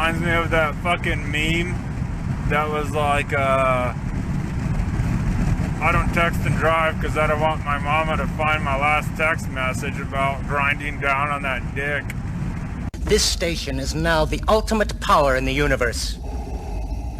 reminds me of that fucking meme that was like, I don't text and drive because I don't want my mama to find my last text message about grinding down on that dick. This station is now the ultimate power in the universe.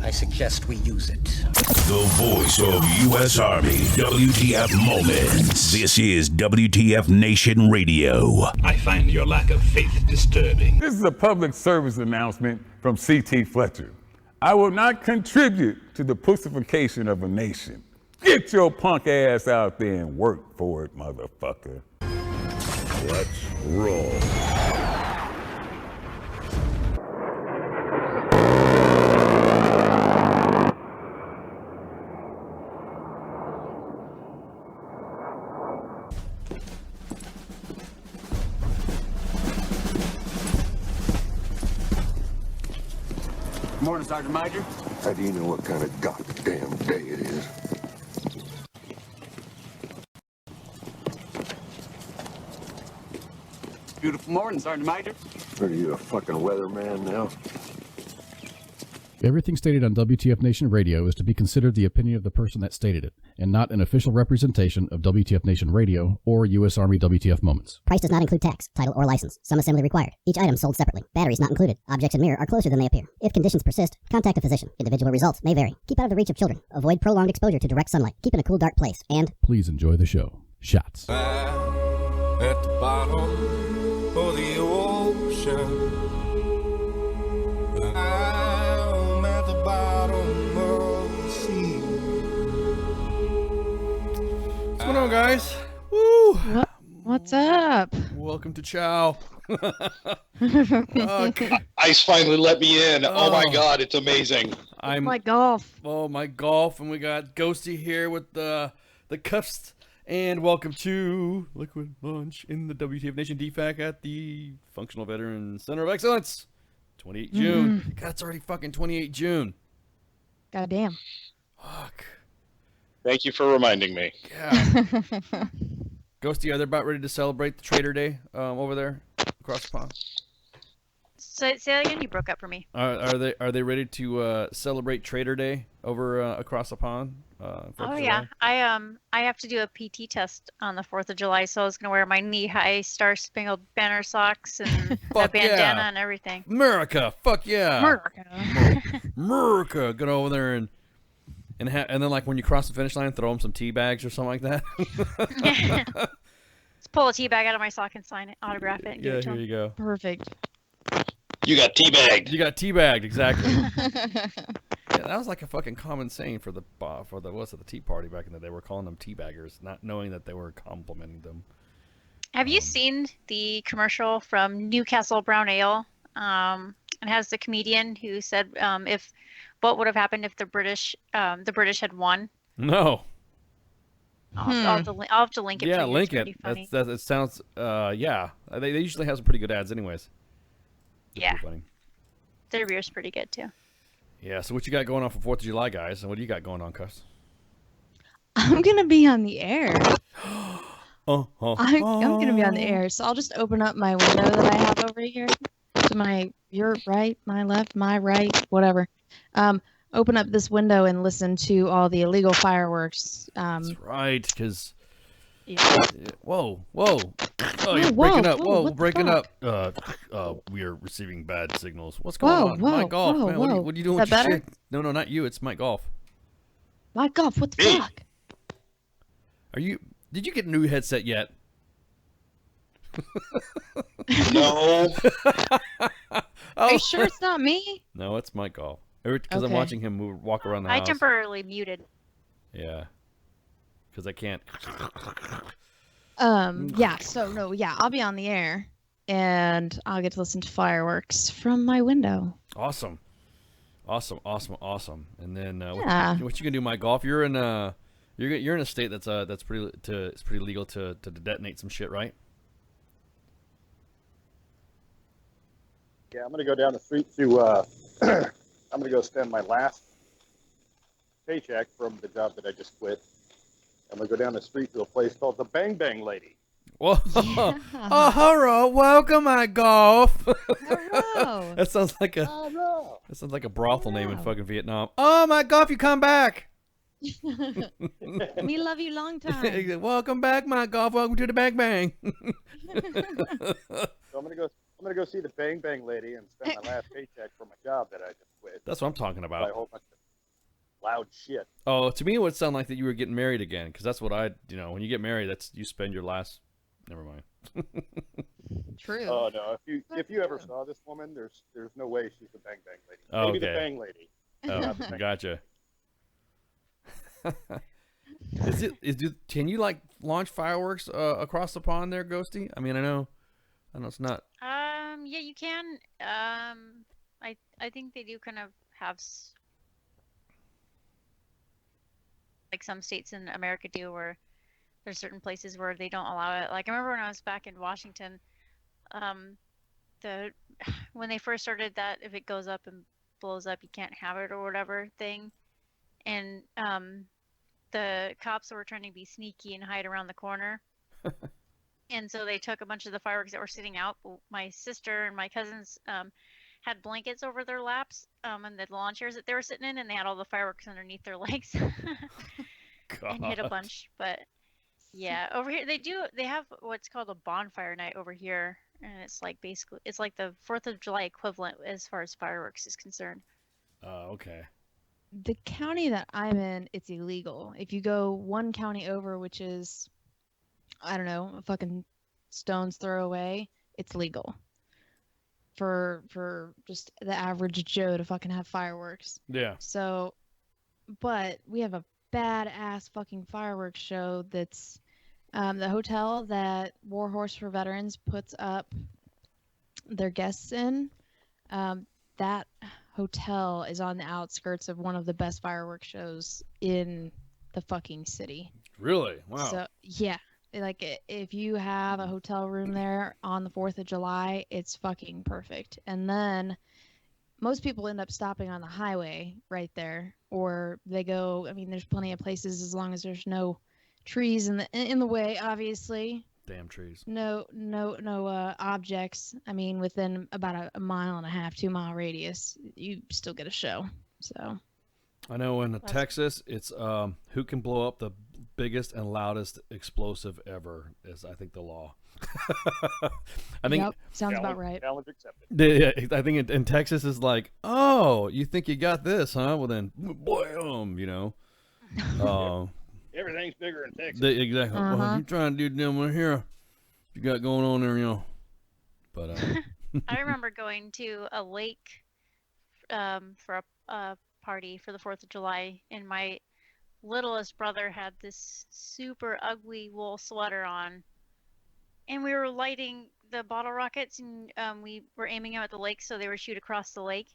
I suggest we use it. The voice of U.S. Army, WTF Moments. This is WTF Nation Radio. I find your lack of faith disturbing. This is a public service announcement from C.T. Fletcher. I will not contribute to the pussification of a nation. Get your punk ass out there and work for it, motherfucker. Let's roll. Morning, Sergeant Major. How do you know what kind of goddamn day it is? Beautiful morning, Sergeant Major. Are you a fucking weatherman now? Everything stated on WTF Nation Radio is to be considered the opinion of the person that stated it, and not an official representation of WTF Nation Radio or U.S. Army WTF Moments. Price does not include tax, title, or license. Some assembly required. Each item sold separately. Batteries not included. Objects in mirror are closer than they appear. If conditions persist, contact a physician. Individual results may vary. Keep out of the reach of children. Avoid prolonged exposure to direct sunlight. Keep in a cool, dark place. And please enjoy the show. Shots. At the bottom of the ocean. I'm at the bottom of the sea. What's going on, guys? Woo! What's up? Welcome to Chow. Ice finally let me in. Oh my god, it's amazing. My golf. Oh, my golf. And we got Ghosty here with the cuffs. And welcome to Liquid Lunch in the WTF Nation DFAC at the Functional Veteran Center of Excellence. 28 June. God, it's already fucking 28 June. Goddamn. Fuck. Thank you for reminding me. Yeah. Ghosty, are they about ready to celebrate the Trader Day over there across the pond? Say that again. You broke up for me. Are they ready to celebrate Trader Day over across the pond? Oh yeah, I have to do a PT test on the 4th of July, so I was gonna wear my knee-high Star Spangled Banner socks and a bandana and everything. America, fuck yeah. America. America. Get over there and then like when you cross the finish line, throw them some tea bags or something like that. Just pull a tea bag out of my sock and sign it, autograph it. And give it to here him. you go. Perfect. You got teabagged. You got teabagged, exactly. Yeah, that was like a fucking common saying for the Tea Party back in the day. We're calling them teabaggers, not knowing that they were complimenting them. Have you seen the commercial from Newcastle Brown Ale? It has the comedian who said, what would have happened if the British had won? No. I'll have to link it. Yeah, for you. link it's it. Funny. It sounds. Yeah. They usually have some pretty good ads, anyways. Yeah. Their beer's pretty good too. Yeah. So what you got going on for 4th of July, guys? And what do you got going on, Cuss? I'm gonna be on the air. I'm gonna be on the air, so I'll just open up my window that I have over here to your right, my left, my right, whatever. Open up this window and listen to all the illegal fireworks. That's right, because. Yeah. Whoa! Oh, you're breaking up. Whoa, breaking up. We are receiving bad signals. What's going on? Mike Golf, man. What are you doing with your shit? No, not you. It's Mike Golf. Mike Golf, what the fuck? Did you get a new headset yet? No. Are you sure it's not me? No, it's Mike Golf. Because I'm watching him walk around the house. I temporarily muted. Yeah. Because I can't. Yeah. So no. Yeah. I'll be on the air, and I'll get to listen to fireworks from my window. Awesome. And then Yeah. what you gonna do, Mike Golf? You're in you're in a state that's pretty it's pretty legal to detonate some shit, right? Yeah, I'm gonna go down the street to. I'm gonna go spend my last paycheck from the job that I just quit. I'm gonna go down the street to a place called the Bang Bang Lady. Whoa! Yeah. Oh, hello! Welcome, Mike Golf. Hello. That sounds like a. Hello. That sounds like a brothel name in fucking Vietnam. Oh my God, you come back. We love you long time. Welcome back, my golf. Welcome to the Bang Bang. So I'm gonna go see the Bang Bang lady and spend my last paycheck for my job that I just quit. That's what I'm talking Buy about. a whole bunch of loud shit. Oh, to me, it would sound like that you were getting married again, because that's what when you get married, that's you spend your last. Never mind. True. Oh no! If you ever saw this woman, there's no way she's the Bang Bang lady. Oh, Maybe okay. the Bang lady. Oh, gotcha. Can you like launch fireworks across the pond there, Ghosty? I mean, I know it's not. Yeah, you can. I think they do kind of have like some states in America do, where there's certain places where they don't allow it. Like I remember when I was back in Washington, when they first started that if it goes up and blows up, you can't have it or whatever thing, and the cops were trying to be sneaky and hide around the corner. And so they took a bunch of the fireworks that were sitting out. My sister and my cousins had blankets over their laps and the lawn chairs that they were sitting in, and they had all the fireworks underneath their legs and hit a bunch. But yeah, over here they have what's called a bonfire night over here, and it's like basically it's like the 4th of July equivalent as far as fireworks is concerned. Okay. The county that I'm in, it's illegal. If you go one county over, which is, I don't know, a fucking stone's throw away, it's legal. For just the average Joe to fucking have fireworks. Yeah. So, but we have a badass fucking fireworks show that's the hotel that War Horse for Veterans puts up their guests in. That hotel is on the outskirts of one of the best fireworks shows in the fucking city. Really? Wow. So yeah, like if you have a hotel room there on the 4th of July, it's fucking perfect. And then most people end up stopping on the highway right there, or they go. I mean, there's plenty of places as long as there's no trees in the way, obviously. Damn trees. No objects. I mean, within about a mile and a half, 2 mile radius, you still get a show. So I know in Texas, it's who can blow up the biggest and loudest explosive ever is, I think, the law. I think sounds about right. Challenge accepted. Yeah, I think in Texas is like, oh, you think you got this, huh? Well then, boom, Everything's bigger in Texas. Exactly. Well, you trying to do down one here? You got going on there, But I remember going to a lake for a party for the 4th of July, and my littlest brother had this super ugly wool sweater on, and we were lighting the bottle rockets, and we were aiming them at the lake so they would shoot across the lake.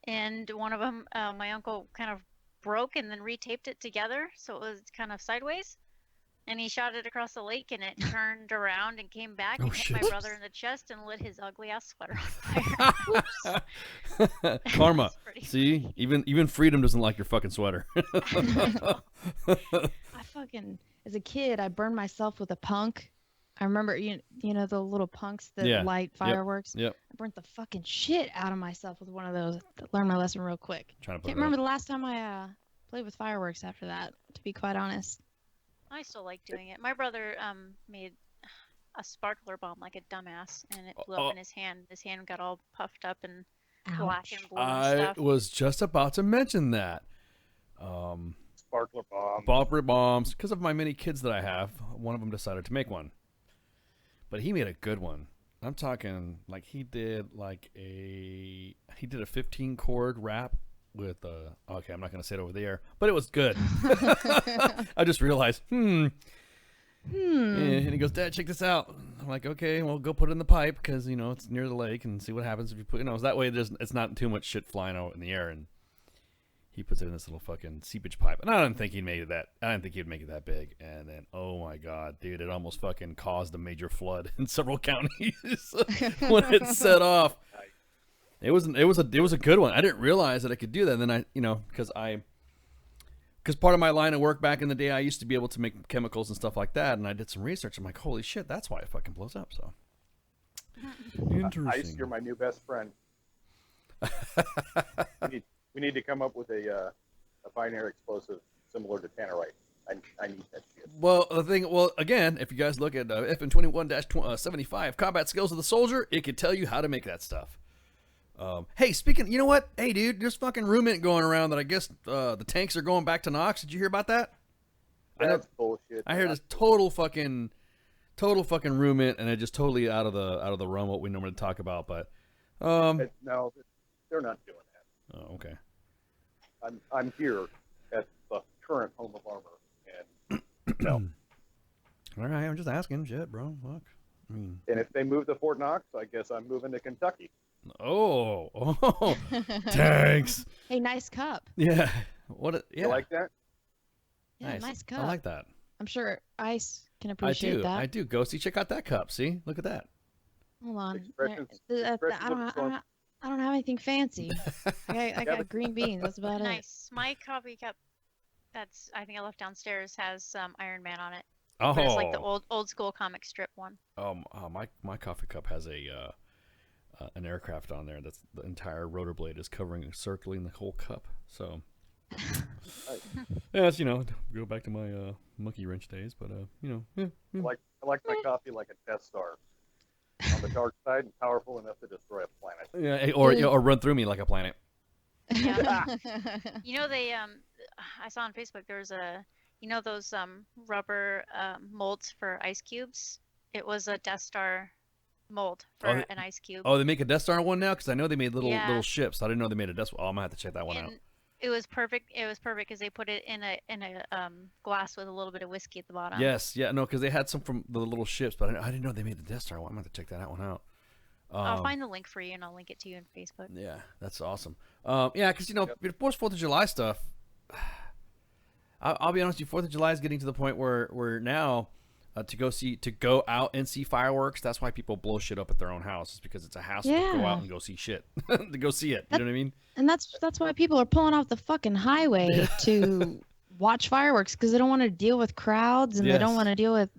And one of them, my uncle kind of broke and then retaped it together so it was kind of sideways, and he shot it across the lake, and it turned around and came back and hit my brother in the chest and lit his ugly ass sweater on fire. Karma. See, even freedom doesn't like your fucking sweater. I fucking, as a kid, I burned myself with a punk. I remember, you know the little punks that light fireworks. Yep. I burnt the fucking shit out of myself with one of those. Learned my lesson real quick. Can't remember the last time I played with fireworks after that, to be quite honest. I still like doing it. My brother made a sparkler bomb like a dumbass, and it blew up in his hand. His hand got all puffed up and black and blue and stuff. I was just about to mention that. Sparkler bombs. Sparkler bombs. Because of my many kids that I have, one of them decided to make one. But he made a good one. I'm talking like he did a 15 chord rap with okay, I'm not going to say it over the air, but it was good. I just realized, And he goes, Dad, check this out. I'm like, okay, well, go put it in the pipe because, it's near the lake and see what happens if you put, that way it's not too much shit flying out in the air. And he puts it in this little fucking seepage pipe. And I didn't think he'd make it that big. And then, oh my God, dude, it almost fucking caused a major flood in several counties when it set off. It was a good one. I didn't realize that I could do that. And then because part of my line of work back in the day, I used to be able to make chemicals and stuff like that. And I did some research. I'm like, holy shit, that's why it fucking blows up. So interesting. Ice, you're my new best friend. we need to come up with a binary explosive similar to tannerite. I need that shit. Well, again, if you guys look at FN 21-75 combat skills of the soldier, it could tell you how to make that stuff. Hey, you know what? Hey, dude, there's fucking rumit going around that I guess the tanks are going back to Knox. Did you hear about that? That's bullshit. I heard it's total fucking rumit, and it's just totally out of the realm what we normally talk about. But no, they're not doing that. Oh, okay. I'm here at the current home of armor, and no. All right, I'm just asking, shit, bro. Fuck. I mean, and if they move to Fort Knox, I guess I'm moving to Kentucky. Oh, thanks. Hey, nice cup. Yeah. Yeah. You like that? Yeah, nice cup. I like that. I'm sure Ice can appreciate that. I do. Ghosty, check out that cup. See? Look at that. Hold on. Expressions I don't have anything fancy. I got green beans. That's about it. Nice. My coffee cup, I think I left downstairs, has Iron Man on it. Oh. But it's like the old school comic strip one. My coffee cup has an aircraft on there. That's the entire rotor blade is circling the whole cup. So. Yeah, it's, go back to my monkey wrench days, but yeah. I like my coffee like a Death Star, on the dark side and powerful enough to destroy a planet. Yeah, or run through me like a planet. Yeah. They I saw on Facebook there's those rubber molds for ice cubes. It was a Death Star mold for an ice cube. Oh, they make a Death Star one now? Because I know they made little ships. I didn't know they made a Death Star. Oh, I'm gonna have to check that one out. It was perfect. It was perfect because they put it in a glass with a little bit of whiskey at the bottom. Yes, yeah, no, because they had some from the little ships, but I didn't know they made the Death Star one. I'm gonna have to check that one out. I'll find the link for you and I'll link it to you on Facebook. Yeah, that's awesome. Yeah, because before 4th of July stuff, I'll be honest with you, 4th of July is getting to the point where now to go out and see fireworks. That's why people blow shit up at their own house. It's because it's a hassle to go out and go see shit. To go see it. You know what I mean? And that's why people are pulling off the fucking highway to watch fireworks, because they don't want to deal with crowds and they don't want to deal with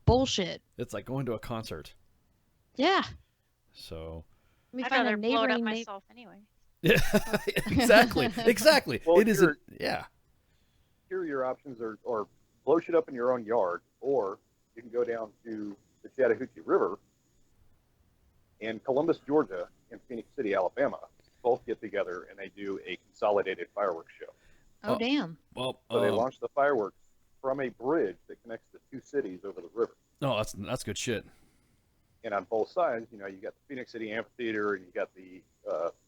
bullshit. It's like going to a concert. Yeah. So. I'd rather blow it up myself anyway. Yeah, exactly. Well, it isn't. Yeah. Here, your options are blow shit up in your own yard, or you can go down to the Chattahoochee River, and Columbus, Georgia, and Phoenix City, Alabama, both get together and they do a consolidated fireworks show. Oh, damn. Well, so they launch the fireworks from a bridge that connects the two cities over the river. Oh, that's good shit. And on both sides, you got the Phoenix City Amphitheater and you got the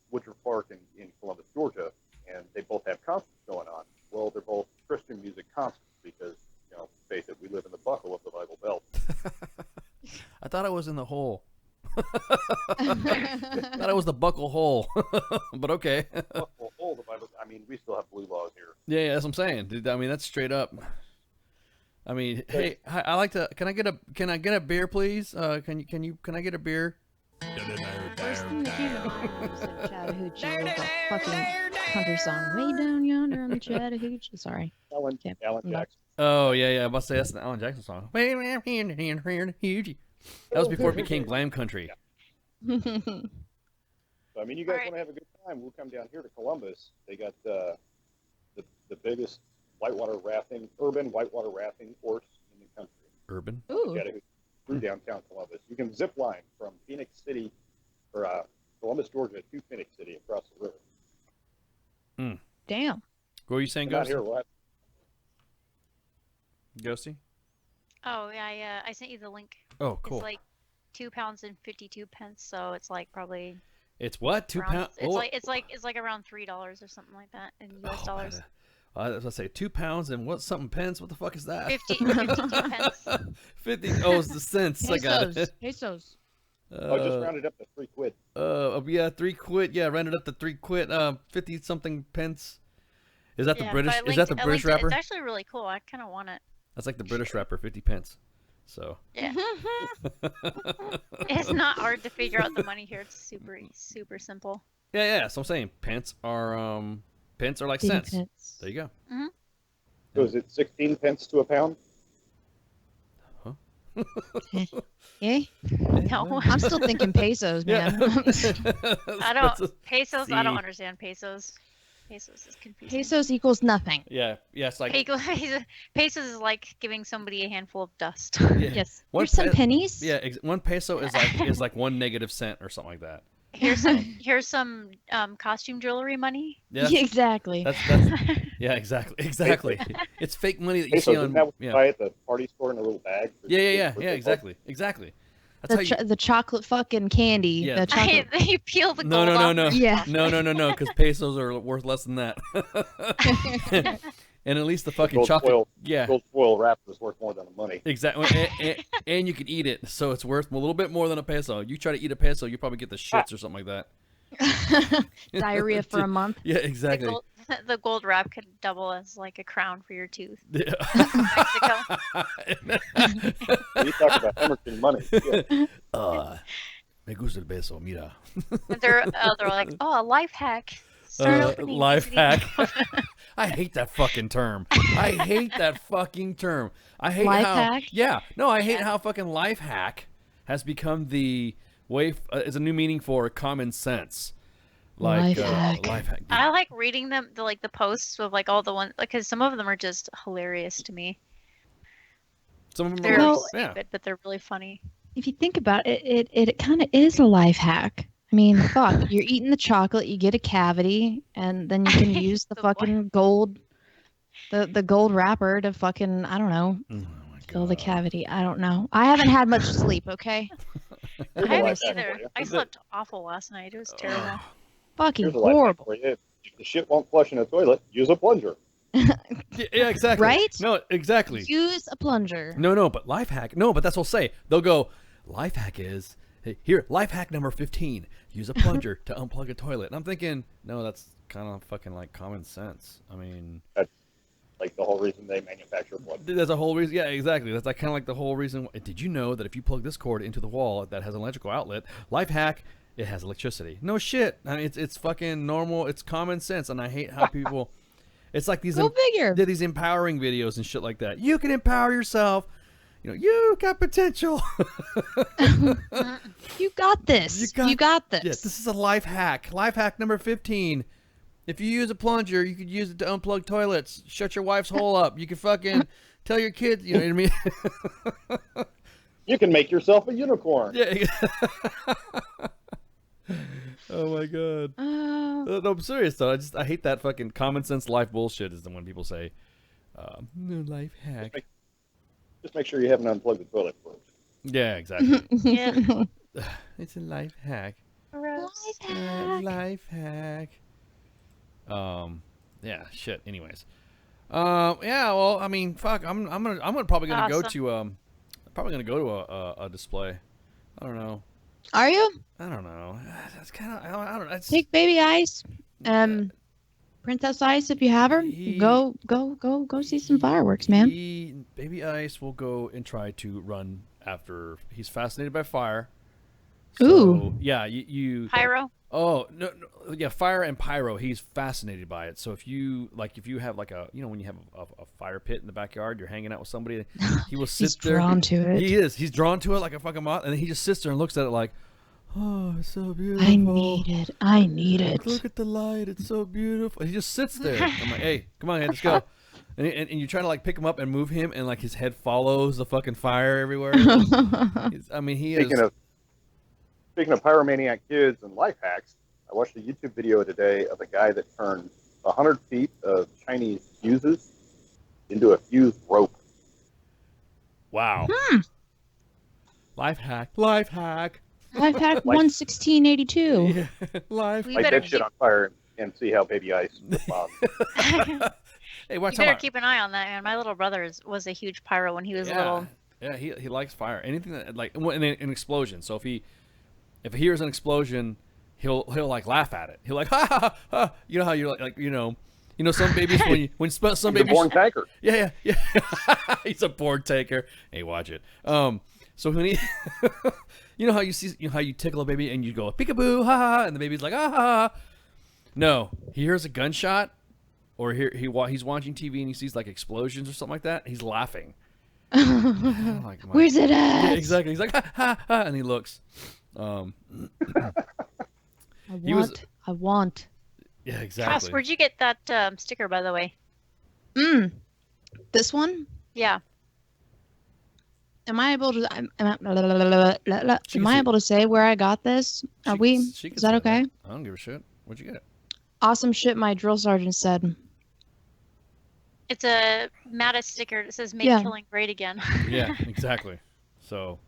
Woodruff Park in Columbus, Georgia, and they both have concerts going on. Well, they're both Christian music concerts because, face it, we live in the buckle of the Bible Belt. I thought I was in the hole. I thought it was the buckle hole, but okay. Buckle hole, the Bible. I mean, we still have blue laws here. Yeah, that's what I'm saying. Dude, I mean, that's straight up. I mean, hey, I like to. Can I get a beer, please? Can I get a beer? First thing you hear is a Chattahoochee with a fucking country song. Way down yonder on the Chattahoochee. Sorry. Alan Jackson. Oh yeah. I must say that's an Alan Jackson song. Way down here, that was before it became glam country. So, I mean, you guys want to have a good time? We'll come down here to Columbus. They got the biggest urban whitewater rafting course in the country. Urban? Ooh. Through downtown Columbus. You can zip line from Phoenix City, or Columbus, Georgia, to Phoenix City across the river. Damn. What were you saying, Not Ghosty? here, what? Ghosty? Oh yeah, I sent you the link. Oh, cool. It's like £2 and 52 pence, so it's like probably. It's what? £2? It's like around $3 or something like that in US dollars. I was gonna say £2 and what something pence? What the fuck is that? 52 pence. 50. Oh, it's the cents. I got it. Pesos. Just rounded up to £3. Yeah, £3. Yeah, rounded up to £3. 50 something pence. Is that the British? Is that the British rapper? It's actually really cool. I kind of want it. That's like the British rapper, 50 pence. So. Yeah. It's not hard to figure out the money here. It's super simple. Yeah. So I'm saying pence are like cents. Pence. There you go. Mm-hmm. So is it 16 pence to a pound? Huh? Yeah. No. I'm still thinking pesos, man. I don't pesos. I don't understand pesos. Pesos is confusing. Pesos equals nothing. Yeah, it's like Pesos is like giving somebody a handful of dust. yeah. Yes. One Here's some pe- pennies. Yeah, 1 peso is like 1 negative cent or something like that. Here's some costume jewelry money. Yeah, exactly. That's yeah, exactly. It's fake money that you Pesos, see on. isn't that what you Yeah. buy at the party store in a little bag? Yeah, exactly. That's how you. The chocolate fucking candy. Yeah. The chocolate. They peel the No, gold off. Yeah. no, because pesos are worth less than that. And at least the fucking Gold chocolate. foil, Yeah. gold foil wrapper is worth more than the money. Exactly, and you can eat it, so it's worth a little bit more than a peso. You try to eat a peso, you probably get the shits or something like that. Diarrhea for a month. Yeah, exactly. The gold wrap could double as like a crown for your tooth. Yeah. You talk about hemorrhaging money. Yeah. Me gusta el peso, mira. They're like, oh, a life hack. Start opening Life these hack. videos. I hate that fucking term. I hate that fucking term. I hate Life how. hack? Yeah, no, I hate how fucking life hack has become the way. Is a new meaning for common sense. Like Life hack. life hack. I like reading them, the posts of like all the ones, because some of them are just hilarious to me. Some of them They're are. stupid, but they're really funny. If you think about it, it kind of is a life hack. I mean, fuck, you're eating the chocolate, you get a cavity, and then you can use the fucking gold, the gold wrapper to fucking, I don't know, fill the cavity. I don't know. I haven't had much sleep, okay? I haven't either. I slept awful last night. It was terrible. Fucking Here's a life hack horrible. for you. If the shit won't flush in a toilet, use a plunger. Yeah, exactly. Right? No, exactly. Use a plunger. No, but life hack. No, but that's what I'll say. They'll go, life hack is, hey, here, life hack number 15. Use a plunger to unplug a toilet. And I'm thinking, no, that's kind of fucking like common sense. I mean, That's like the whole reason they manufacture plungers. there's a whole reason. Yeah, exactly. That's like kind of like the whole reason. Did you know that if you plug this cord into the wall that has an electrical outlet, life hack, it has electricity? No shit. I mean, it's fucking normal. It's common sense. And I hate how people, it's like these, Go figure. these empowering videos and shit like that. You can empower yourself. You know, you got potential. You got this. You got this. Yes, this is a life hack. Life hack number 15. If you use a plunger, you could use it to unplug toilets, shut your wife's hole up. You could fucking tell your kids, you know what I mean? You can make yourself a unicorn. Yeah. Oh my god. No, I'm serious though. I hate that fucking common sense life bullshit. Is the one people say, life hack. Just make sure you haven't unplugged the toilet first. Yeah, exactly. Yeah. It's a life hack. Gross. Life hack. Yeah, shit. Anyways. Yeah, well, I mean, fuck. I'm probably gonna go to a display. I don't know. Are you? I don't know. That's kind of I don't know. Take baby ice. Princess Ice, if you have her, go see some fireworks, man. Baby Ice will go and try to run after he's fascinated by fire. Ooh. Yeah, you Pyro. Oh no, yeah, fire and pyro. He's fascinated by it. So if you have like a, when you have a fire pit in the backyard, you're hanging out with somebody, he will sit there. He's drawn to it. He is. He's drawn to it like a fucking moth, and then he just sits there and looks at it like, oh, it's so beautiful. I need it. Look at the light. It's so beautiful. And he just sits there. I'm like, hey, come on, let's go. And you try to like pick him up and move him, and like his head follows the fucking fire everywhere. I mean, Speaking of pyromaniac kids and life hacks, I watched a YouTube video today of a guy that turned 100 feet of Chinese fuses into a fused rope. Wow. Life hack. Life hack. Life hack 11682. Yeah. Life. Light that shit on fire and see how baby ice responds. Hey, watch You better keep an eye on that, man. My little brother was a huge pyro when he was little. Yeah, he likes fire. Anything that like an explosion. So if he hears an explosion, he'll like laugh at it. He'll like ha ha ha. Ha. You know how you're like some babies when some babies. He's a born taker. Yeah. He's a born taker. Hey, watch it. So when he, you know how you see how you tickle a baby and you go peekaboo ha ha, and the baby's like ah ha ha. No, he hears a gunshot, or he's watching TV and he sees like explosions or something like that. He's laughing. Where's it at? Yeah, exactly. He's like, ha, ha, ha, and he looks. I want. Yeah, Cass, exactly. where'd you get that sticker, by the way? This one? Yeah. Am I able to? Am I able to say where I got this? Are we? Is that okay? I don't give a shit. Where'd you get it? Awesome shit. My drill sergeant said. It's a Mattis sticker that says "Make Yeah. killing great again." Yeah, exactly. So,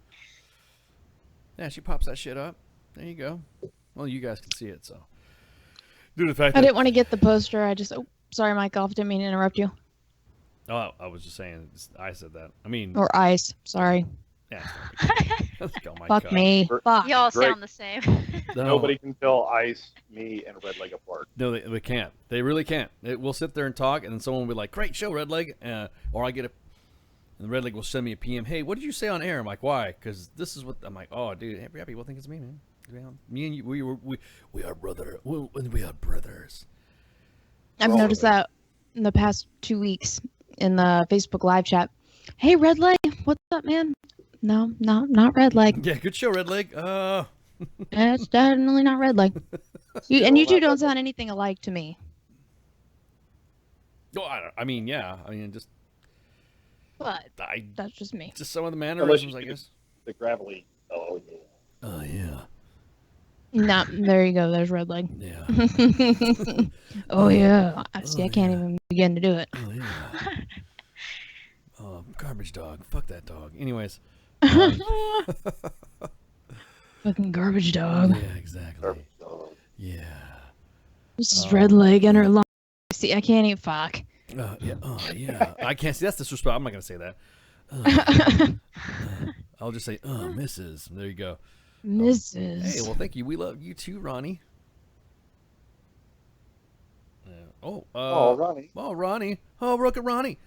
yeah, she pops that shit up. There you go. Well, you guys can see it, so. Due to the fact I that didn't want to get the poster. I just. Oh, sorry, Michael. I didn't mean to interrupt you. Oh, I was just saying. I said that. I mean. Or ice. Sorry. Yeah. Oh my Fuck God. me. Fuck. Y'all Great. sound the same. No. Nobody can tell Ice, me, and Red Leg apart. No, they can't. They really can't. We'll sit there and talk, and then someone will be like, "Great show, Red Leg," or I get a, and the Red Leg will send me a PM. Hey, what did you say on air? I'm like, why? Because this is what I'm like. Oh, dude, every people think it's me, man. Me and you, we are brother. We are brothers. I've noticed that in the past 2 weeks in the Facebook live chat. Hey, Red Leg, what's up, man? No, not Red Leg. Yeah, good show, Red Leg. It's definitely not Red Leg. You two don't sound anything alike to me. No, I mean, yeah. I mean, just. But that's just me. Just some of the mannerisms, I guess. The gravelly. Oh yeah. Oh yeah. No, there you go. There's Red Leg. Yeah. Oh yeah. See, I can't even begin to do it. Oh yeah. Garbage dog. Fuck that dog. Anyways. Fucking garbage dog. Yeah, exactly. Yeah. This is Red Leg and her line. See, I can't even fuck. Yeah. Oh yeah. I can't see. That's disrespect. I'm not gonna say that. I'll just say, Mrs. There you go. Mrs. Hey, well, thank you. We love you too, Ronnie. Ronnie. Oh, Ronnie. Oh, Rook and Ronnie.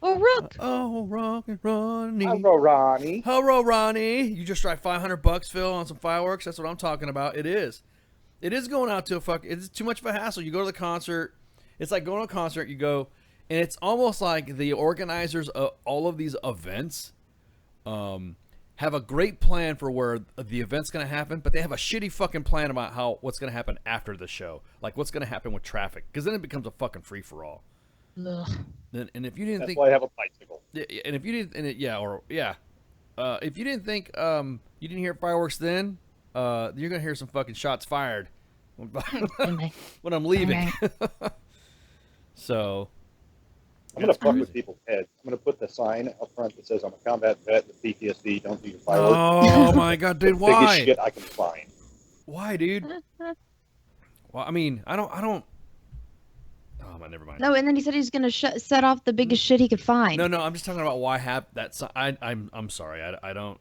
Oh, Rook. Oh, Rook and Ronnie. Hello, Ronnie. Hello, Ronnie. You just tried $500, Phil, on some fireworks. That's what I'm talking about. It is. It is going out to a fuck. It's too much of a hassle. You go to the concert. It's like going to a concert. You go, and it's almost like the organizers of all of these events have a great plan for where the event's going to happen, but they have a shitty fucking plan about what's going to happen after the show. Like what's going to happen with traffic. Because then it becomes a fucking free-for-all. And if you didn't That's think, why I have a bicycle. and if you didn't, if you didn't think you didn't hear fireworks then, you're gonna hear some fucking shots fired when I'm leaving. So I'm gonna fuck with people's heads. I'm gonna put the sign up front that says I'm a combat vet with PTSD. Don't do your fireworks. Oh my god, dude, why? Biggest shit I can find. Why, dude? Well, I mean, I don't. Oh man, never mind. No, and then he said he's gonna set off the biggest shit he could find. No, I'm just talking about why have that. I'm sorry, I don't.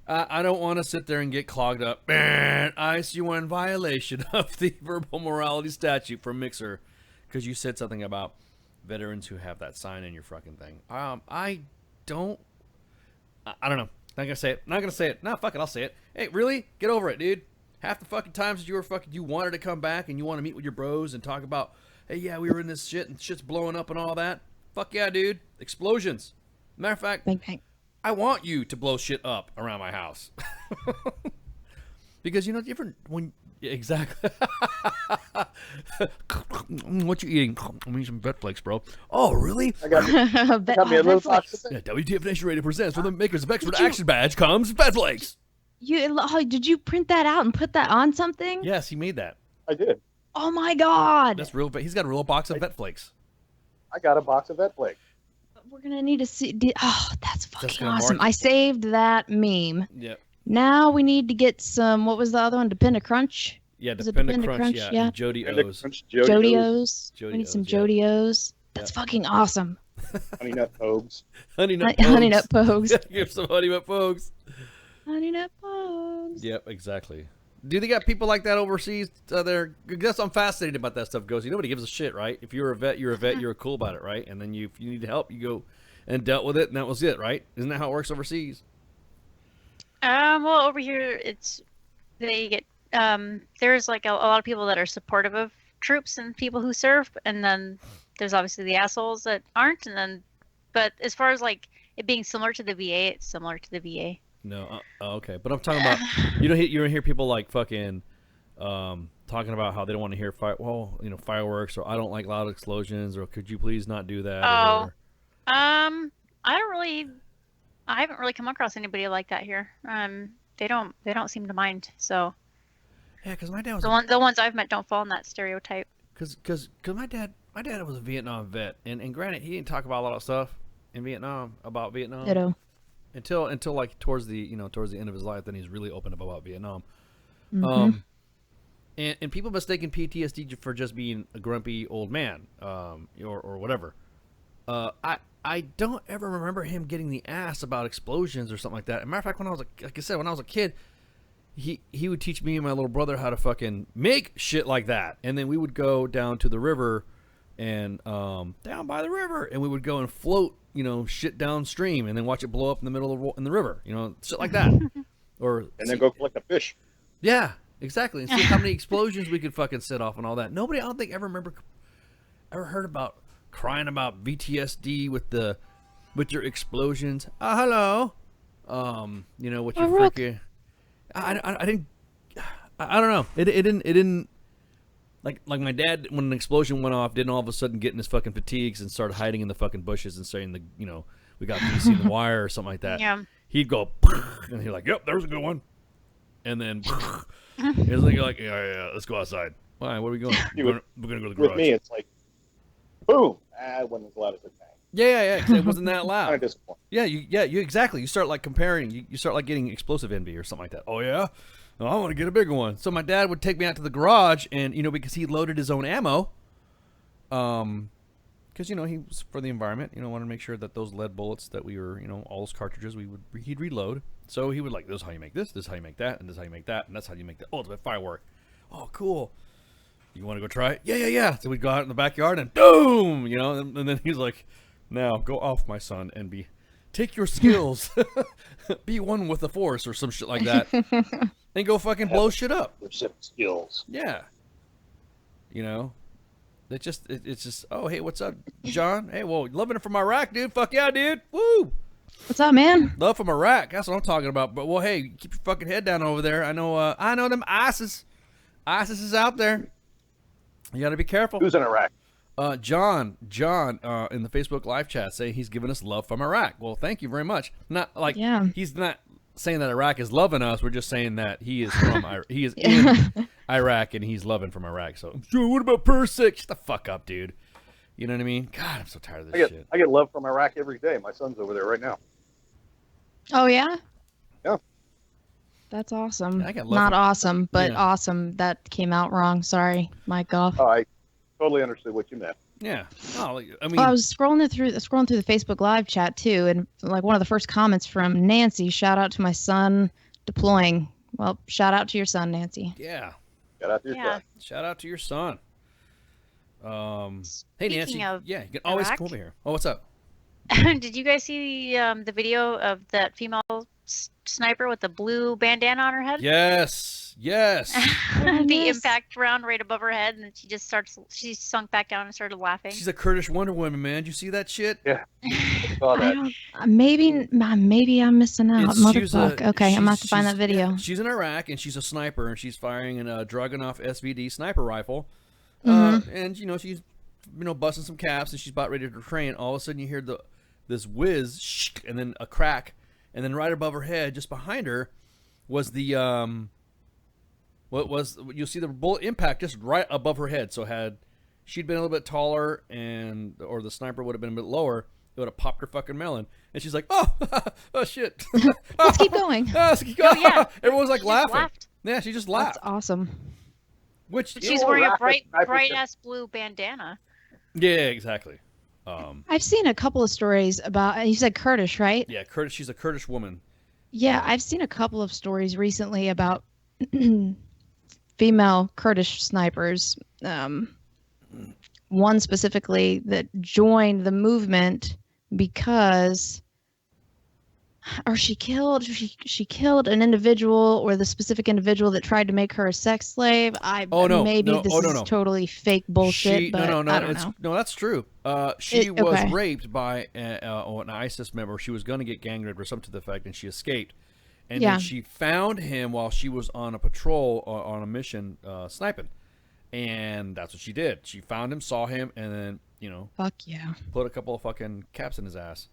I don't want to sit there and get clogged up. Ice, you were in violation of the verbal morality statute for Mixer because you said something about veterans who have that sign in your fucking thing. I don't know. Not gonna say it. Not gonna say it. No, fuck it. I'll say it. Hey, really? Get over it, dude. Half the fucking times that you wanted to come back and you want to meet with your bros and talk about, hey, yeah, we were in this shit and shit's blowing up and all that. Fuck yeah, dude. Explosions. Matter of fact, bang, bang. I want you to blow shit up around my house. Because, different when... Exactly. What you eating? I'm eating some vet flakes, bro. Oh, really? I got me a little box. Yeah, WTF Nation Radio presents from the makers of Expert Action Badge comes vet flakes. Did you print that out and put that on something? Yes, he made that. I did. Oh my god. That's real. He's got a real box of vet flakes. I got a box of vet flakes. We're gonna need to see. That's fucking awesome. I saved that meme. Yep. Now we need to get some. What was the other one? Dependa Crunch. Yeah, Dependa Crunch. Yeah. And Jody O's. Jody O's. We need some Jody O's. That's fucking awesome. Honey Nut Pogues. Honey Nut Pogues. Give some Honey Nut Pogues. Honey Nut Pogues. Yep, exactly. Do they got people like that overseas? There, guess I'm fascinated about that stuff. Ghosty, nobody gives a shit, right? If you're a vet, you're a vet. You're cool about it, right? And then if you need help, you go and dealt with it, and that was it, right? Isn't that how it works overseas? Well, over here they get there's like a lot of people that are supportive of troops and people who serve, and then there's obviously the assholes that aren't, and then But as far as like it being similar to the VA, it's similar to the VA. No, okay, but I'm talking about you don't hear people like fucking talking about how they don't want to hear fireworks, or I don't like loud explosions, or could you please not do that? Oh, I haven't really come across anybody like that here. They don't seem to mind. So yeah, because my dad was the ones I've met don't fall in that stereotype. Because my dad was a Vietnam vet, and granted he didn't talk about a lot of stuff in Vietnam about Vietnam. Ditto. Until like towards the end of his life, then he's really opened up about Vietnam. Mm-hmm. And people mistaken PTSD for just being a grumpy old man, or whatever. I don't ever remember him getting the ass about explosions or something like that. As a matter of fact, when I was a kid, he would teach me and my little brother how to fucking make shit like that, and then we would go down to the river, and down by the river, and we would go and float, shit downstream, and then watch it blow up in the middle of the river, shit like that, and then go collect a fish. Yeah, exactly, and see how many explosions we could fucking set off and all that. Nobody, I don't think, ever heard about crying about PTSD with your explosions. Hello, with your freaking. I didn't. I don't know. It didn't. Like my dad, when an explosion went off, didn't all of a sudden get in his fucking fatigues and start hiding in the fucking bushes and saying we got VC in the wire or something like that. Yeah. He'd go, and he'd like, yep, there's a good one, and then it's like, yeah, let's go outside. Why? Where are we going? We're gonna go to the garage. With me, it's like, boom. It wasn't as loud as it sounded. Yeah. It wasn't that loud. Kind of disappointing. Yeah, you exactly. You start like comparing. You start like getting explosive envy or something like that. Oh yeah, no, I want to get a bigger one. So my dad would take me out to the garage, and because he loaded his own ammo, because he was for the environment. Wanted to make sure that those lead bullets that we were, all those cartridges he'd reload. So he would like, this is how you make this is how you make that, and this is how you make that, and that's how you make the ultimate firework. Oh, cool. You want to go try it? Yeah. So we'd go out in the backyard and boom, and then he's like, now go off, my son, and take your skills, be one with the force or some shit like that, and go fucking blow shit up. Skills. Yeah. It's just, oh, hey, what's up, John? Hey, well, loving it from Iraq, dude. Fuck yeah, dude. Woo. What's up, man? Love from Iraq. That's what I'm talking about. But, well, hey, keep your fucking head down over there. I know them ISIS. ISIS is out there. You got to be careful. Who's in Iraq? John, in the Facebook live chat, say he's giving us love from Iraq. Well, thank you very much. Not like he's not saying that Iraq is loving us. We're just saying that he is from he is in Iraq and he's loving from Iraq. So, sure, what about Persic? Shut the fuck up, dude. You know what I mean? God, I'm so tired of this shit. I get love from Iraq every day. My son's over there right now. Oh yeah. Yeah. That's awesome. Yeah, I got love Not from, awesome, but awesome. That came out wrong. Sorry, Mike off. I totally understood what you meant. Yeah. Oh, I mean, well, I was scrolling through the Facebook live chat too, and like one of the first comments from Nancy. Shout out to my son deploying. Well, shout out to your son, Nancy. Yeah. Shout out to your son. Shout out to your son. Hey Nancy. Of you can always Iraq, come over here. Oh, what's up? Did you guys see the video of that female sniper with the blue bandana on her head? Yes. The impact round right above her head, and then she sunk back down and started laughing. She's a Kurdish Wonder Woman, man. Did you see that shit? Yeah. I saw that. Maybe I'm missing out. Motherfucker. Okay, I'm gonna have to find that video. She's in Iraq, and she's a sniper, and she's firing a Dragunov SVD sniper rifle. And she's busting some caps, and she's about ready to train. All of a sudden, you hear this whiz, and then a crack, and then right above her head, just behind her, was the you'll see the bullet impact just right above her head. So had she'd been a little bit taller, or the sniper would have been a bit lower, it would have popped her fucking melon. And she's like, oh shit. Let's keep going. Let's keep going. Oh, yeah. Everyone's like She laughing. laughed. Yeah, she just laughed. That's awesome. Which She's wearing a bright ass blue bandana. Yeah, exactly. I've seen a couple of stories about. You said Kurdish, right? Yeah, Kurdish. She's a Kurdish woman. Yeah, I've seen a couple of stories recently about female Kurdish snipers. One specifically that joined the movement because or she killed an individual, or the specific individual that tried to make her a sex slave. Maybe this is totally fake bullshit, but I don't know. No, that's true. She was raped by an ISIS member. She was going to get gang raped or something to the effect, and she escaped. And then she found him while she was on a patrol on a mission sniping. And that's what she did. She found him, saw him, and then, fuck yeah, put a couple of fucking caps in his ass.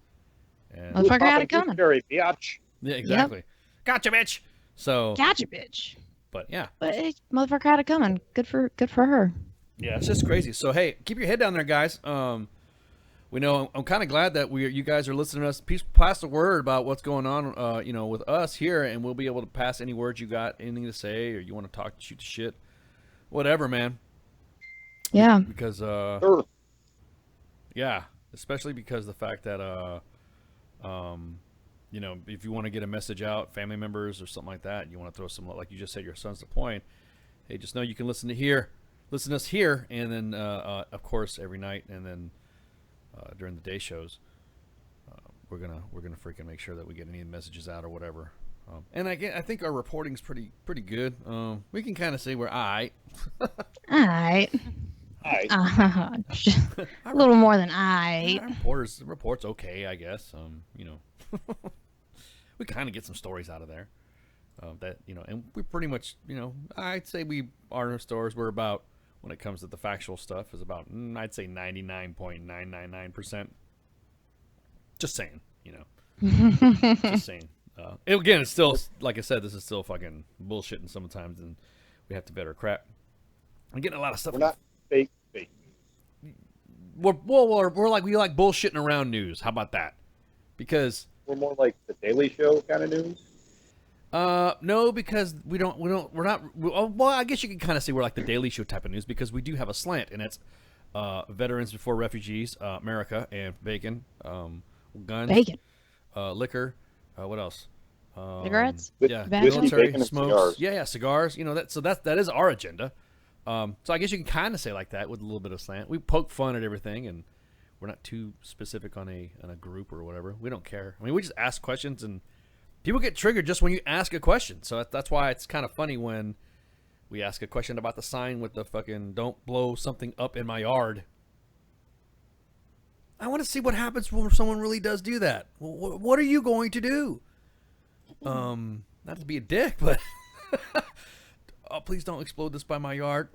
And motherfucker had it coming. Biatch. Yeah, exactly. Yep. Gotcha, bitch. So. Gotcha, bitch. But yeah. But motherfucker had it coming. Good for her. Yeah, it's just crazy. So hey, keep your head down there, guys. We know I'm kind of glad that you guys are listening to us. Pass the word about what's going on, with us here, and we'll be able to pass any words you got, anything to say, or you want to talk, shoot the shit, whatever, man. Yeah. Because yeah, especially because the fact that if you want to get a message out, family members or something like that, and you want to throw some, like you just said, your son's the point. Hey, just know you can listen to us here, and then of course every night, and then during the day shows, we're gonna freaking make sure that we get any messages out or whatever. And I think our reporting's pretty good. We can kind of say we're alright. Alright. A little more than alright. The report's okay, I guess. We kind of get some stories out of there. And we pretty much, I'd say our stories were about, when it comes to the factual stuff, is about, I'd say 99.999%. Just saying, just saying. Again, it's still, like I said, this is still fucking bullshit, and sometimes, and we have to vet our crap. I'm getting a lot of stuff. We're not fake. We're like, we like bullshitting around news. How about that? Because we're more like the Daily Show kind of news. No, because we're not. Well, I guess you can kind of say we're like the Daily Show type of news, because we do have a slant, and it's veterans before refugees, America, and bacon, guns, liquor, what else? Cigarettes, military, smokes, cigars. Cigars. That is our agenda. So I guess you can kind of say like that with a little bit of slant. We poke fun at everything, and we're not too specific on a group or whatever. We don't care. I mean, we just ask questions, and people get triggered just when you ask a question. So that's why it's kind of funny when we ask a question about the sign with the fucking "Don't blow something up in my yard." I want to see what happens when someone really does do that. What are you going to do? Not to be a dick, but oh, please don't explode this by my yard.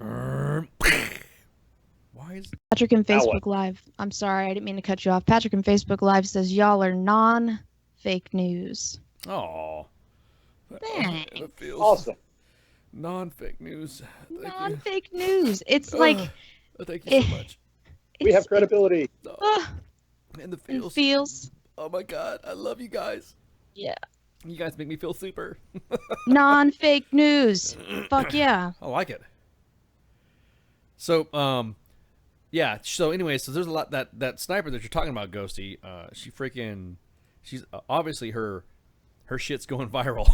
Why is Patrick in Facebook Live? I'm sorry, I didn't mean to cut you off. Patrick in Facebook Live says y'all are non-fake news. Oh, that feels awesome. Non-fake news. Non-fake news. It's like. Thank you so much. We have credibility. And the feels. Feels. Oh my God, I love you guys. Yeah. You guys make me feel super. Non-fake news. Fuck yeah. I like it. So, yeah. So anyway, so there's a lot that sniper that you're talking about, Ghosty. She's obviously her shit's going viral.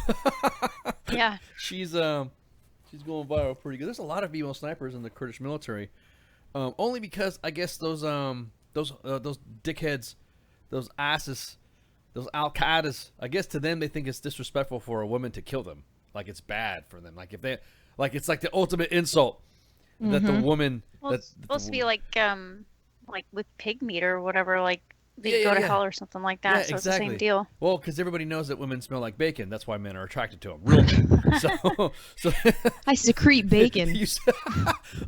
Yeah. She's going viral pretty good. There's a lot of female snipers in the Kurdish military. Only because I guess those dickheads, those ISIS, those Al Qaedas, I guess to them they think it's disrespectful for a woman to kill them. Like it's bad for them. Like it's like the ultimate insult that the woman. Well, it's supposed to be like with pig meat or whatever. Like they go to hell or something like that. Yeah, so exactly. it's the same deal. Well, because everybody knows that women smell like bacon. That's why men are attracted to them. Real men. So I secrete bacon.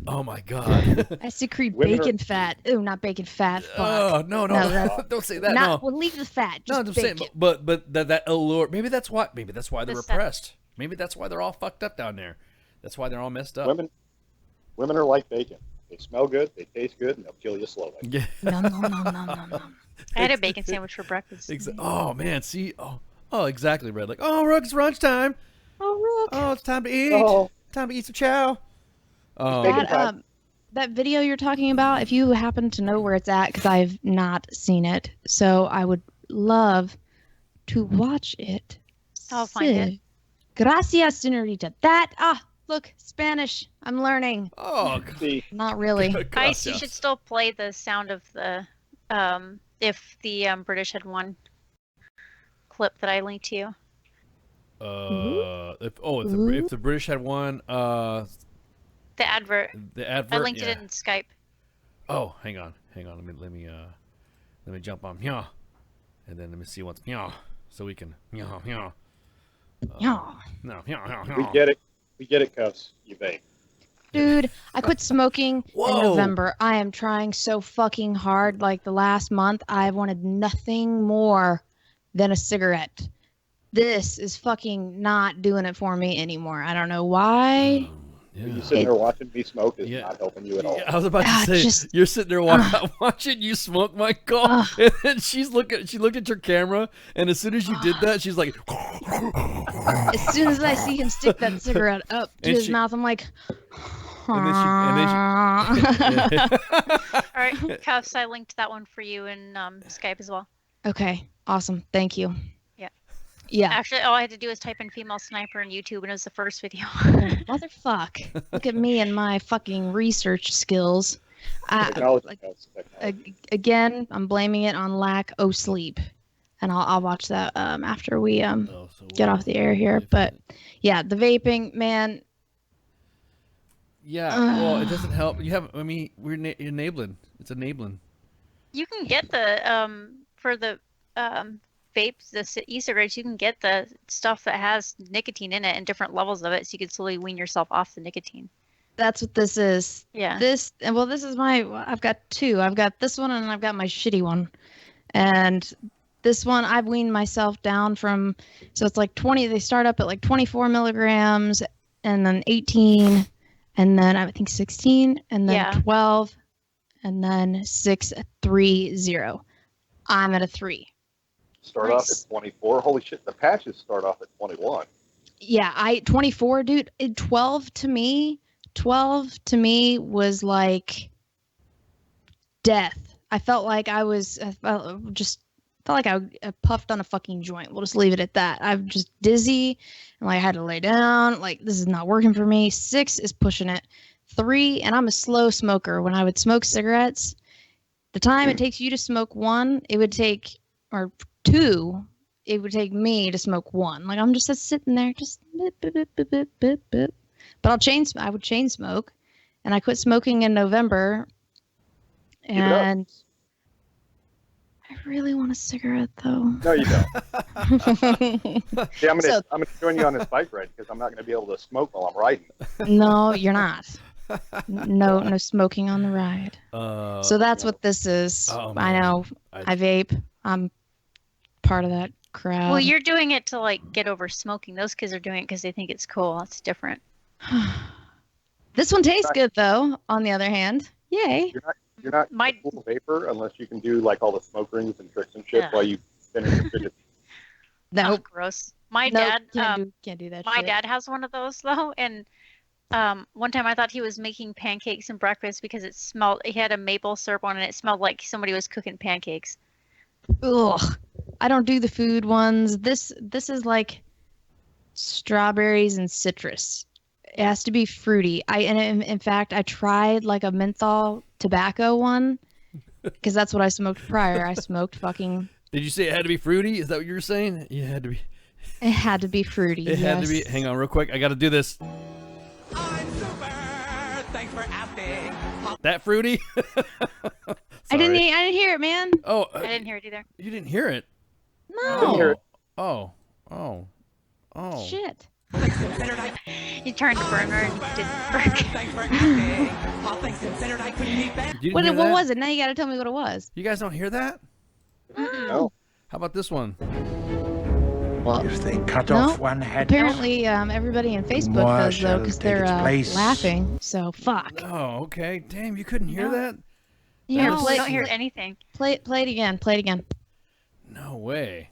Oh my God. I secrete bacon fat. Ooh, not bacon fat. Fuck. Oh no, don't say that. No, we'll leave the fat. Just no, I'm saying, but that allure. Maybe that's why they're repressed. Maybe that's why they're all fucked up down there. That's why they're all messed up. Women are like bacon. They smell good, they taste good, and they'll kill you slowly. Yeah. No. I had a bacon sandwich for breakfast. Oh man, see, oh, exactly, Red. Like, oh, Rook, it's lunchtime. Oh, Rook. Oh, it's time to eat. Time to eat some chow. That video you're talking about, if you happen to know where it's at, because I've not seen it, so I would love to watch it. I'll find it. Gracias, señorita. Look, Spanish. I'm learning. Oh, not really. Ice, you should still play the sound of the if the British had won. clip that I linked to you. If the British had won, The advert. the advert. I linked yeah. it in Skype. Oh, hang on. Let me jump on and then let me see what's so we can Yeah. no We get it, Cuffs. You vape. Dude, I quit smoking in Whoa. November. I am trying so fucking hard. Like the last month, I've wanted nothing more than a cigarette. This is fucking not doing it for me anymore. I don't know why. You sitting there watching me smoke is not helping you at all. I was about to say, you're sitting there watching you smoke my call, and then she looked at your camera, and as soon as you did that, she's like, As soon as I see him stick that cigarette up to And his she- mouth, I'm like, and All right, Cuffs, I linked that one for you in Skype as well. okay, awesome, thank you. Yeah. Yeah. Actually, all I had to do was type in female sniper on YouTube, and it was the first video. Motherfuck. Look at me and my fucking research skills. Again, I'm blaming it on lack of sleep. And I'll watch that after we get off the air here. But yeah, the vaping, man. yeah. Well, it doesn't help. You have. I mean, we're enabling. It's enabling. You can get the for the vapes, the e-cigarettes. You can get the stuff that has nicotine in it and different levels of it, so you can slowly wean yourself off the nicotine. That's what this is. Yeah. This is I've got two. I've got this one and I've got my shitty one. And this one I've weaned myself down from, so it's like 20, they start up at like 24 milligrams and then 18 and then I think 16 and then 12 and then 6, 3, 0. I'm at a 3. Start off at 24. Holy shit, the patches start off at 21. Yeah, 24, dude. 12 to me was like death. I felt like I puffed on a fucking joint. We'll just leave it at that. I'm just dizzy and like I had to lay down. Like this is not working for me. 6 is pushing it. 3, and I'm a slow smoker. When I would smoke cigarettes, the time it takes you to smoke one, it would take, or 2, it would take me to smoke 1. Like I'm just sitting there, just bip, bip, bip, bip, bip, bip, bip. But I would chain smoke, and I quit smoking in November. And I really want a cigarette, though. No, you don't. See, I'm gonna join you on this bike ride because I'm not gonna be able to smoke while I'm riding. No, you're not. No smoking on the ride. So that's what this is. I know. I vape. I'm part of that crowd. Well, you're doing it to like get over smoking. Those kids are doing it because they think it's cool. It's different. This one tastes good, though. On the other hand, yay. You're not a cool vapor unless you can do like all the smoke rings and tricks and shit while you finish your fidget. No, gross. My dad can't do that. My shit. dad has one of those though, and one time I thought he was making pancakes and breakfast because it smelled. He had a maple syrup on, and it smelled like somebody was cooking pancakes. Ugh. I don't do the food ones. This is like strawberries and citrus. It has to be fruity. In fact, I tried like a menthol tobacco one because that's what I smoked prior. I smoked fucking. Did you say it had to be fruity? Is that what you were saying? It had to be. It had to be fruity. It had to be. Hang on, real quick. I got to do this. Thanks for asking. That fruity? I didn't hear it, man. Oh, I didn't hear it either. You didn't hear it? No. Oh. Shit. You turned the burner and it didn't work. What was it? Now you got to tell me what it was. You guys don't hear that? No. How about this one? Well, if they cut off one head, apparently everybody in Facebook more does though shall because take they're its place. laughing. So fuck. Oh, okay. Damn, you couldn't hear that? Yeah, No, I don't hear anything. Play it again. Play it again. No way.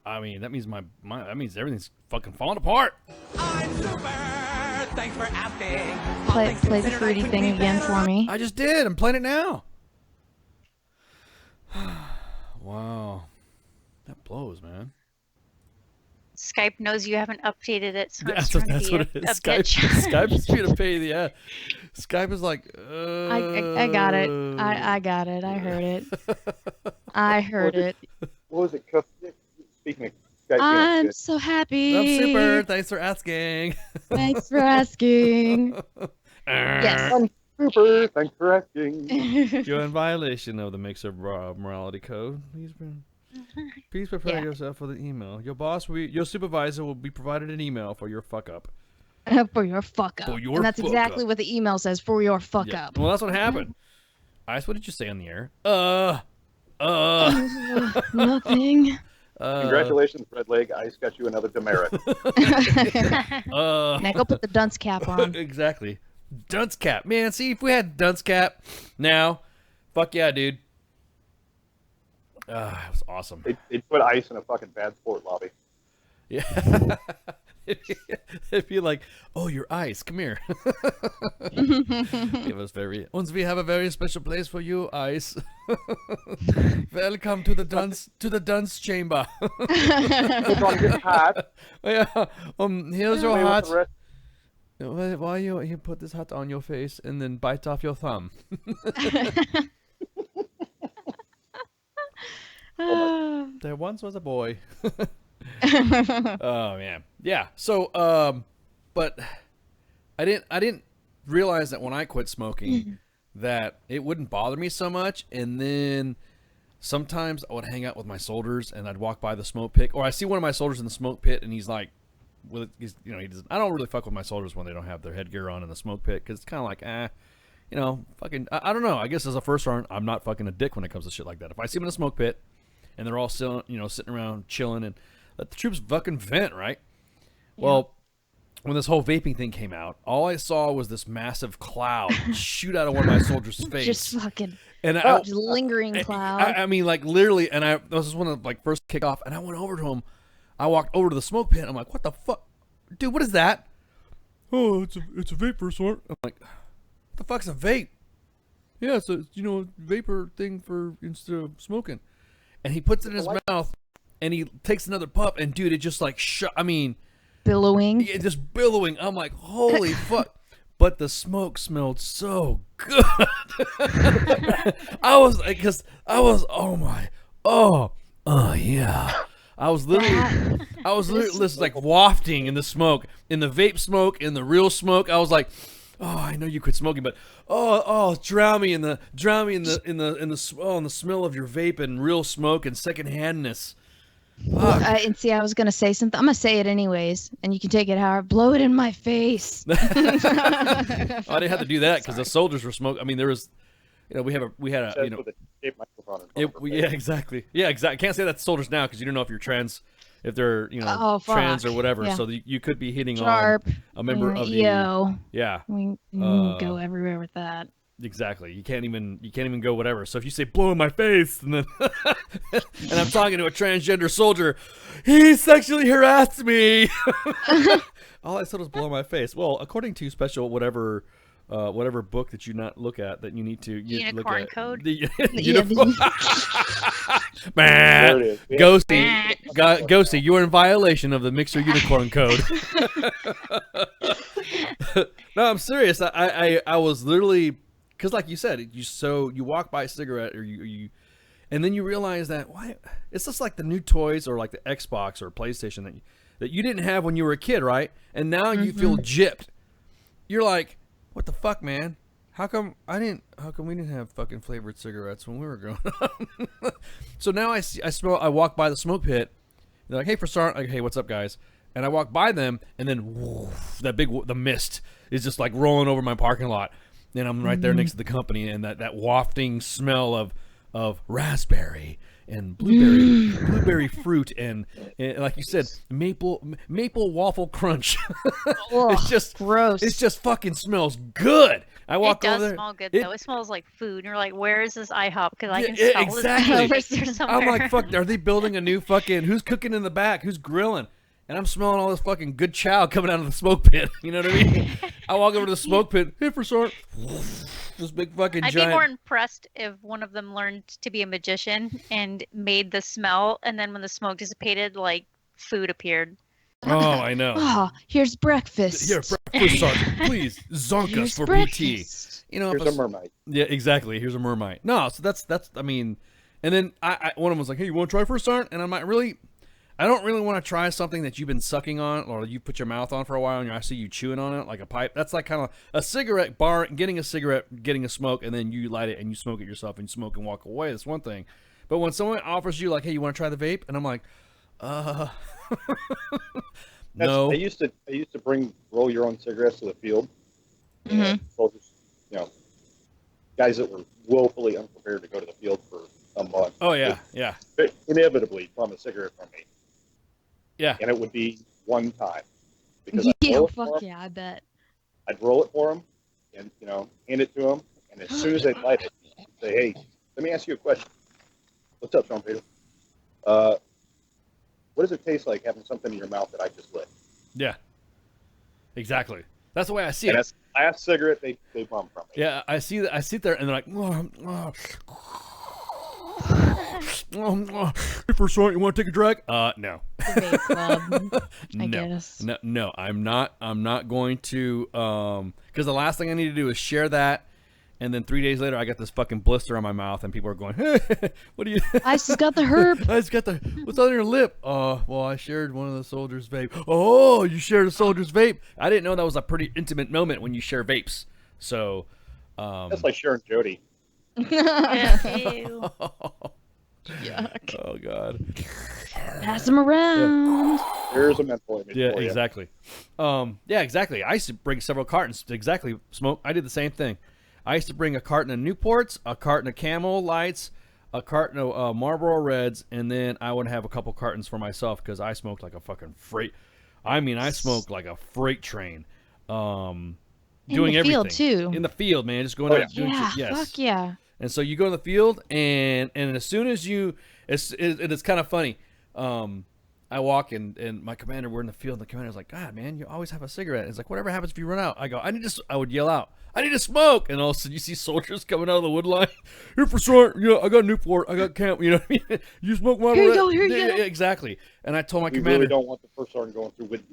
I mean, that means that means everything's fucking falling apart. Thanks for asking. Play the fruity thing again for me. I just did. I'm playing it now. Wow. That blows, man. Skype knows you haven't updated it, so That's what it is. Skype is trying to pay the ad. Skype is like, I got it. I got it. I heard it. I heard it. What was it? Speaking of Skype, I'm so happy. I'm super. Thanks for asking. Thanks for asking. Yes. I'm super. Thanks for asking. You're in violation of the Mixer morality code. Please prepare yourself for the email. Your boss, your supervisor will be provided an email for your fuck up. For your fuck up. And that's exactly what the email says, for your fuck up. Well, that's what happened. Ice, what did you say on the air? Nothing. Congratulations, Red Leg. Ice got you another demerit. Now go put the dunce cap on. Exactly. Dunce cap. Man, see, if we had dunce cap now, fuck yeah, dude. It was awesome. They'd put Ice in a fucking bad sport lobby. Yeah. It'd be like, oh, you're Ice. Come here. Once we have a very special place for you, Ice. Welcome to the dunce chamber. Put on his hat. Yeah. Here's your hat. Why you put this hat on your face and then bite off your thumb? There once was a boy. Oh man, yeah. So, but I didn't realize that when I quit smoking, that it wouldn't bother me so much. And then sometimes I would hang out with my soldiers, and I'd walk by the smoke pit, or I see one of my soldiers in the smoke pit, and he's like, I don't really fuck with my soldiers when they don't have their headgear on in the smoke pit, because it's kind of like, fucking, I don't know. I guess as a first sergeant, I'm not fucking a dick when it comes to shit like that. If I see them in a smoke pit, and they're all still, sitting around chilling, and let the troops fucking vent, right? Yeah. Well, when this whole vaping thing came out, all I saw was this massive cloud shoot out of one of my soldiers' face. Just fucking, and just lingering cloud. I mean, like literally, and this was one of like first kick off, and I went over to him. I walked over to the smoke pit. I'm like, what the fuck, dude? What is that? Oh, it's a vapor sort. I'm like, what the fuck's a vape? Yeah, it's a vapor thing for instead of smoking. And he puts it in his mouth, and he takes another puff, and dude, it just like billowing. Yeah, just billowing. I'm like, holy fuck. But the smoke smelled so good. I was yeah. I was literally just like wafting in the smoke, in the vape smoke, in the real smoke. I was like, oh, I know you quit smoking, but drown me in the smell of your vape and real smoke and secondhandness. And see, I was gonna say something. I'm gonna say it anyways, and you can take it however. Blow it in my face. I didn't have to do that because the soldiers were smoking. I mean, there was, we had a, yeah, exactly. Can't say that to soldiers now because you don't know if you're trans. If they're, trans or whatever, yeah. So you could be hitting Sharp, on a member of the EO. Yeah. We go everywhere with that. Exactly. You can't even go whatever. So if you say blow in my face, and then and I'm talking to a transgender soldier, he sexually harassed me. All I said was blow in my face. Well, according to special whatever book that you not look at that you need to Unicorn look at. Code. Man, Ghosty, you are in violation of the Mixer Unicorn Code. No, I'm serious. I was literally, because like you said, you walk by a cigarette or you and then you realize that it's just like the new toys or like the Xbox or PlayStation that you didn't have when you were a kid, right? And now you feel gypped. You're like, what the fuck, man? How come we didn't have fucking flavored cigarettes when we were growing up? So now I walk by the smoke pit. They're like, hey, for start, like, hey, what's up, guys? And I walk by them, and then woof, the mist is just like rolling over my parking lot, and I'm right there next to the company, and that wafting smell of raspberry and blueberry fruit and like you said, maple waffle crunch. It's just gross. It just fucking smells good. I walk over there. It does smell good though. It smells like food. And you're like, where is this IHOP? Because I can smell exactly. this somewhere. I'm like, fuck, are they building a new fucking, who's cooking in the back? Who's grilling? And I'm smelling all this fucking good chow coming out of the smoke pit. You know what I mean? I walk over to the smoke pit. Hey, for sort. This big fucking I'd giant. be more impressed if one of them learned to be a magician and made the smell, and then when the smoke dissipated, like food appeared. Oh, I know. Oh, here's breakfast. Here, breakfast, Sergeant. Please, zonk us for breakfast. PT. Here's a mermaid. Yeah, exactly. Here's a mermaid. No, so that's. I mean, and then one of them was like, "Hey, you want to try first, Sergeant?" And I'm like, really. I don't really want to try something that you've been sucking on or you put your mouth on for a while and I see you chewing on it like a pipe. That's like kind of a cigarette bar, getting a cigarette, getting a smoke, and then you light it and you smoke it yourself and you smoke and walk away. That's one thing. But when someone offers you like, hey, you want to try the vape? And I'm like, no. I used to roll your own cigarettes to the field. Soldiers, guys that were woefully unprepared to go to the field for a month. Oh yeah, yeah. Inevitably bum a cigarette from me. Yeah. And it would be one time because I bet. I'd roll it for them, and hand it to them, and as soon as they light it, I'd say, "Hey, let me ask you a question. What's up, Sean Peter? What does it taste like having something in your mouth that I just lit?" Yeah. Exactly. That's the way I see it. That's the last cigarette they bum from me. Yeah, I see that. I sit there and they're like, first one, you want to take a drag? No. Vape club, I guess. No, I'm not going to, because the last thing I need to do is share that, and then 3 days later I got this fucking blister on my mouth, and people are going, hey, what do you? I just got the herb. I just got the. What's on your lip? Well, I shared one of the soldiers' vape. Oh, you shared a soldier's vape? I didn't know that was a pretty intimate moment when you share vapes. So, that's like sharing Jody. Ew. Yuck. Oh God. Pass them around. There's a mental image. Yeah, for you. exactly. Yeah, exactly. I used to bring several cartons. Exactly. Smoke. I did the same thing. I used to bring a carton of Newports, a carton of Camel Lights, a carton of Marlboro Reds, and then I would have a couple cartons for myself because I smoked like a fucking freight. I mean, I smoked like a freight train. Doing everything field too. In the field, man, just going out doing shit. Yes. Fuck yeah. And so you go in the field, and as soon as it's kind of funny. I walk and my commander, we're in the field, and the commander's like, God, man, you always have a cigarette. It's like, whatever happens if you run out? I go, I would yell out, I need to smoke. And all of a sudden you see soldiers coming out of the wood line. Here for short. Yeah, I got Newport. I got camp. You know what I mean? You smoke my Here you go. Here you go. Yeah, exactly. And I told my We commander. really don't want the first sergeant going through with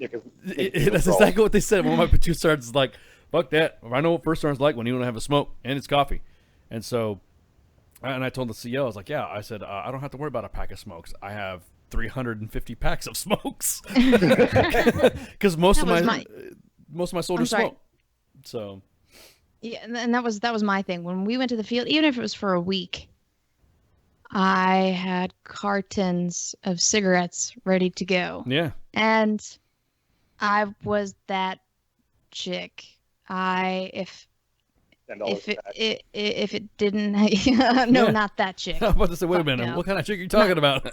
That's exactly what they said. One of my platoon sergeants is like, fuck that. I know what first sergeant's like when you don't have a smoke and it's coffee. And so, and I told the CO, I was like, yeah, I said, I don't have to worry about a pack of smokes. I have 350 packs of smokes because most of my soldiers smoke. So yeah, and that was my thing when we went to the field. Even if it was for a week, I had cartons of cigarettes ready to go. Yeah, and I was that chick. If it didn't, no, not that chick. I was about to say, wait a minute, what kind of chick are you talking about?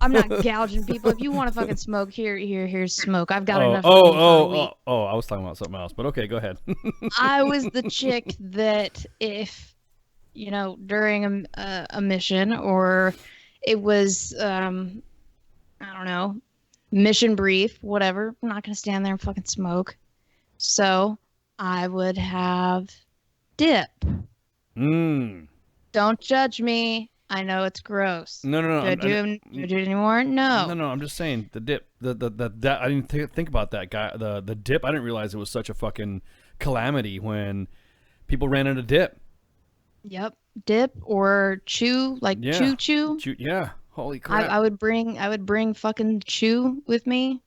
I'm not gouging people. If you want to fucking smoke, here's smoke. I've got enough. I was talking about something else, but okay, go ahead. I was the chick that if, during a mission or it was, I don't know, mission brief, whatever, I'm not gonna stand there and fucking smoke. So I would have dip. Don't judge me. I know it's gross. No. Do I do it anymore? No. No. I'm just saying the dip. The I didn't think about that guy. The dip. I didn't realize it was such a fucking calamity when people ran into dip. Yep, dip or chew, like chew. Yeah. Holy crap. I would bring fucking chew with me.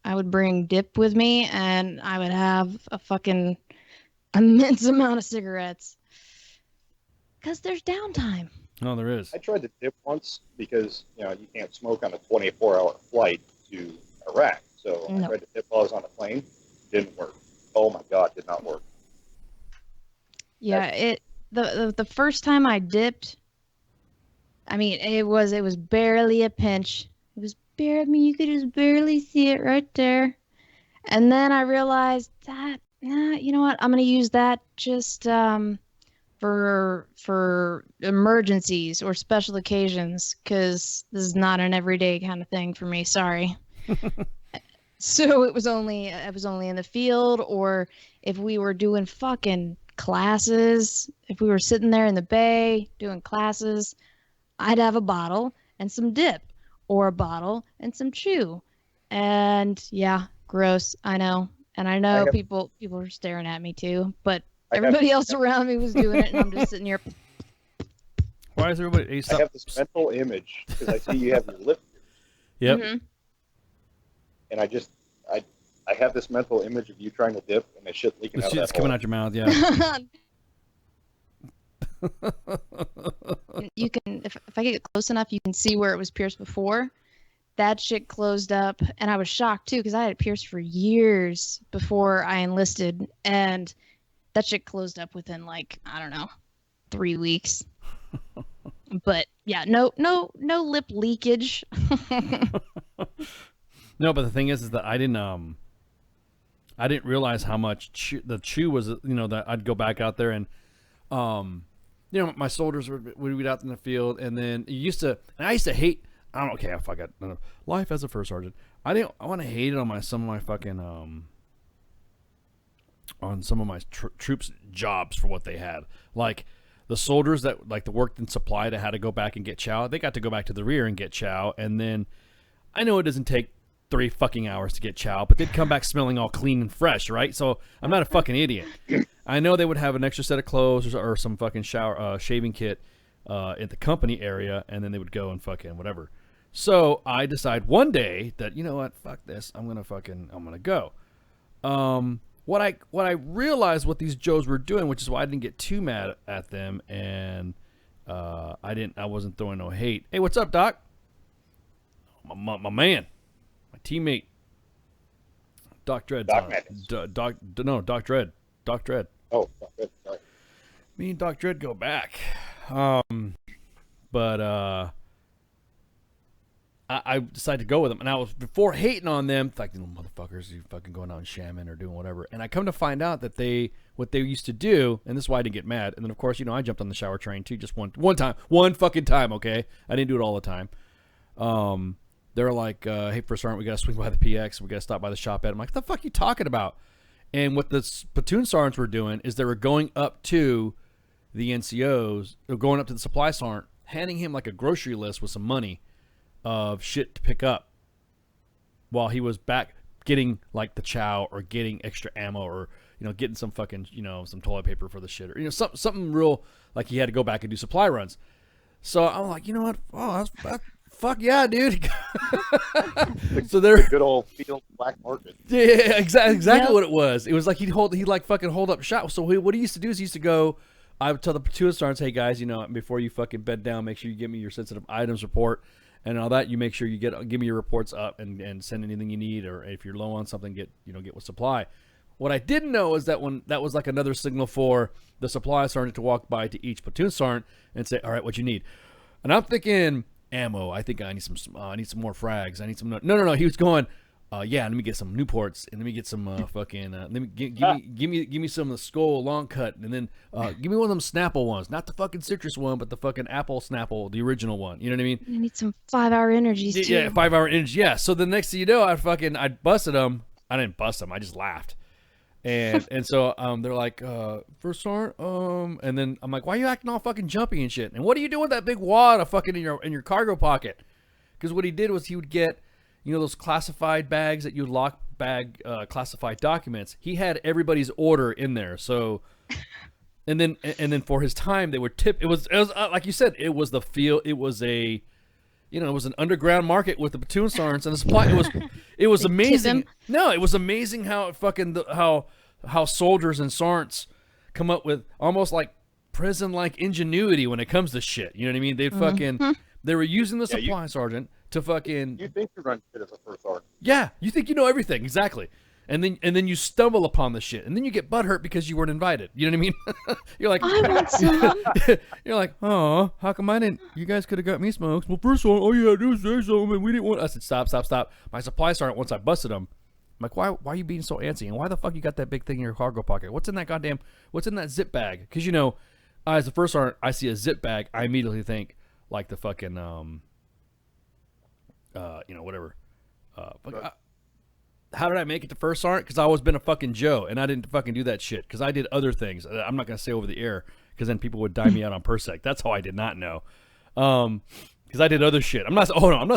I would bring dip with me, and I would have a fucking immense amount of cigarettes. Because there's downtime. No, there is. I tried to dip once because, you can't smoke on a 24-hour flight to Iraq. So I tried to dip while I was on a plane. Didn't work. Oh, my God, did not work. Yeah, the first time I dipped, I mean, it was barely a pinch. It was you could just barely see it right there. And then I realized that, you know what? I'm going to use that just for emergencies or special occasions, because this is not an everyday kind of thing for me. Sorry. So I was only in the field, or if we were doing fucking classes, if we were sitting there in the bay doing classes, I'd have a bottle and some dip, or a bottle and some chew. And yeah, gross. I know. And I know people are staring at me too, but everybody else around me was doing it, and I'm just sitting here. Why is everybody? I have this mental image because I see you have your lip. Yep. Mm-hmm. And I have this mental image of you trying to dip and the shit leaking The out of shit's that coming hole. out your mouth, yeah. You can, if I get close enough, you can see where it was pierced before. That shit closed up, and I was shocked too because I had it pierced for years before I enlisted, and that shit closed up within like, I don't know, 3 weeks. But yeah, no lip leakage. No, but the thing is that I didn't realize how much the chew was. That I'd go back out there and my soldiers would be out in the field, and then I used to hate. I don't know. Okay, I got life as a first sergeant. I want to hate it on some of my fucking on some of my troops' jobs for what they had. Like the soldiers that worked in supply that had to go back and get chow. They got to go back to the rear and get chow, and then I know it doesn't take 3 fucking hours to get chow, but they'd come back smelling all clean and fresh, right? So I'm not a fucking idiot. I know they would have an extra set of clothes or some fucking shaving kit at the company area, and then they would go and fucking whatever. So I decide one day that, you know what, fuck this, I'm gonna go. What I realized what these Joes were doing, which is why I didn't get too mad at them, and I wasn't throwing no hate. Hey, what's up, Doc? My man. My teammate, Doc Dredd. Doc Dredd. Doc Dredd. Oh, Doc Dredd. Sorry. Me and Doc Dredd go back. But I decided to go with them, and I was before hating on them, like, motherfuckers, you fucking going out and shamming or doing whatever. And I come to find out that what they used to do, and this is why I didn't get mad. And then of course, I jumped on the shower train too, just one fucking time. Okay, I didn't do it all the time. They're like, hey, First Sergeant, we got to swing by the PX. We got to stop by the shop at. I'm like, what the fuck are you talking about? And what the platoon sergeants were doing is they were going up to the NCOs, or going up to the supply sergeant, handing him like a grocery list with some money of shit to pick up while he was back getting like the chow or getting extra ammo or, getting some fucking, some toilet paper for the shit or, something real, like he had to go back and do supply runs. So I'm like, you know what? Oh, fuck yeah, dude. So they're good old field black market. Yeah, exactly what it was. It was like he'd fucking hold up shop. So what he used to do is he used to go, I would tell the platoon sergeants, hey guys, before you fucking bed down, make sure you give me your sensitive items report and all that. You make sure you give me your reports up and send anything you need, or if you're low on something, get with supply. What I didn't know is that that was like another signal for the supply sergeant to walk by to each platoon sergeant and say, all right, what you need. And I'm thinking ammo. I think I need some more frags. I need some. No. He was going, yeah. Let me get some Newports and let me get some fucking. Let me give me some of the Skull long cut, and then give me one of them Snapple ones, not the fucking citrus one, but the fucking apple Snapple, the original one. You know what I mean? I need some 5-hour energies too. Yeah, 5-hour energy. Yeah. So the next thing you know, I busted them. I didn't bust them. I just laughed. And so they're like, First Sergeant, and then I'm like, why are you acting all fucking jumpy and shit? And what are you doing with that big wad of fucking in your cargo pocket? Because what he did was he would get, those classified bags that you lock bag classified documents. He had everybody's order in there. So, and then for his time they would tip. It was like you said, it was the field. It was a. It was an underground market with the platoon sergeants and the supply. It was amazing. No, it was amazing how it fucking how soldiers and sergeants come up with almost like prison-like ingenuity when it comes to shit. You know what I mean? They fucking they were using the supply sergeant to fucking. You think you run shit as a first sergeant? Yeah, you think you know everything exactly. And then you stumble upon the shit, and then you get butthurt because you weren't invited. You know what I mean? You're like, I want some. You're like, oh, how come I didn't? You guys could have got me smokes. Well, first of all you had to do is say something, and we didn't want. I said, stop. My supply sergeant, once I busted him, I'm like, why are you being so antsy? And why the fuck you got that big thing in your cargo pocket? What's in that zip bag? Because as the first sergeant, I see a zip bag, I immediately think like the fucking whatever. How did I make it to first sergeant? Because I always been a fucking Joe, and I didn't fucking do that shit. Because I did other things. I'm not gonna say over the air, because then people would dime me out on PERSEC. That's how I did not know. Because I did other shit. I'm not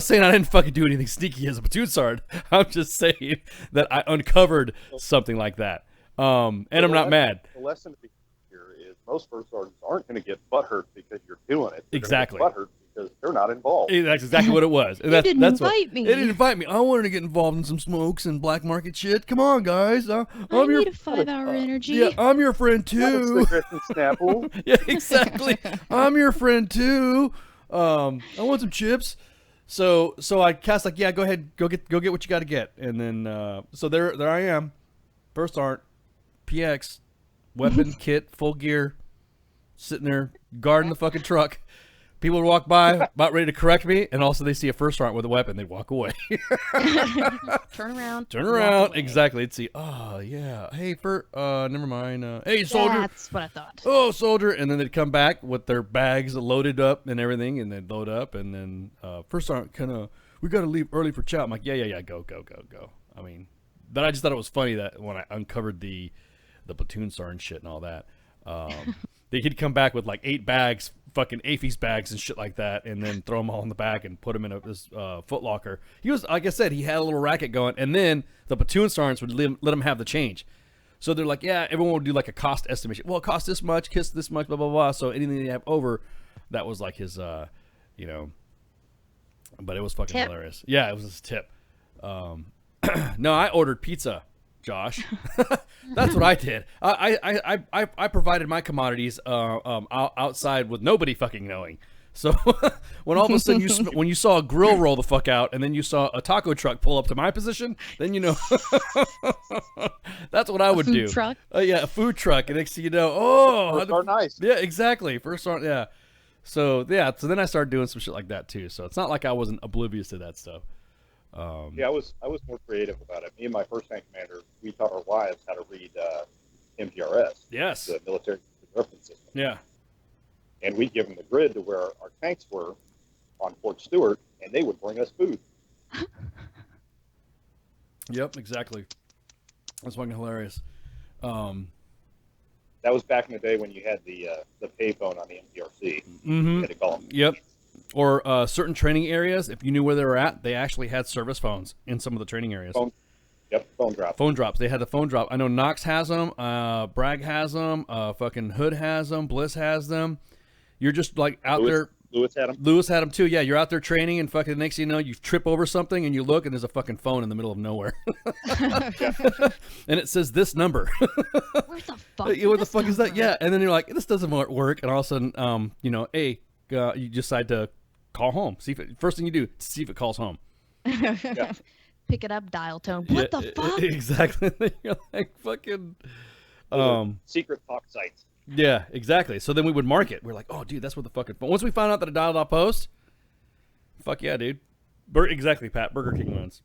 saying I didn't fucking do anything sneaky as a platoon sergeant. I'm just saying that I uncovered something like that. And I'm not mad. The lesson to be here is most first sergeants aren't going to get butthurt because you're doing it. They're exactly. Butthurt because they're not involved. That's exactly what it was. You didn't invite me. They didn't invite me. I wanted to get involved in some smokes and black market shit. Come on, guys. I need a 5-hour energy. Yeah, I'm your friend too. Cigarettes and Snapple. Yeah, exactly. I'm your friend too. I want some chips. So I cast like, yeah, go ahead, go get what you got to get, and then so there I am, first sergeant, PX, weapon kit, full gear, sitting there guarding the fucking truck. People would walk by, about ready to correct me, and also they see a first sergeant with a weapon, they walk away. Turn around. Turn around. Exactly. They'd see, oh yeah, hey, never mind. Hey, soldier. That's what I thought. Oh, soldier, and then they'd come back with their bags loaded up and everything, and they'd load up, and then first sergeant we got to leave early for chow. I'm like, yeah, go. I mean, then I just thought it was funny that when I uncovered the platoon sergeant shit and all that, he'd come back with like 8 bags, fucking AFIS bags and shit like that, and then throw them all in the back and put them in this Foot Locker. He was, like I said, he had a little racket going, and then the platoon sergeants would let him have the change. So they're like, yeah, everyone would do like a cost estimation. Well, it costs this much, kiss this much, blah, blah, blah. So anything they have over, that was like his, but it was fucking hilarious. Yeah, it was his tip. No, I ordered pizza, Josh. That's what I did. I provided my commodities outside with nobody fucking knowing. So when all of a sudden when you saw a grill roll the fuck out, and then you saw a taco truck pull up to my position, then you know that's what I would do. Truck? Yeah, a food truck. And next thing you know, First are nice. Yeah, exactly. First are, yeah. So then I started doing some shit like that too. So it's not like I wasn't oblivious to that stuff. Yeah, I was more creative about it. Me and my first tank commander, we taught our wives how to read MTRS. Yes. The military reference system. Yeah. And we'd give them the grid to where our tanks were on Fort Stewart, and they would bring us food. Yep, exactly. That's fucking hilarious. That was back in the day when you had the payphone on the MTRC. Mm-hmm. You had to call them. Yep. Or certain training areas, if you knew where they were at, they actually had service phones in some of the training areas. Phone drops. Phone drops. They had the phone drop. I know Knox has them. Bragg has them. Fucking Hood has them. Bliss has them. You're just like out there. Lewis had them. Lewis had them too. Yeah, you're out there training, and fucking the next thing you know, you trip over something, and you look, and there's a fucking phone in the middle of nowhere, and it says this number. Where the fuck? What the fuck is that? Yeah, and then you're like, this doesn't work, and all of a sudden, you decide to call home. First thing you do, see if it calls home. Yeah. Pick it up, dial tone. What the fuck? Exactly. You're like fucking. Secret talk sites. Yeah, exactly. So then we would mark it. We're like, oh, dude, that's what the fucking. Once we found out that it dialed out post, fuck yeah, dude. Exactly, Pat. Burger King ones.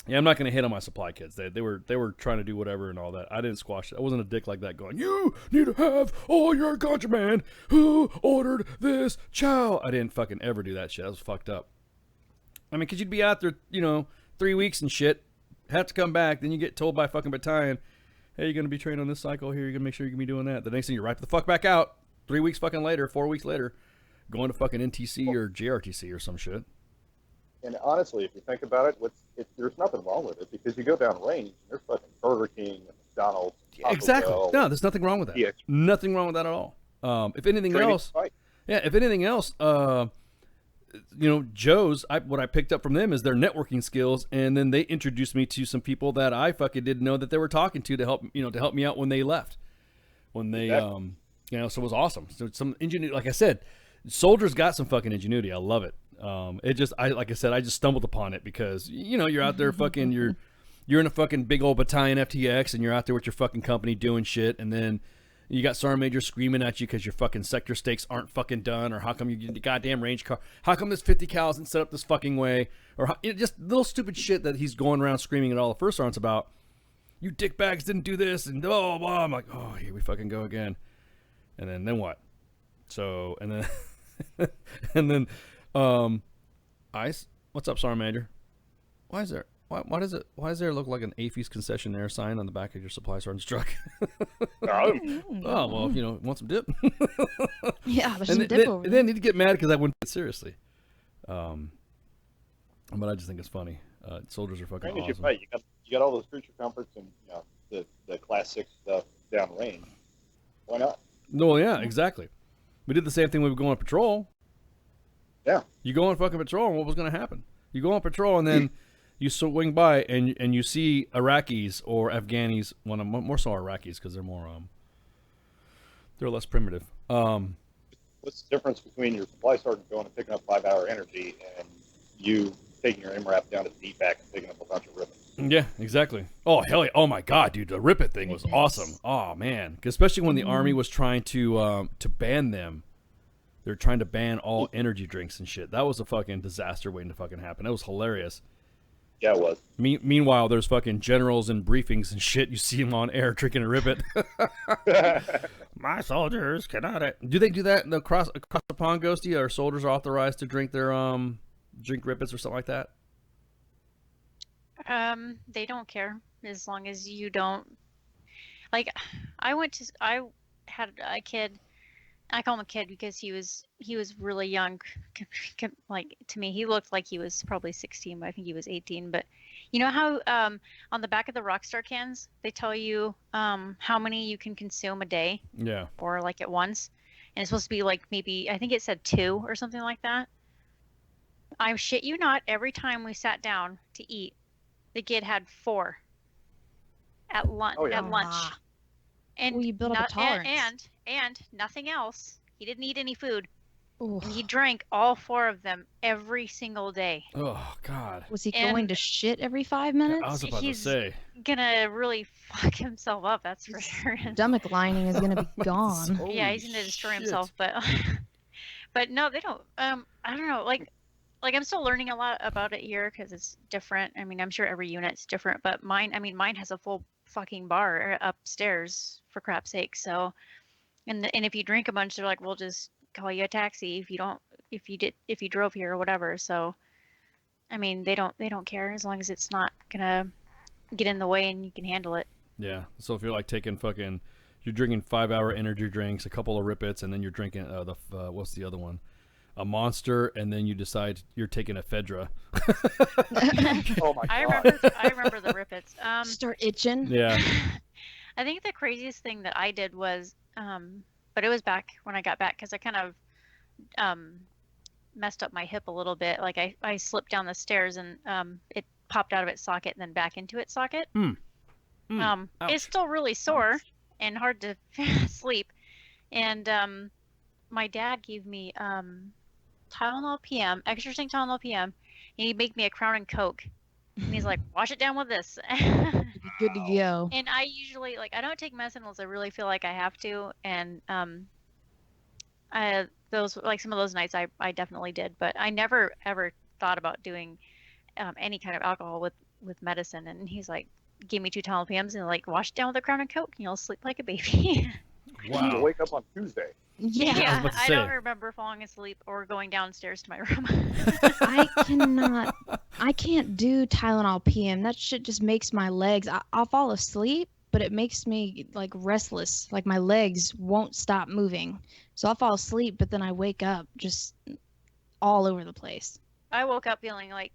Yeah, I'm not gonna hit on my supply kids. They were trying to do whatever and all that. I didn't squash it. I wasn't a dick like that. Going, you need to have all your contraband. Who ordered this chow? I didn't fucking ever do that shit. I was fucked up. I mean, because you'd be out there, 3 weeks and shit, have to come back, then you get told by fucking battalion, hey, you're going to be trained on this cycle here, you're going to make sure you're going to be doing that. The next thing, you're right the fuck back out, 3 weeks fucking later, 4 weeks later, going to fucking NTC or JRTC or some shit. And honestly, if you think about it, there's nothing wrong with it, because you go down range, and there's fucking Burger King and McDonald's. Taco Exactly. Bell, No, there's nothing wrong with that. Yeah. Nothing wrong with that at all. If anything else, Joe's, what I picked up from them is their networking skills, and then they introduced me to some people that I fucking didn't know that they were talking to help me out when they left. When they, so it was awesome. So some ingenuity, like I said, soldiers got some fucking ingenuity. I love it. Like I said, I just stumbled upon it because, you're out there fucking, you're in a fucking big old battalion FTX, and you're out there with your fucking company doing shit, and then you got Sergeant Major screaming at you because your fucking sector stakes aren't fucking done, or how come you get the goddamn range car? How come this 50 cal isn't set up this fucking way? Or just little stupid shit that he's going around screaming at all the first sergeants about. You dickbags didn't do this, and blah, blah. I'm like, oh, here we fucking go again. And then what? So, and then, Ice, what's up, Sergeant Major? Why does there look like an AFIS concessionaire sign on the back of your supply sergeant's truck? Oh, well, want some dip? Yeah, there's some dip over there. And then he'd get mad because I wouldn't take it seriously. But I just think it's funny. Soldiers are fucking awesome. You got all those creature comforts and the class 6 stuff down range. Why not? No, yeah, exactly. We did the same thing when we were going on patrol. Yeah. You go on fucking patrol, and what was going to happen? You go on patrol, and then you swing by, and you see Iraqis or Afghanis. Well, more so Iraqis because they're less primitive. What's the difference between your supply sergeant going and picking up 5-hour energy and you taking your MRAP down to the DPAC and picking up a bunch of ribbons? Yeah, exactly. Oh, hell yeah. Oh, my God, dude. The Rip It thing was awesome. Oh, man. Especially when the Army was trying to ban them. They're trying to ban all energy drinks and shit. That was a fucking disaster waiting to fucking happen. That was hilarious. Yeah, it was. Meanwhile, there's fucking generals and briefings and shit. You see them on air drinking a Rip It. My soldiers cannot. Do they do that across the pond, Ghosty? Are soldiers authorized to drink their drink Rip Its or something like that? They don't care as long as you don't. Like, I had a kid. I call him a kid because he was really young. Like, to me, he looked like he was probably 16, but I think he was 18. But you know how on the back of the Rockstar cans they tell you how many you can consume a day? Yeah. Or like at once, and it's supposed to be like maybe I think it said 2 or something like that. I shit you not. Every time we sat down to eat, the kid had 4 at lunch. Oh, yeah. At lunch. And Well, you build up a tolerance. And nothing else. He didn't eat any food. Ooh. And he drank all 4 of them every single day. Oh, God. Was he going to shit every 5 minutes? I was about He's to say. gonna really fuck himself up, that's for sure. Stomach lining is gonna be gone. Yeah, he's gonna destroy himself, but but no, they don't. I don't know. Like I'm still learning a lot about it here because it's different. I mean, I'm sure every unit's different, but mine has a full fucking bar upstairs for crap's sake. So, and if you drink a bunch, they're like, we'll just call you a taxi if you drove here or whatever. So, I mean, they don't care as long as it's not gonna get in the way and you can handle it. Yeah. So if you're like taking you're drinking 5-hour energy drinks, a couple of Rip Its, and then you're drinking what's the other one? A Monster, and then you decide you're taking ephedra. Oh my God. I remember the Rip Its. Start itching. Yeah. I think the craziest thing that I did was, but it was back when I got back because I kind of messed up my hip a little bit. Like I slipped down the stairs and it popped out of its socket and then back into its socket. It's still really sore and hard to sleep. And my dad gave me Tylenol PM, extra strength Tylenol PM, and he'd make me a Crown and Coke. And he's like, wash it down with this. Good to go. And I usually, I don't take medicine unless I really feel like I have to. And some of those nights I definitely did. But I never, ever thought about doing any kind of alcohol with medicine. And he's like, give me 2 Tylenol PMs and wash it down with a Crown and Coke and you'll sleep like a baby. Wow. You wake up on Tuesday. Yeah, I don't remember falling asleep or going downstairs to my room. I can't do Tylenol PM. That shit just makes my legs, I'll fall asleep, but it makes me restless. Like my legs won't stop moving. So I'll fall asleep, but then I wake up just all over the place. I woke up feeling like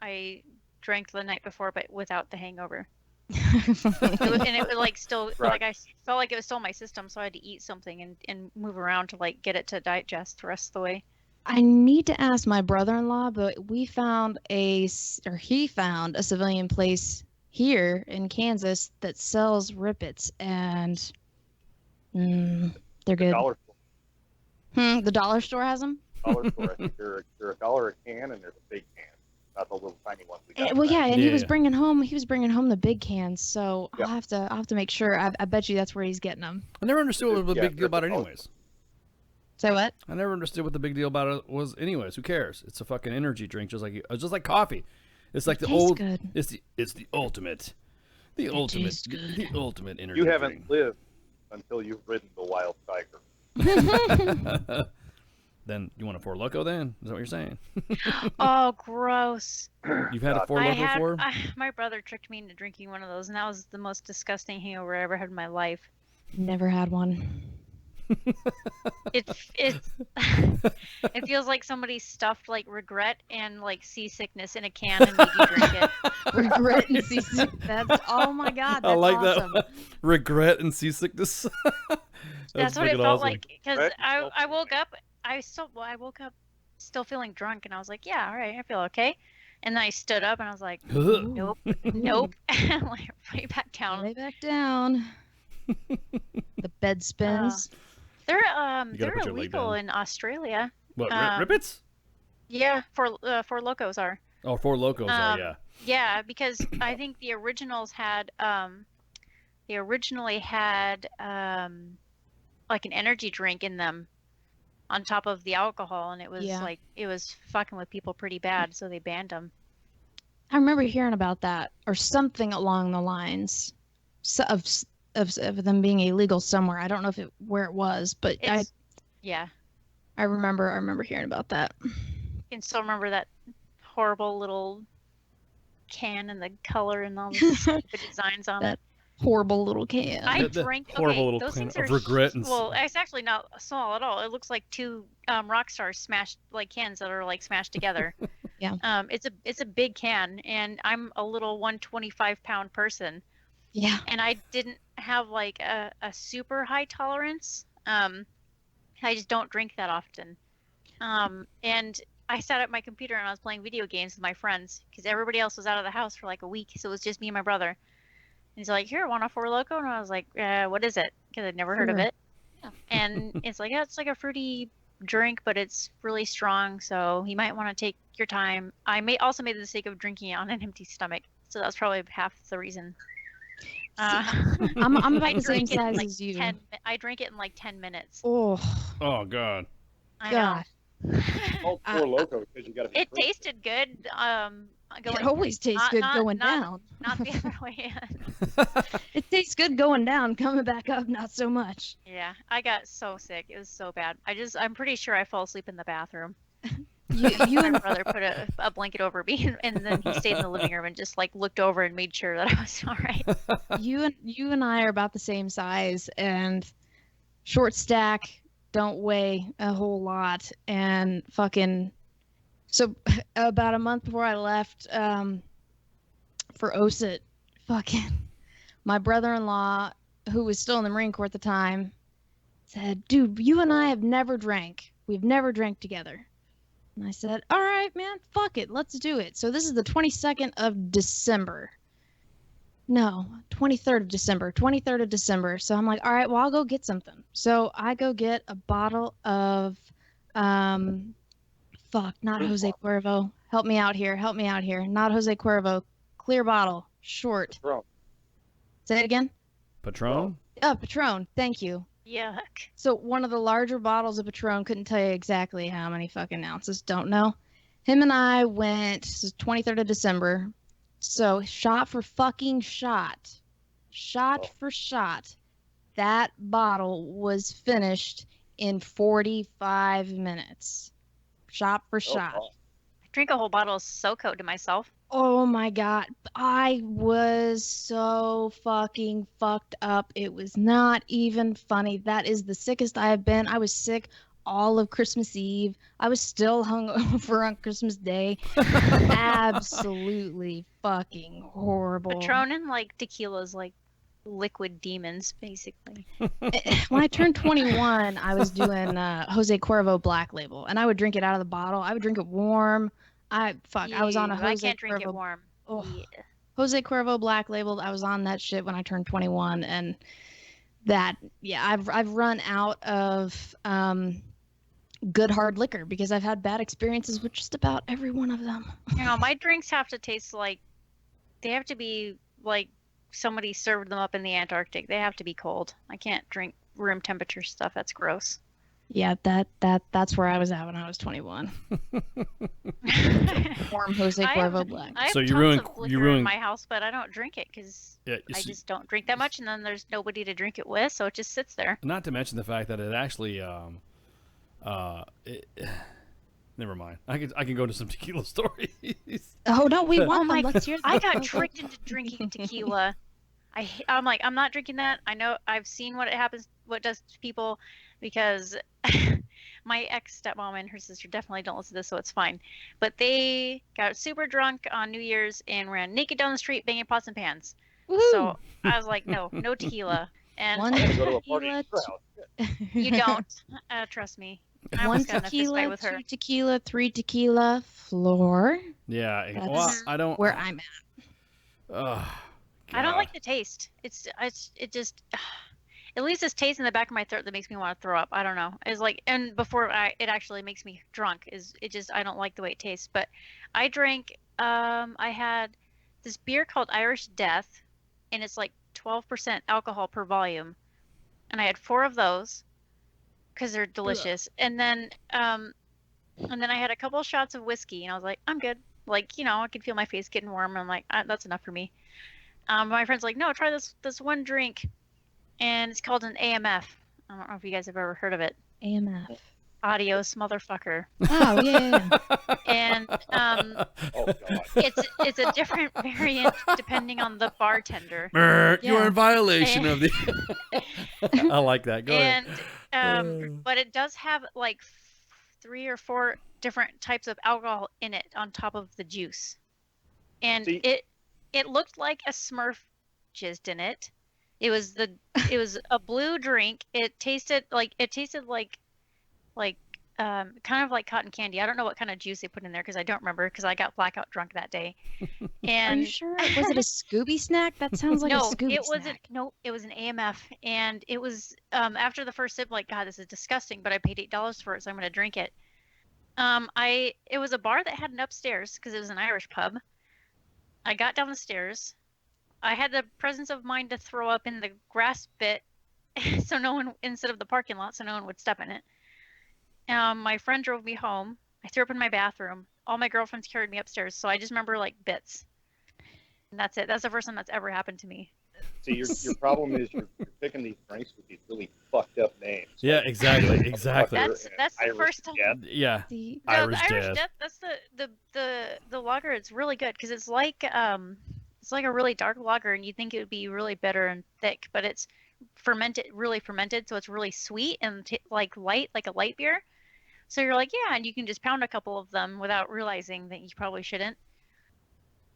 I drank the night before, but without the hangover. It was still I felt like it was still in my system, so I had to eat something and move around to get it to digest the rest of the way. I need to ask my brother-in-law, but he found a civilian place here in Kansas that sells Rip Its, and they're good. Dollar store. The dollar store has them? Dollar store. I think they're $1 a can, and there's a big can. Not the little tiny ones we got. Well, yeah, and he was bringing home the big cans, so I'll have to make sure. I bet you that's where he's getting them. I never understood what the big deal about it anyways. Say what? I never understood what the big deal about it was anyways. Who cares? It's a fucking energy drink, just like coffee. It's like good. It's the ultimate energy. You haven't lived until you've ridden the wild tiger. Then you want a Four Loko then? Is that what you're saying? Oh, gross. You've had a Four Loko before? My brother tricked me into drinking one of those, and that was the most disgusting hangover I ever had in my life. Never had one. It feels like somebody stuffed regret and seasickness in a can and made you drink it. Regret and seasickness. Oh my God, that's I like awesome. that. Regret and seasickness. That's what it felt like because I woke up. I woke up still feeling drunk, and I was like, yeah, all right, I feel okay. And then I stood up, and I was like, nope, nope, and like right back down. Right back down. The bed spins. They're You gotta they're put your leg illegal down. in Australia. What, Rippets? Yeah, Four Locos are. Oh, Four Locos are, yeah. Yeah, because I think the originals had they originally had like an energy drink in them on top of the alcohol, and it was like it was fucking with people pretty bad, so they banned them. I remember hearing about that, or something along the lines of them being illegal somewhere. I don't know where it was, but I remember hearing about that. I can still remember that horrible little can and the color and all the stupid designs on it. Horrible little can. I drank. Horrible little those can things of are regret. Well, it's actually not small at all. It looks like two rock stars smashed, like cans that are like smashed together. Yeah. It's a big can, and I'm a little 125-pound person. Yeah. And I didn't have like a super high tolerance. I just don't drink that often. And I sat at my computer and I was playing video games with my friends because everybody else was out of the house for like a week, so it was just me and my brother. And he's like, "Here, want a Four Loko?" And I was like, "What is it?" Because I'd never heard of it. Yeah. And it's like, it's like a fruity drink, but it's really strong, so you might want to take your time. I also made the mistake of drinking it on an empty stomach, so that's probably half the reason. I'm about the same size as you. I drank it in like 10 minutes. Oh God. I know. Four Loko because you got to. It tasted good. It always tastes good going down. Not the other way in. It tastes good going down. Coming back up, not so much. Yeah, I got so sick. It was so bad. I'm pretty sure I fell asleep in the bathroom. You and my brother put a blanket over me, and then he stayed in the living room and just like looked over and made sure that I was all right. You and I are about the same size, and short stack, don't weigh a whole lot, and fucking. So about a month before I left for OSIT, fucking my brother-in-law, who was still in the Marine Corps at the time, said, "Dude, you and I have never drank. We've never drank together." And I said, "All right, man, fuck it, let's do it." So this is the 22nd of December. No, 23rd of December. 23rd of December. So I'm like, all right, well, I'll go get something. So I go get a bottle of not Jose Cuervo. Help me out here. Not Jose Cuervo. Clear bottle. Short. Patron. Say it again. Patron? Patron. Thank you. Yuck. So one of the larger bottles of Patron, couldn't tell you exactly how many fucking ounces. Don't know. Him and I went, this is 23rd of December. So shot for fucking shot. Shot for shot. That bottle was finished in 45 minutes. Shot for shot. I drank a whole bottle of SoCo to myself. Oh my God. I was so fucking fucked up. It was not even funny. That is the sickest I have been. I was sick all of Christmas Eve. I was still hungover on Christmas Day. Absolutely fucking horrible. Patron and like tequila's like liquid demons, basically. When I turned 21, I was doing Jose Cuervo Black Label, and I would drink it out of the bottle. I would drink it warm. I was on a Jose I can't drink Cuervo. it warm. Oh. Yeah. Jose Cuervo Black Label. I was on that shit when I turned 21, and I've run out of good hard liquor because I've had bad experiences with just about every one of them. My drinks have to taste like they have to be like somebody served them up in the Antarctic. They have to be cold. I can't drink room temperature stuff. That's gross. Yeah, that's where I was at when I was 21. Warm Jose Cuervo Black. I have tons of liquor in my house, but I don't drink it because I just don't drink that much, and then there's nobody to drink it with, so it just sits there. Not to mention the fact that it actually, never mind. I can go to some tequila stories. Oh no, we want them. Let's hear them. I got tricked into drinking tequila. I'm like, I'm not drinking that. I know I've seen what it does to people, because my ex stepmom and her sister definitely don't listen to this, so it's fine. But they got super drunk on New Year's and ran naked down the street banging pots and pans. Woo-hoo. So I was like, no tequila. And One Go to a party. you don't. Trust me. I One almost got in a fist fight tequila, with her. 2 tequila, 3 tequila, floor. Yeah. That's Well, I don't. where I'm at. Ugh, I don't God. like the taste. It just it leaves this taste in the back of my throat that makes me want to throw up. I don't know. It's like, and before it actually makes me drunk. I don't like the way it tastes. But I drank. I had this beer called Irish Death, and it's like 12% alcohol per volume, and I had 4 of those because they're delicious. And then I had a couple of shots of whiskey, and I was like, I'm good. Like, I could feel my face getting warm, and I'm like, that's enough for me. My friend's like, no, try this one drink, and it's called an AMF. I don't know if you guys have ever heard of it. AMF. Adios, motherfucker. Oh yeah. And it's a different variant depending on the bartender. You're in violation of the. I like that. Go ahead. And but it does have like 3 or 4 different types of alcohol in it on top of the juice, and it looked like a Smurf jizzed in it. It was a blue drink. It tasted like kind of like cotton candy. I don't know what kind of juice they put in there because I don't remember because I got blackout drunk that day. And Are you sure? Was it a Scooby snack? That sounds like a Scooby snack. Wasn't. No, it was an AMF, and it was after the first sip, like, God, this is disgusting. But I paid $8 for it, so I'm gonna drink it. It was a bar that had an upstairs because it was an Irish pub. I got down the stairs. I had the presence of mind to throw up in the grass pit, so no one, instead of the parking lot, so no one would step in it. My friend drove me home. I threw up in my bathroom. All my girlfriends carried me upstairs, so I just remember like bits. And that's it. That's the first time that's ever happened to me. See, your problem is you're picking these drinks with these really fucked up names. Yeah, exactly, exactly. That's the first time. Yeah. The Irish Irish Death. Death. That's the lager. It's really good because it's like a really dark lager, and you think it would be really bitter and thick, but it's really fermented, so it's really sweet and like light, like a light beer. So you're like, yeah, and you can just pound a couple of them without realizing that you probably shouldn't.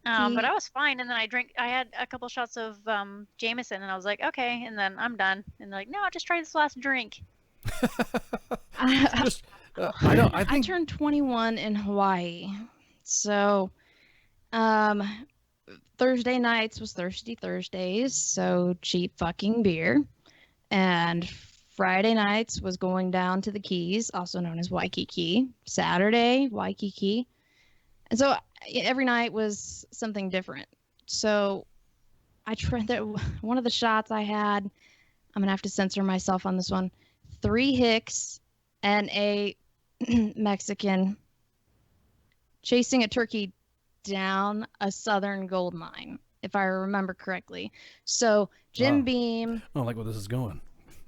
But I was fine, and then I had a couple shots of Jameson, and I was like, okay, and then I'm done. And they're like, no, just try this last drink. I turned 21 in Hawaii, so Thursday nights was Thirsty Thursdays, so cheap fucking beer, and Friday nights was going down to the Keys, also known as Waikiki. Saturday, Waikiki. And so every night was something different. So I tried that. One of the shots I had, I'm going to have to censor myself on this one, 3 Hicks and a Mexican chasing a turkey down a southern gold mine, if I remember correctly. So Jim Beam. I don't like where this is going.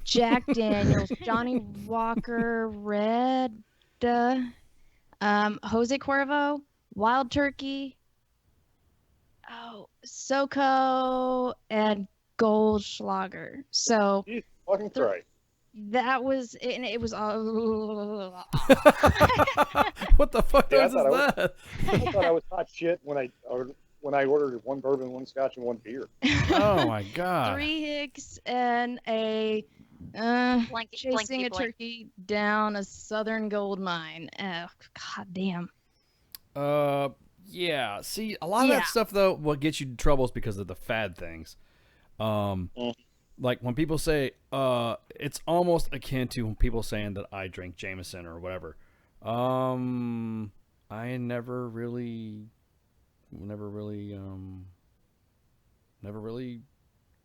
Jack Daniels, Johnny Walker, Red, Jose Cuervo, Wild Turkey, Soko, and Goldschlager. So fucking Christ. That was, and it was all. What the fuck is that? I thought I was hot shit when I ordered 1 bourbon, 1 scotch, and 1 beer. Oh my God. 3 Hicks and a chasing a turkey down a southern gold mine. Oh, God damn. Yeah. See, a lot of that stuff though, what gets you in trouble is because of the fad things. Like when people say, it's almost akin to when people saying that I drink Jameson or whatever. I never really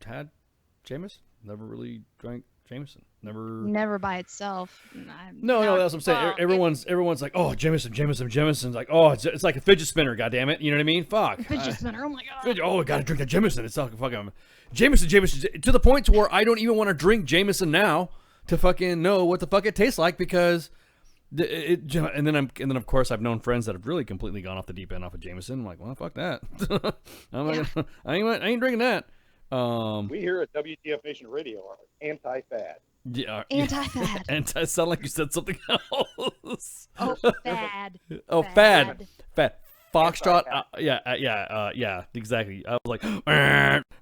had Jameson. Never really drank Jameson. Never by itself. No, that's what I'm saying. Everyone's like, oh, Jameson's like, oh, it's like a fidget spinner, goddammit. You know what I mean? Fuck. Fidget spinner, oh my God. Oh, I gotta drink that Jameson. It's like fucking Jameson, to the point to where I don't even want to drink Jameson now to fucking know what the fuck it tastes like because and then of course I've known friends that have really completely gone off the deep end off of Jameson. I'm like, well, fuck that. I ain't drinking that. We here at WTF Nation Radio are anti-fad. Yeah, anti-fad. Sound like you said something else. Oh, fad. Oh, fad. Foxtrot. Yeah, exactly. I was like,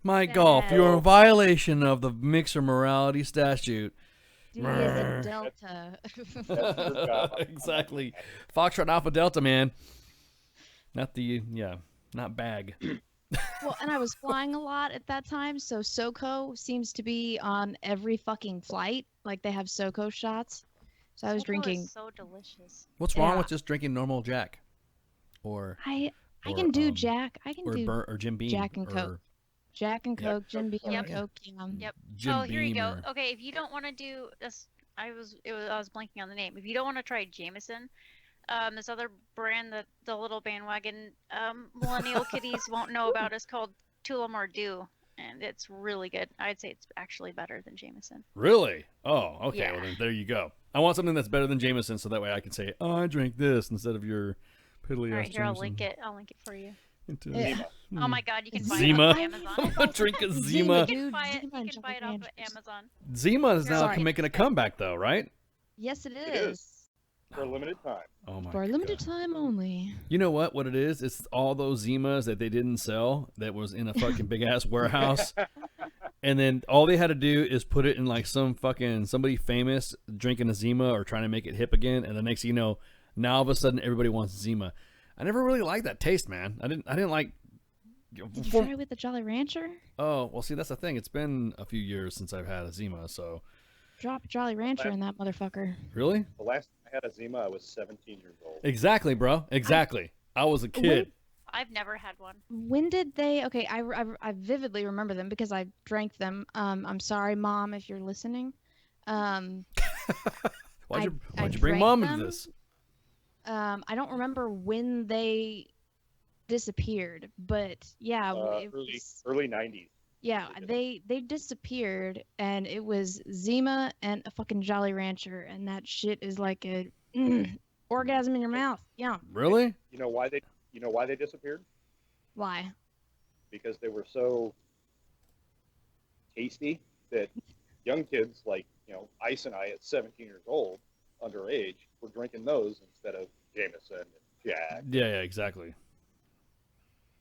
my golf, you're in violation of the mixer morality statute D is a Delta. Exactly. Foxtrot Alpha Delta, man. Not bag. Well, and I was flying a lot at that time, so SoCo seems to be on every fucking flight. Like they have SoCo shots. So I was Cocoa drinking. is so delicious. What's wrong with just drinking normal Jack? I can do Jack. I can do or Jim Beam. Jack and Coke. Jack and Coke, Jim Beam and Coke. Yep. Jim Oh, here you Beam go. or- Okay, if you don't want to do this, I was blanking on the name. If you don't want to try Jameson, this other brand that the little bandwagon millennial kiddies won't know about is called Tullamore Dew, and it's really good. I'd say it's actually better than Jameson. Really? Oh, okay. Yeah. Well, then there you go. I want something that's better than Jameson, so that way I can say, "Oh, I drink this" instead of your piddly All ass right, here I'll Jameson. link it. I'll link it for you. Into- Oh my God, you can buy Zima. it off of Amazon. I'm gonna drink a Zima. You can buy it off of Amazon. Zima is now Sorry. making a comeback, though, right? Yes, it It is. is. For a limited time. Oh my. For a limited time only. You know what? What it is? It's all those Zimas that they didn't sell that was in a fucking big ass warehouse, and then all they had to do is put it in like some fucking somebody famous drinking a Zima or trying to make it hip again, and the next thing you know, now all of a sudden everybody wants Zima. I never really liked that taste, man. I didn't like. Did you try it with the Jolly Rancher? Oh well, see that's the thing. It's been a few years since I've had a Zima, so. Drop Jolly Rancher in that motherfucker. Really? The last time I had a Zima, I was 17 years old. Exactly, bro. Exactly. I was a kid. I've never had one. When did they? Okay, I vividly remember them because I drank them. I'm sorry, Mom, if you're listening. Why'd you bring drank Mom into them. this? I don't remember when they disappeared, but yeah, it was, Early 90s. yeah, they disappeared, and it was Zima and a fucking Jolly Rancher, and that shit is like a orgasm in your mouth. Yeah. Really? You know why they disappeared? Why? Because they were so tasty that young kids like, Ice and I at 17 years old, underage, were drinking those instead of Jameson and Jack, Yeah, exactly.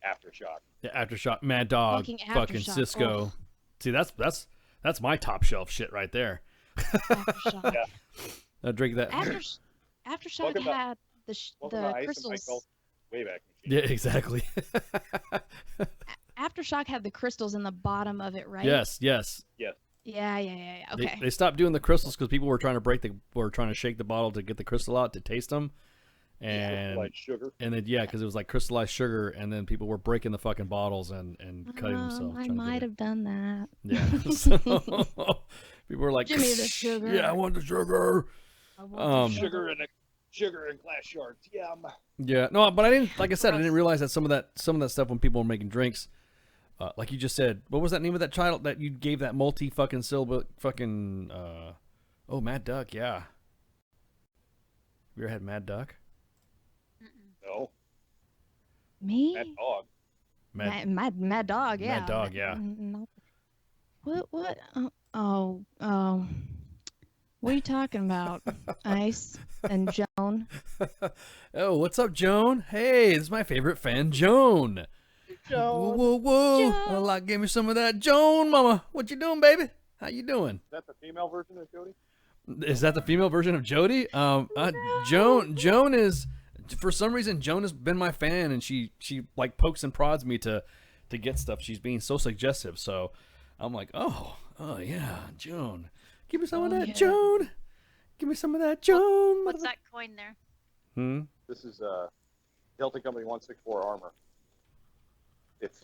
Aftershock. Yeah, Aftershock, Mad Dog, Fucking fucking Aftershock. Cisco. Oh. See, that's my top shelf shit right there. Aftershock. Yeah. I drink that. Aftershock Welcome to- had the Welcome to Ice and crystals. Michael's Wayback Machine. Yeah, exactly. Aftershock had the crystals in the bottom of it, right? Yes. Yes. Yeah. Okay. They stopped doing the crystals because people were trying to shake the bottle to get the crystal out to taste them, and Crystallized sugar. and then because it was like crystallized sugar, and then people were breaking the fucking bottles and cutting themselves. I trying to get might it. have done that. Yeah. So, people were like, Give me the sugar. Yeah, I want the sugar. I want the Sugar and glass shards. Yum. Yeah, no, but I didn't. Like I said, I didn't realize that some of that stuff when people were making drinks, like you just said, what was that name of that child that you gave that multi fucking syllable fucking? Oh, Mad Duck. Yeah. You ever had Mad Duck? No. Me? Mad Dog. Mad Dog. Yeah. Mad Dog. Yeah. What? Oh. What are you talking about? Ice and Joan. Oh, what's up, Joan? Hey, this is my favorite fan, Joan. Joan. Whoa. Joan. Like, give me some of that, Joan, mama. What you doing, baby? How you doing? Is that the female version of Jody? Is that the female version of Jody? Joan is, for some reason, Joan has been my fan, and she like pokes and prods me to get stuff. She's being so suggestive, so I'm like, oh yeah, Joan. Give me some of that, yeah. Joan. Give me some of that, Joan. What's that coin there? This is Delta Company 164 armor. It's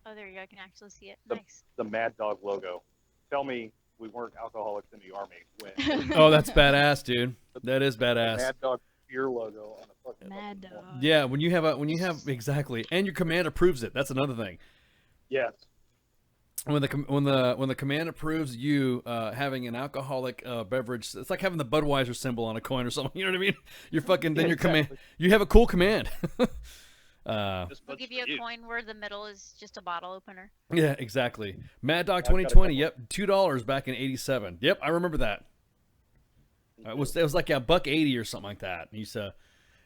Oh, there you go. I can actually see it. the, Nice. the Mad Dog logo. Tell me we weren't alcoholics in the army when Oh, that's badass, dude. That is the badass. Mad Dog beer logo on a fucking Mad Dog. Yeah, when you have exactly, and your command approves it. That's another thing. Yes. When the command approves you having an alcoholic beverage, it's like having the Budweiser symbol on a coin or something. You know what I mean? You're fucking then your command. You have a cool command. We'll give you a coin where the middle is just a bottle opener. Yeah, exactly. Mad Dog 2020. Yep, $2 back in '87. Yep, I remember that. It was like $1.80 or something like that. You used to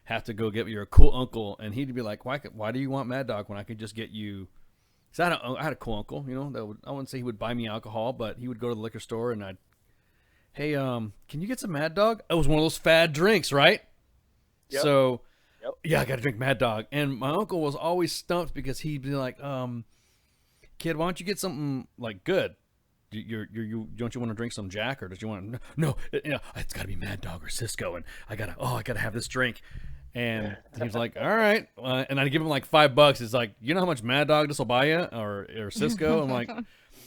have to go get your cool uncle, and he'd be like, "Why do you want Mad Dog when I could just get you?" Because I had a cool uncle, I wouldn't say he would buy me alcohol, but he would go to the liquor store, and hey, can you get some Mad Dog? It was one of those fad drinks, right? Yep. So, Yep. yeah, I got to drink Mad Dog. And my uncle was always stumped because he'd be like, kid, why don't you get something like good? Don't you want to drink some Jack, or does you want? No, it's got to be Mad Dog or Cisco, and I gotta have this drink. And he's like, all right, and I give him like $5. It's like, you know how much Mad Dog this will buy you, or Cisco? I'm like,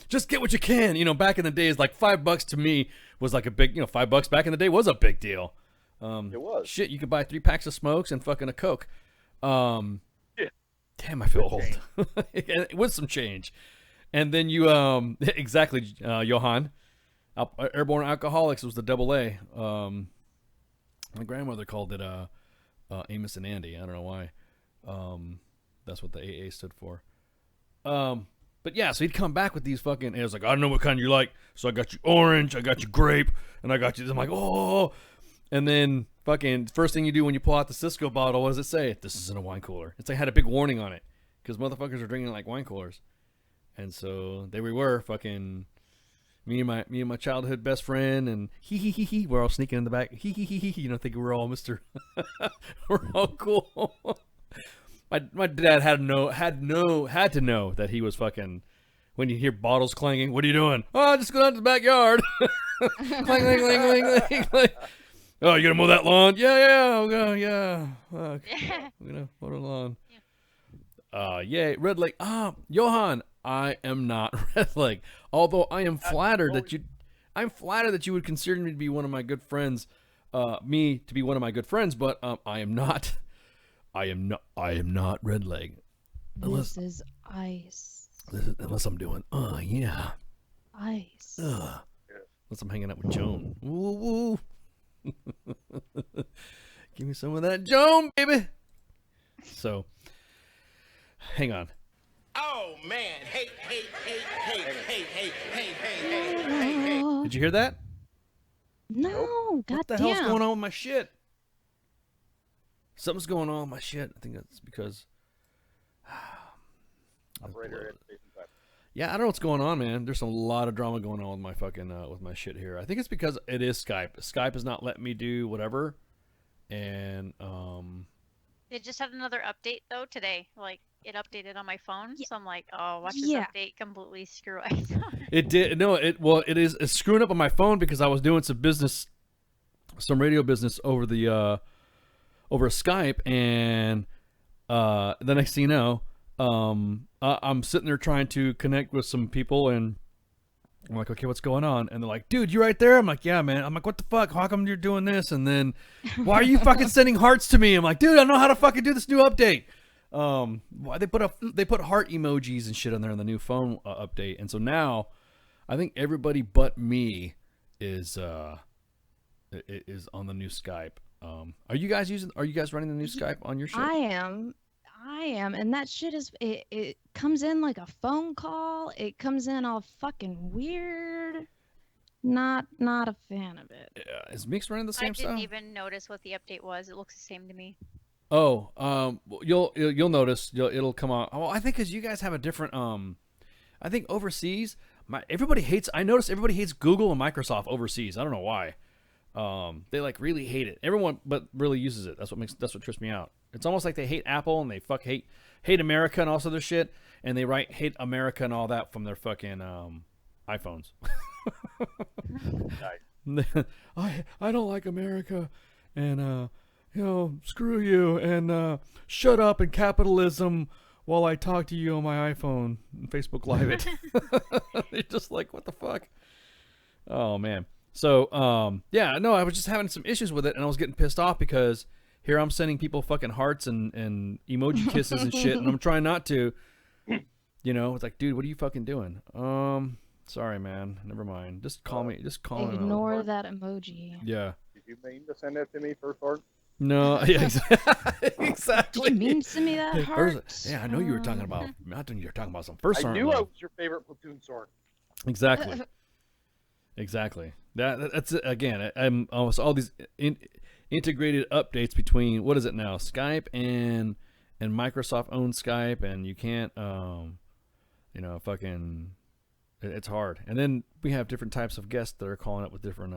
just get what you can. You know, back in the days, like $5 to me was like a big, $5 back in the day was a big deal. It was. Shit, you could buy 3 packs of smokes and fucking a Coke. Yeah. Damn, I feel old. With some change. And then you, exactly, Johan. Airborne Alcoholics was the AA. My grandmother called it Amos and Andy. I don't know why. That's what the AA stood for. But yeah, so he'd come back with these fucking, and it was like, I don't know what kind you like. So I got you orange, I got you grape, and I got you, I'm like, oh. And then fucking first thing you do when you pull out the Cisco bottle, what does it say? This isn't a wine cooler. It's like had a big warning on it because motherfuckers are drinking like wine coolers. And so there we were, fucking me and my childhood best friend, and he, we're all sneaking in the back, he, thinking we're all we're all cool. My dad had to know that he was fucking. When you hear bottles clanging, what are you doing? Oh, just go down to the backyard. Clang, clang, clang, clang, clang. Oh, you gonna mow that lawn? Yeah, I'm gonna, yeah. I'm gonna mow the lawn. Yay, Red Leg. Johan, I am not Red Leg. Although I am flattered that you would consider me to be one of my good friends. Me to be one of my good friends, but I am not. I am not Red Leg. This is ice. Unless I'm doing, yeah. Ice. Unless I'm hanging out with Joan. Woo woo. Give me some of that Joan, baby. So, hang on. Oh man, hey. Did you hear that? No, goddamn. What the hell's going on with my shit? Something's going on with my shit. I think that's because Operator. Yeah, I don't know what's going on, man. There's a lot of drama going on with my fucking with my shit here. I think it's because it is Skype. Skype is not letting me do whatever, and They just had another update though today. Like it updated on my phone, so I'm like, oh, watch this update completely screw it. It did. No, it's screwing up on my phone because I was doing some radio business over the over Skype, and the next thing you know, I'm sitting there trying to connect with some people, and I'm like, okay, what's going on? And they're like, dude, you right there? I'm like, yeah, man. I'm like, what the fuck? How come you're doing this? And then, why are you fucking sending hearts to me? I'm like, dude, I don't know how to fucking do this new update. Why they put heart emojis and shit on there in the new phone update, and so now, I think everybody but me is on the new Skype. Are you guys running the new Skype on your shit? I am, and that shit is it comes in like a phone call. It comes in all fucking weird. Not a fan of it. Yeah, is Mix running the same stuff? I didn't even notice what the update was. It looks the same to me. Oh, you'll notice it'll come out. Oh, I think because you guys have a different I think overseas, I notice everybody hates Google and Microsoft overseas. I don't know why. They like really hate it. Everyone but really uses it. That's what trips me out. It's almost like they hate Apple and they hate America and all this other shit, and they write hate America and all that from their fucking iPhones. I don't like America, and screw you, and shut up and capitalism while I talk to you on my iPhone and Facebook Live it. They're just like, what the fuck? Oh man. So I was just having some issues with it, and I was getting pissed off because here I'm sending people fucking hearts and emoji kisses and shit, and I'm trying not to. It's like, dude, what are you fucking doing? Sorry, man. Never mind. Just call me. Ignore that emoji. Yeah. Did you mean to send that to me first, Art? No. Yeah. Exactly. Did you mean to send me that heart? Yeah, I know you were talking about. Not when you were talking about some first. I knew I was your favorite platoon sword. Exactly. Exactly. That's it. Again, I'm almost all these integrated updates between what is it now? Skype and Microsoft owns Skype, and you can't fucking It's hard. And then we have different types of guests that are calling up with different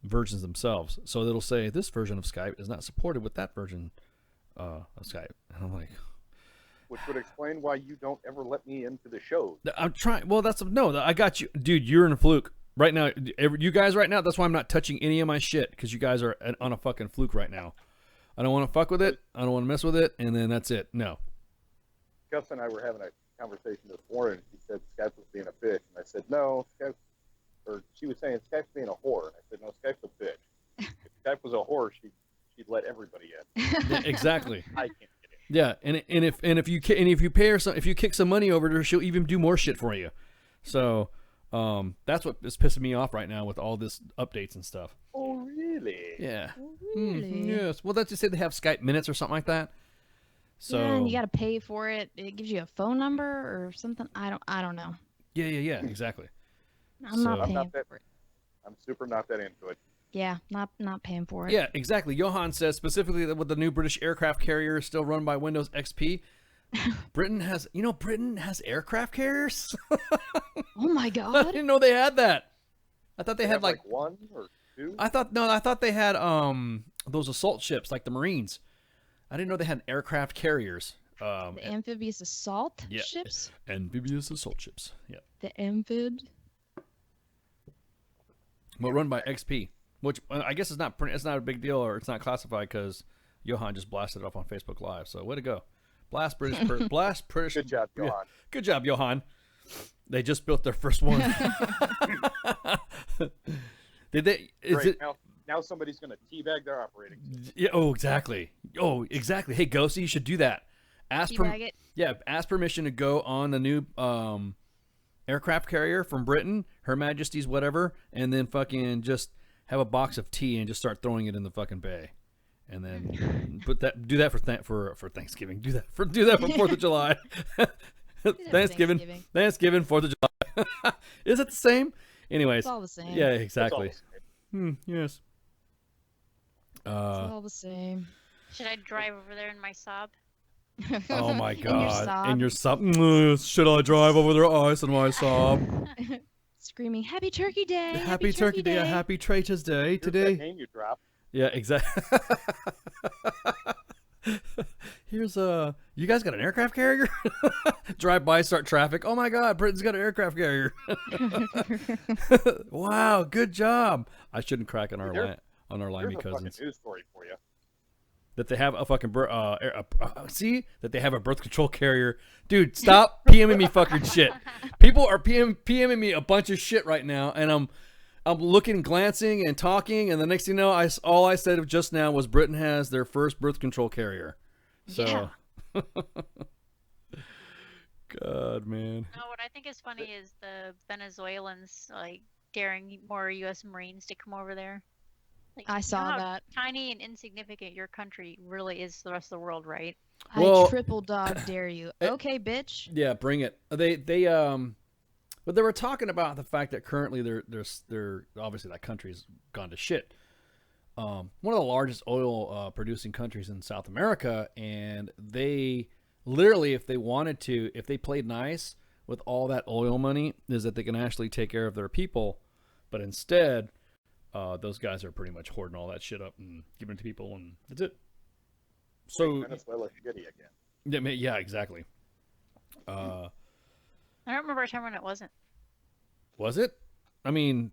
versions themselves. So it'll say this version of Skype is not supported with that version of Skype. And I'm like, which would explain why you don't ever let me into the show. I'm trying. Well, I got you, dude. You're in a fluke right now. You guys right now. That's why I'm not touching any of my shit, because you guys are on a fucking fluke right now. I don't want to fuck with it. I don't want to mess with it. And then that's it. No. Gus and I were having a conversation this morning. She said Skype was being a bitch, and I said no. Skype, or she was saying Skype's being a whore, and I said no. Skype's a bitch. If Skype was a whore, she'd let everybody in. Yeah, exactly. I can't get in. Yeah, and if you pay her if you kick some money over to her, she'll even do more shit for you. So that's what is pissing me off right now with all this updates and stuff. Oh really? Yeah. Oh, really? Yes. Well, that's just say they have Skype minutes or something like that. So yeah, and you got to pay for it. It gives you a phone number or something. I don't know. Yeah. Exactly. I'm not paying for it. I'm super not that into it. Yeah, not paying for it. Yeah, exactly. Johan says specifically that with the new British aircraft carrier still run by Windows XP, Britain has aircraft carriers. Oh my god! I didn't know they had that. I thought they had like one or two. I thought they had those assault ships like the Marines. I didn't know they had aircraft carriers. The amphibious assault yeah. ships. Amphibious assault ships. Yeah. The amphib. Well, run by XP, which I guess is not a big deal, or it's not classified because Johan just blasted it up on Facebook Live. So way to go, blast British. Good job, Johan. Yeah. Good job, Johan. They just built their first one. Did they? Is it? Now somebody's going to teabag their operating system. Yeah. Oh, exactly. Hey, Ghosty, you should do that. Ask permission to go on the new aircraft carrier from Britain, Her Majesty's whatever, and then fucking just have a box of tea and just start throwing it in the fucking bay, and then do that for Thanksgiving. Do that for 4th of July. Thanksgiving, 4th of July. Is it the same? Anyways, it's all the same. Yeah, exactly. Yes. It's all the same. Should I drive over there in my Saab? Oh my god! In your Saab? Should I drive over there ice in my Saab? Screaming, "Happy Turkey Day! Happy Turkey Day! Happy Traitors Day today!" That name you dropped. Yeah, exactly. Here's you guys got an aircraft carrier? Drive by, start traffic. Oh my god, Britain's got an aircraft carrier. Wow, good job. I shouldn't crack on our Limey cousins. There's a news story for you. That they have a fucking that they have a birth control carrier. Dude, stop PMing me fucking shit. People are PMing me a bunch of shit right now, and I'm looking, glancing, and talking, and the next thing you know, all I said just now was Britain has their first birth control carrier. So, yeah. God, man. No, what I think is funny is the Venezuelans like daring more U.S. Marines to come over there. Like, I saw that. Tiny and insignificant your country really is to the rest of the world, right? I triple dog dare you. Okay, bitch. Yeah, bring it. But they were talking about the fact that currently they're obviously that country's gone to shit. One of the largest oil producing countries in South America, and they literally, if they wanted to, if they played nice with all that oil money, is that they can actually take care of their people, but instead. Those guys are pretty much hoarding all that shit up and giving it to people, and that's it. So Venezuela shitty again. Yeah, exactly. I don't remember a time when it wasn't. Was it? I mean,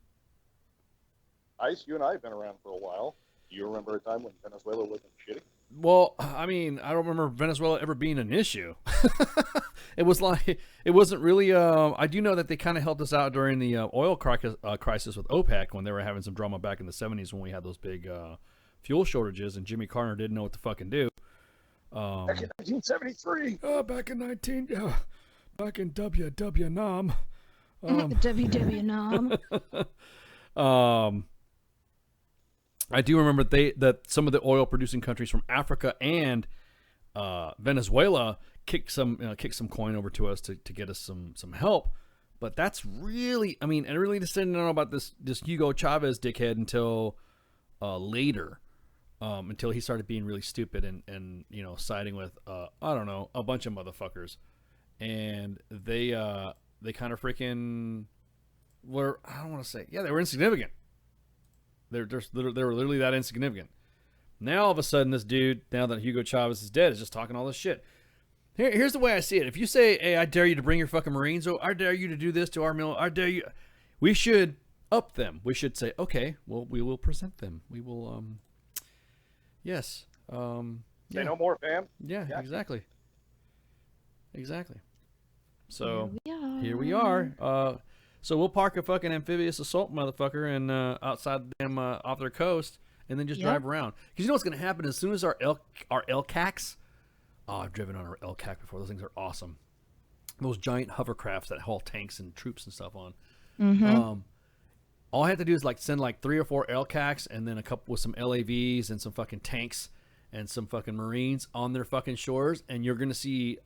Ice, you and I have been around for a while. Do you remember a time when Venezuela wasn't shitty? Well, I mean, I don't remember Venezuela ever being an issue. It wasn't really. I do know that they kind of helped us out during the oil crisis with OPEC when they were having some drama back in the 70s when we had those big fuel shortages and Jimmy Carter didn't know what to fucking do. Back in 1973. Back in WW Nam. WW Nam. I do remember that some of the oil producing countries from Africa and Venezuela kicked some coin over to us to get us some help, but that's really, I mean, and really just didn't know about this Hugo Chavez dickhead until later, until he started being really stupid and siding with I don't know, a bunch of motherfuckers, and they kind of freaking were, I don't want to say, yeah, they were insignificant. They were literally that insignificant. Now all of a sudden, this dude, now that Hugo Chavez is dead, is just talking all this shit. Here's the way I see it. If you say, hey, I dare you to bring your fucking Marines, or I dare you to do this to our mill, I dare you, we should up them. We should say, okay, well, we will present them. We will, yes. Say no more, fam. Yeah, Yeah. exactly. So, Here we are. So we'll park a fucking amphibious assault motherfucker and outside them off their coast, and then just drive around. Because you know what's going to happen as soon as our LCACs. Oh, I've driven on our LCAC before. Those things are awesome. Those giant hovercrafts that haul tanks and troops and stuff on. All I have to do is like send like 3 or 4 LCACs and then a couple with some LAVs and some fucking tanks and some fucking Marines on their fucking shores, and you're gonna see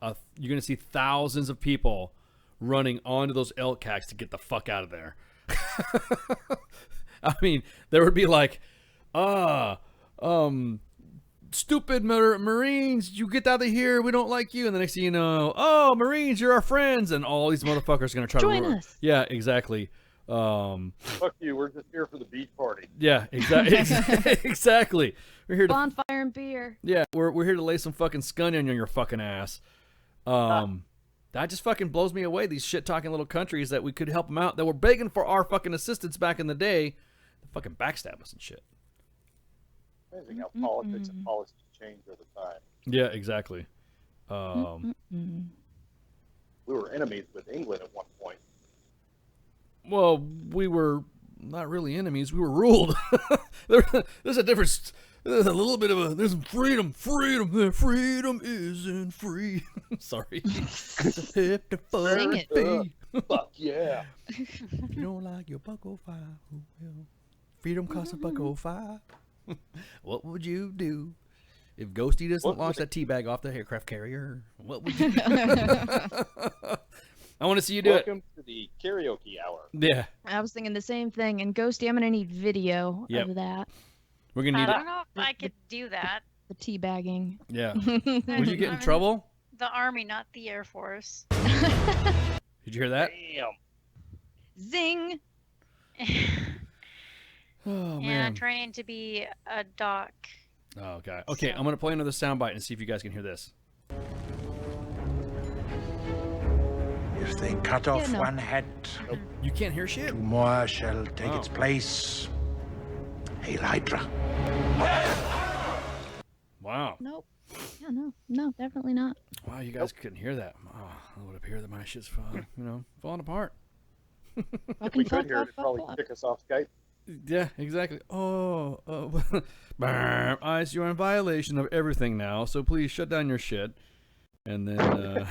thousands of people running onto those LCACs to get the fuck out of there. I mean, there would be like, stupid Marines, you get out of here, we don't like you. And the next thing you know, oh, Marines, you're our friends. And all these motherfuckers are going to try Join to us. Yeah, exactly. Fuck you, we're just here for the beach party. Yeah, exactly. Exactly. We're here to bonfire and beer. Yeah, we're here to lay some fucking scunion on your fucking ass. That just fucking blows me away. These shit talking little countries that we could help them out, that were begging for our fucking assistance back in the day, they fucking backstab us and shit. Amazing how politics and policies change over time. Yeah, exactly. We were enemies with England at one point. Well, we were not really enemies. We were ruled. There's a difference. There's a little bit of a. There's some freedom. Freedom isn't free. Sorry. Sing it. Fuck yeah. If you don't like your $1.05, who will? Freedom costs $1.05. What would you do if Ghosty doesn't launch that teabag off the aircraft carrier? What would you do? I want to see you do Welcome to the karaoke hour. Yeah. I was thinking the same thing. And Ghosty, I'm gonna need video Yep. of that. We're gonna need I don't know if I could do that. The teabagging. Yeah. Would you get in trouble? The Army, not the Air Force. Did you hear that? Damn. Zing. Oh Yeah, man. training to be a doc. Oh god. Okay, I'm gonna play another soundbite and see if you guys can hear this. If they cut off one head, You can't hear shit. 2 more shall take its place. Hail Hydra. Wow. Nope. Yeah, no, definitely not. Wow, you guys couldn't hear that. Oh, it would appear that my shit's falling apart. If we could hear it, it'd probably kick us off Skype. Yeah, exactly. Ice, you're in violation of everything now, so please shut down your shit. And then,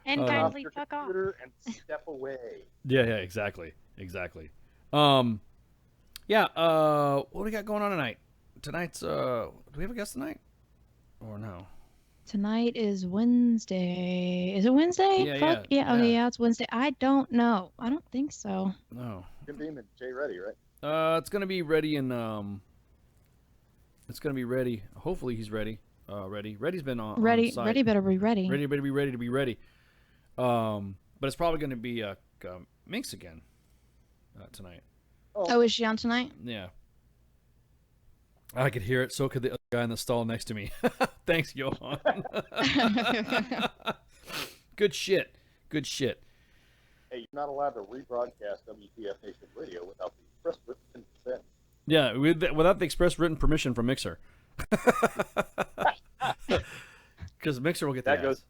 And Off kindly your fuck off. computer and step away. yeah, exactly. What do we got going on tonight? Tonight's, do we have a guest tonight? Or no? Tonight is Wednesday. Is it Wednesday? Yeah, Fuck yeah, Okay, yeah. yeah, it's Wednesday. I don't know. I don't think so. No. Jim Beam and Jay Reddy, right? It's gonna be ready in, it's gonna be ready. Hopefully he's ready. Ready's been on Ready site. better be ready. Ready better be ready to be ready. But it's probably gonna be Minx again tonight. Oh, is she on tonight? Yeah. I could hear it. So could the other guy in the stall next to me. Thanks, Johan. Good shit. Hey, you're not allowed to rebroadcast WTF Nation Radio without the express written consent. Yeah, without the express written permission from Mixer. Because Mixer will get That the goes. ass.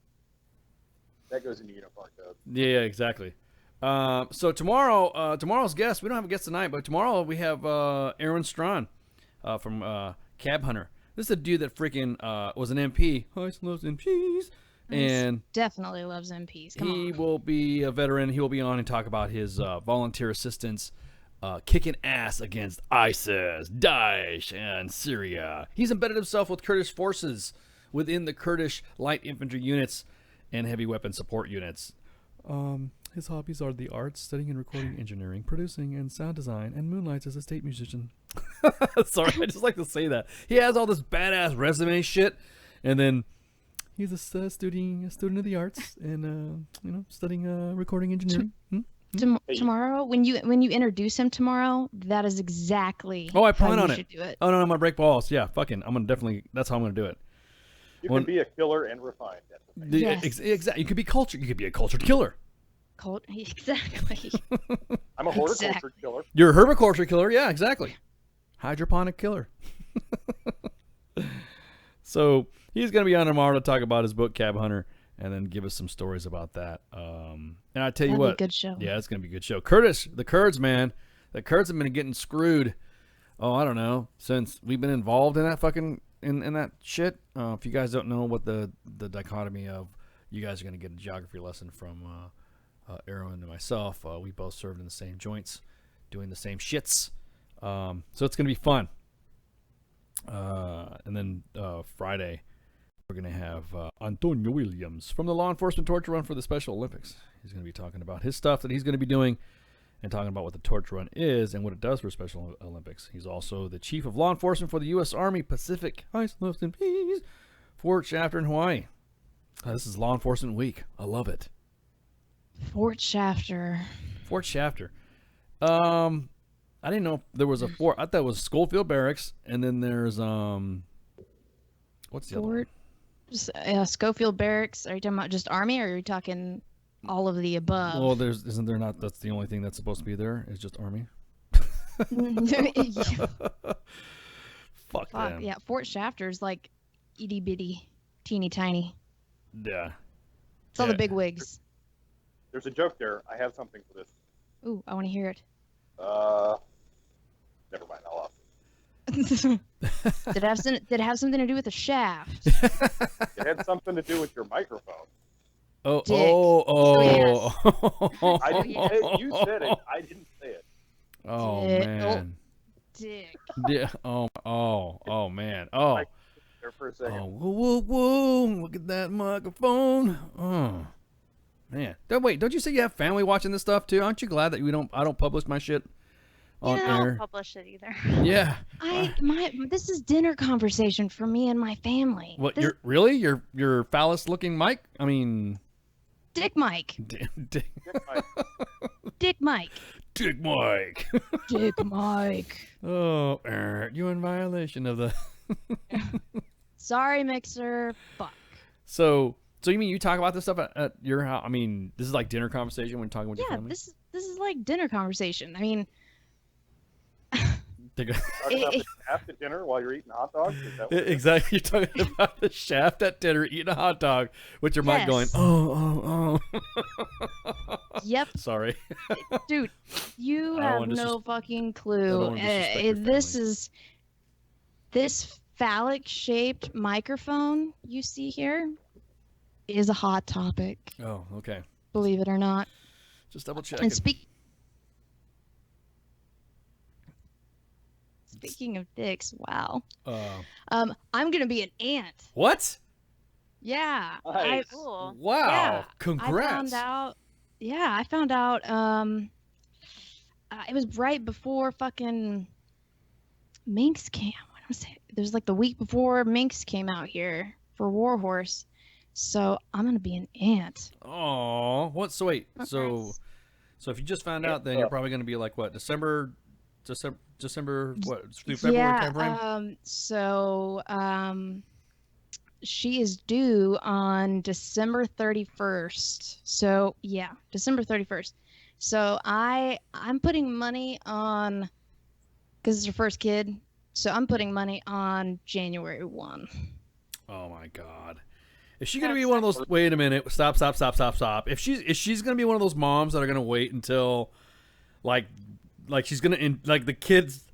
That goes in the uniform code. Yeah, exactly. So tomorrow's guest, we don't have a guest tonight, but tomorrow we have Aaron Strawn from Cab Hunter. This is a dude that freaking was an MP. Ice loves MPs. And definitely loves MPs. Come he on. will be a veteran. He will be on and talk about his volunteer assistance kicking ass against ISIS, Daesh, and Syria. He's embedded himself with Kurdish forces within the Kurdish light infantry units and heavy weapon support units. His hobbies are the arts, studying and recording engineering, producing and sound design, and moonlights as a state musician. Sorry, I just like to say that. He has all this badass resume shit, and then He's a student of the arts, and studying recording engineering. Tomorrow, when you introduce him tomorrow, that is exactly. I plan on you it. should do it. Oh no, I'm gonna break balls. Yeah, fucking, I'm gonna definitely. That's how I'm gonna do it. You can be a killer and refined. Yes. Exactly. You could be cultured. You could be a cultured killer. Exactly. I'm a horticulture killer. You're a herbiculture killer. Yeah, exactly. Hydroponic killer. So he's going to be on tomorrow to talk about his book, Cab Hunter, and then give us some stories about that. And I tell you That'd what. be a good show. Yeah, it's going to be a good show. Curtis, the Kurds, man. The Kurds have been getting screwed. Oh, I don't know. Since we've been involved in that fucking, in that shit. If you guys don't know what the dichotomy of, you guys are going to get a geography lesson from Aaron and myself. We both served in the same joints, doing the same shits. So it's going to be fun. And then Friday, we're going to have Antonio Williams from the Law Enforcement Torture Run for the Special Olympics. He's going to be talking about his stuff that he's going to be doing and talking about what the Torture Run is and what it does for Special Olympics. He's also the Chief of Law Enforcement for the U.S. Army Pacific Ice Lofts and Peace Fort Shafter in Hawaii. This is Law Enforcement Week. I love it. Fort Shafter. Fort Shafter. I didn't know there was a fort. I thought it was Schofield Barracks, and then there's what's the other one? Schofield Barracks. Are you talking about just Army, or are you talking all of the above? Well, isn't there not? That's the only thing that's supposed to be there is just Army. Fuck them. Yeah, Fort Shafter's like itty bitty, teeny tiny. Yeah. It's all the big wigs. There's a joke there. I have something for this. Ooh, I want to hear it. Never mind. I'll Did it have something to do with the shaft? It had something to do with your microphone. Oh, Dick. oh. I didn't say it. You said it. I didn't say it. Oh, Dick. man. Dick. Yeah. Oh, man. Oh. There for a second. Oh, whoa, whoa. Look at that microphone. Oh, man. Wait, don't you say you have family watching this stuff too? Aren't you glad that I don't publish my shit on I air? don't publish it either. Yeah. This is dinner conversation for me and my family. What? Your phallus looking mic? I mean, Dick Mike. Dick Dick Mike. Dick Mike. Dick Mike. Oh, you're in violation of the. Sorry, Mixer. Fuck. So you mean you talk about this stuff at your house? I mean, this is like dinner conversation when you're talking with your family? Yeah, this is like dinner conversation. I mean, Talking about the shaft at dinner while you're eating hot dogs? Is that what exactly. You're talking about the shaft at dinner, eating a hot dog with your mic going, oh. Yep. Sorry. Dude, you have no fucking clue. This phallic-shaped microphone you see here is a hot topic. Oh, okay. Believe it or not. Just double check. And speaking of dicks, wow. I'm gonna be an aunt. What? Yeah. Nice. Cool. Wow. Yeah, Congrats. I found out. It was right before fucking Minx came. It was like the week before Minx came out here for Warhorse. So I'm gonna be an aunt. Oh, what? So wait. That's So if you just found out, then you're probably gonna be like what? December what? Through February timeframe. She is due on December 31st. So yeah, December 31st. So I'm putting money on, because it's her first kid. So I'm putting money on January 1. Oh my God. Is she gonna be one of those? Wait a minute! Stop! If she's gonna be one of those moms that are gonna wait until, like she's gonna like the kids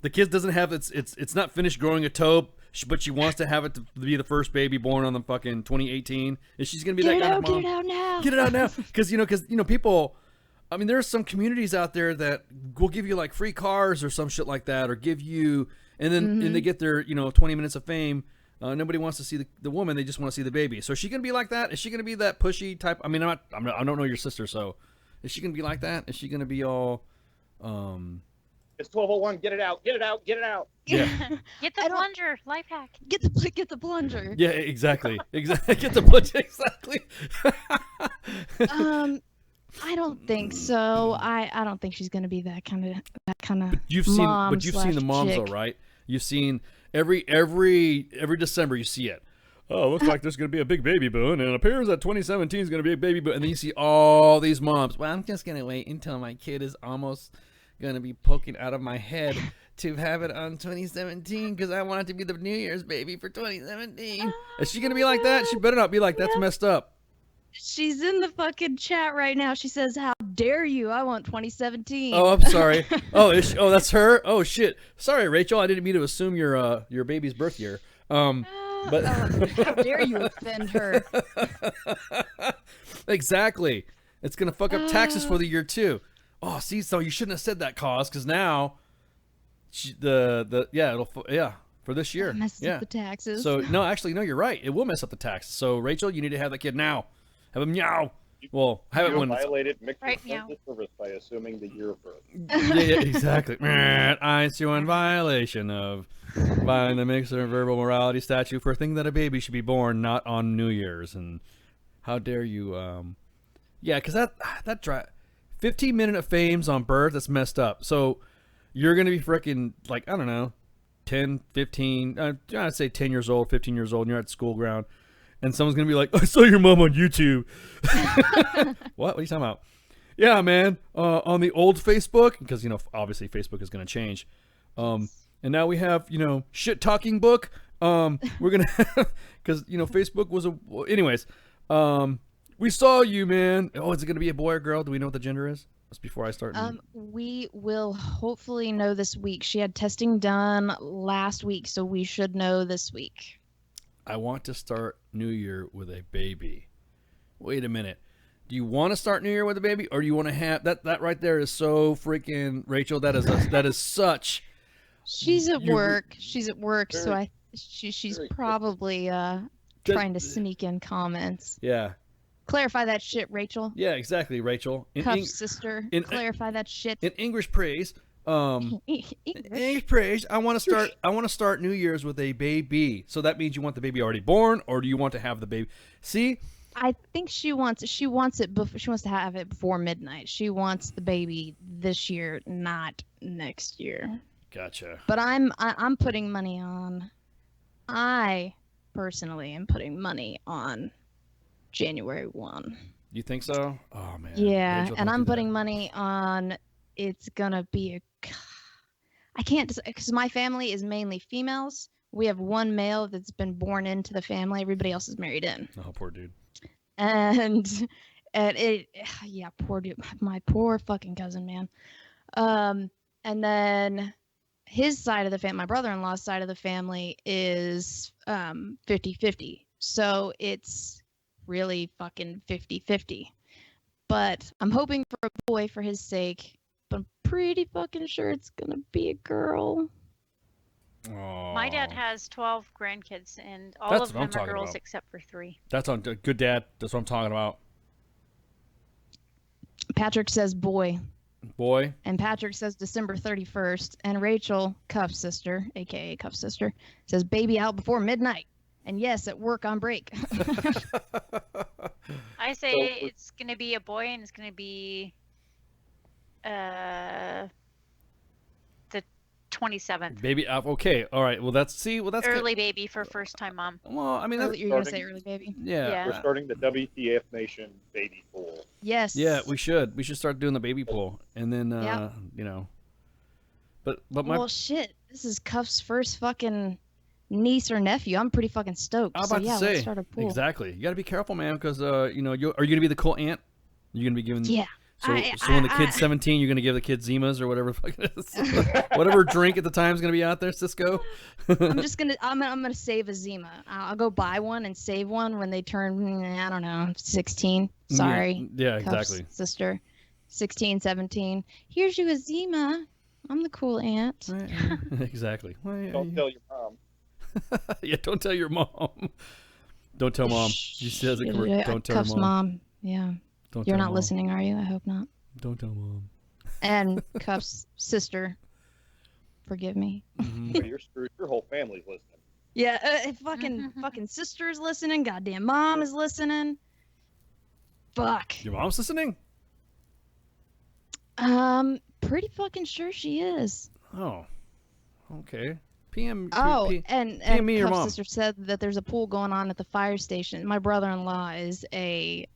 doesn't have it's not finished growing a toe, but she wants to have it to be the first baby born on the fucking 2018. Is she's gonna be that kind of mom? Get it out now! Get it out now! Because people. I mean, there are some communities out there that will give you like free cars or some shit like that, or give you, and then and they get their 20 minutes of fame. Nobody wants to see the woman; they just want to see the baby. So is she gonna be like that? Is she gonna be that pushy type? I mean, I don't know your sister, so is she gonna be like that? Is she gonna be all, It's 12:01. Get it out. Get it out. Get it out. Yeah. Get the plunger. Life hack. Get the plunger. Yeah, exactly. Exactly. Get the plunger. Exactly. I don't think so. I don't think she's gonna be that kind of. You've seen the moms chick. though, right? You've seen every December you see it. Oh, looks like there's going to be a big baby boom, and it appears that 2017 is going to be a baby boom. And then you see all these moms. Well, I'm just going to wait until my kid is almost going to be poking out of my head to have it on 2017 because I want it to be the New Year's baby for 2017. Is she going to be like that? She better not be like, that's messed up. She's in the fucking chat right now. She says, "How dare you? I want 2017." Oh, I'm sorry. Oh, that's her. Oh shit. Sorry, Rachel. I didn't mean to assume your baby's birth year. But how dare you offend her? Exactly. It's gonna fuck up taxes for the year too. Oh, see, so you shouldn't have said that, cause because now, it'll for this year. Messes up the taxes. So no, you're right. It will mess up the taxes. So Rachel, you need to have that kid now. Have him meow. Well, have it when violated mixed Right, census service by assuming the year of birth. yeah, exactly. I sue in violation of violating the mixer verbal morality statute for a thing that a baby should be born not on New Year's. And how dare you? Yeah, because that 15 minute of fames on birth, that's messed up. So you're gonna be freaking like, I don't know, 10, 15, I'd say 10 years old, 15 years old, and you're at school ground. And someone's going to be like, I saw your mom on YouTube. What are you talking about? Yeah, man. On the old Facebook, because, obviously Facebook is going to change. And now we have, shit talking book. We're going to, because, Facebook was anyways. We saw you, man. Oh, is it going to be a boy or girl? Do we know what the gender is? That's before I start. We will hopefully know this week. She had testing done last week, so we should know this week. I want to start New Year with a baby. Wait a minute. Do you want to start New Year with a baby, or do you want to have that right there is so freaking Rachel? That is such. She's at work. She's at work, so she's probably trying to sneak in comments. Yeah. Clarify that shit, Rachel. Yeah, exactly, Rachel. Cuff sister. Clarify that shit. In English praise. English praise. I want to start New Year's with a baby. So that means you want the baby already born, or do you want to have the baby? See, I think she wants to have it before midnight. She wants the baby this year, not next year. Gotcha. But I'm putting money on. I personally am putting money on January 1. You think so? Oh man. Yeah, Rachel, and I'm putting money on. It's gonna be I can't, because my family is mainly females. We have one male that's been born into the family. Everybody else is married in. Oh, poor dude. And poor dude. My poor fucking cousin, man. And then his side of the family, my brother-in-law's side of the family is 50-50. So it's really fucking 50-50. But I'm hoping for a boy for his sake. But I'm pretty fucking sure it's gonna be a girl. My dad has 12 grandkids, and all of them are girls except for 3. That's on good dad. That's what I'm talking about. Patrick says boy. Boy. And Patrick says December 31st. And Rachel, Cuff sister, aka Cuff sister, says baby out before midnight. And yes, at work on break. I say it's gonna be a boy, and it's gonna be the 27th. Baby up. Okay. All right. Well, that's early baby for first time mom. Well, I mean, you're gonna say early baby. Yeah. We're starting the WTF Nation baby pool. Yes. Yeah, we should. We should start doing the baby pool, and then But my. Well, shit. This is Cuff's first fucking niece or nephew. I'm pretty fucking stoked. I'm about to say, let's start a pool. Exactly. You got to be careful, man, because are you gonna be the cool aunt? You're gonna be giving. Yeah. So when the kid's 17, you're gonna give the kid Zimas or whatever it is. Whatever drink at the time is gonna be out there, Cisco. I'm gonna save a Zima. I'll go buy one and save one when they turn, I don't know, 16. Sorry. Yeah, Cuff's exactly. Sister, 16, 17. Here's you a Zima. I'm the cool aunt. Exactly. Don't tell your mom. Yeah, don't tell your mom. Don't tell mom. She says it correct. Don't tell Cuff's mom. mom. Yeah. Don't You're tell not mom. listening, are you? I hope not. Don't tell mom. And Cuff's sister, forgive me. You're screwed. Your whole family's listening. Yeah, fucking sister's listening. Goddamn mom is listening. Fuck. Your mom's listening? Pretty fucking sure she is. Oh, okay. PM. Oh, PM and me, your Cuff's mom. sister said that there's a pool going on at the fire station. My brother-in-law is a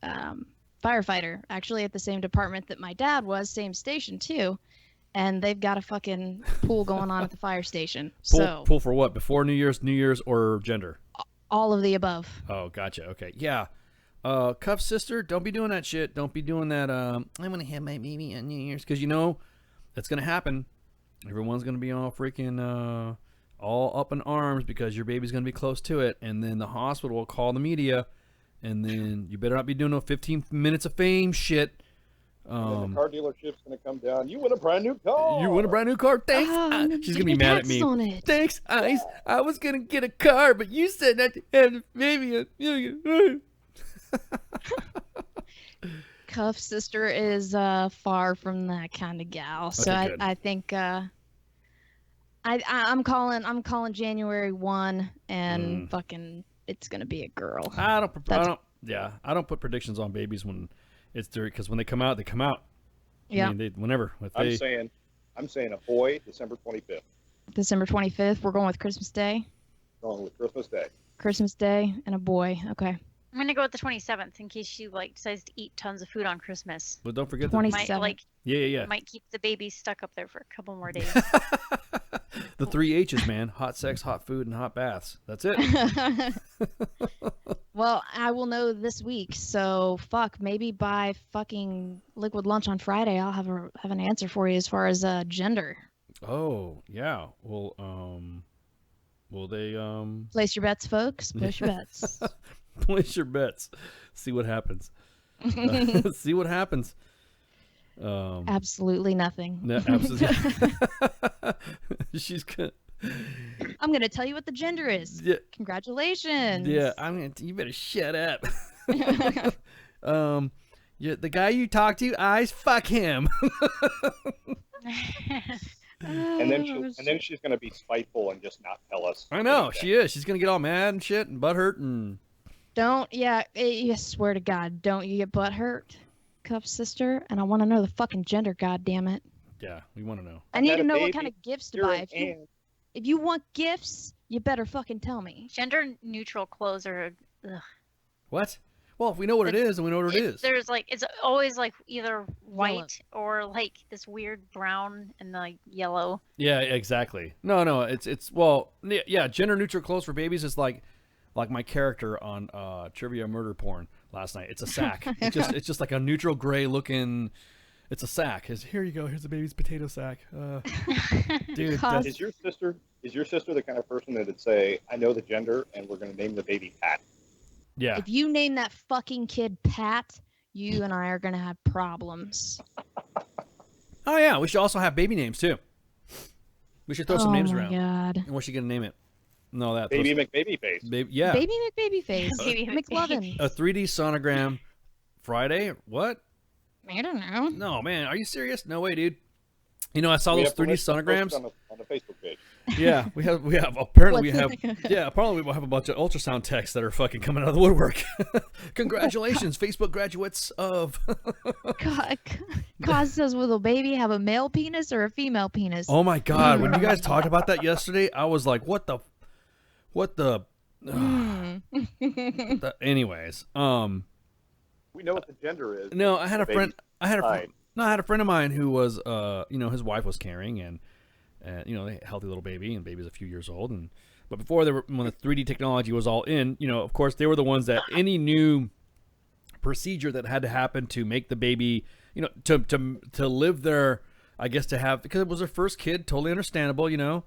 firefighter, actually at the same department that my dad was, same station too. And they've got a fucking pool going on at the fire station. Pool for what? Before New Year's, or gender? All of the above. Oh, gotcha. Okay, yeah. Cuff's sister, don't be doing that shit. Don't be doing that. I'm gonna have my baby on New Year's, because you know that's gonna happen. Everyone's gonna be all freaking all up in arms because your baby's gonna be close to it, and then the hospital will call the media, and then you better not be doing no 15 minutes of fame shit. And the car dealership's going to come down. You win a brand new car. You win a brand new car. Thanks. She's gonna be mad at me. Thanks, Ice. I was gonna get a car, but you said not to have maybe a. Cuff's sister is far from that kind of gal, so Okay, I think I'm calling January 1, and fucking it's gonna be a girl. I don't put predictions on babies when it's during, because when they come out, they come out. Yeah. I mean, whenever. I'm saying a boy, December 25th. December 25th. We're going with Christmas Day. Going with Christmas Day. Christmas Day and a boy. Okay. I'm gonna go with the 27th in case she decides to eat tons of food on Christmas. But don't forget 27th. Might keep the baby stuck up there for a couple more days. the 3 H's, man: hot sex, hot food, and hot baths. That's it. Well, I will know this week, so maybe by fucking Liquid Lunch on Friday, I'll have an answer for you as far as gender. Oh yeah. Well, will they place your bets, folks? Place your bets. Place your bets. See what happens. See what happens. Absolutely nothing. No, absolutely. She's good. I'm gonna tell you what the gender is. Yeah. Congratulations. Yeah, you better shut up. The guy you talk to, Eyes, fuck him. And then she's going to be spiteful and just not tell us. I know she is. She's gonna get all mad and shit and butthurt and. I swear to God, don't you get butthurt, Cuff's sister? And I want to know the fucking gender. God damn it. Yeah, we want to know. I need to know what kind of gifts to buy. If you want gifts, you better fucking tell me. Gender neutral clothes are. Ugh. What? Well, if we know what it is, then we know what it is. There's it's always either white or this weird brown and yellow. Yeah, exactly. No, it's well, yeah, gender neutral clothes for babies is like my character on Trivia Murder Porn last night. It's a sack. It's just like a neutral gray looking. It's a sack. Here you go. Here's the baby's potato sack. Dude, is your sister the kind of person that would say, "I know the gender, and we're going to name the baby Pat"? Yeah. If you name that fucking kid Pat, you and I are gonna have problems. Oh yeah, we should also have baby names too. We should throw some names around. Oh my God. And what's she gonna name it? No, that Baby McBabyface. Yeah. Baby McBabyface. McLovin. A 3D sonogram Friday? What? I don't know. No, man, are you serious? No way, dude. You know, I saw those 3D sonograms on the Facebook page. Yeah, we have apparently we have apparently we'll have a bunch of ultrasound techs that are fucking coming out of the woodwork. Congratulations, Facebook graduates of Cause says, will a baby have a male penis or a female penis? Oh my God, when you guys talked about that yesterday, I was like, what the anyways, we know what the gender is. No, I had a friend of mine who was his wife was carrying and they had a healthy little baby, and baby's a few years old, but before when the 3D technology was all in, of course they were the ones that any new procedure that had to happen to make the baby, to live there, I guess, to have, because it was their first kid, totally understandable, you're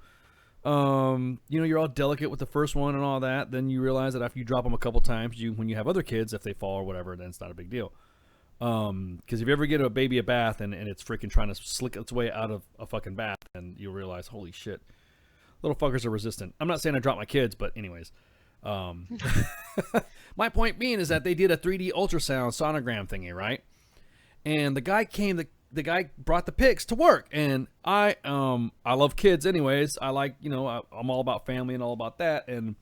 all delicate with the first one and all that. Then you realize that after you drop them a couple times, when you have other kids, if they fall or whatever, then it's not a big deal. Because if you ever get a baby a bath and it's freaking trying to slick its way out of a fucking bath, and you'll realize, holy shit, little fuckers are resistant. I'm not saying I dropped my kids, but anyways, my point being is that they did a 3D ultrasound sonogram thingy, right? And the guy came, the guy brought the pics to work, and I love kids anyways. I like, you know, I'm all about family and all about that, and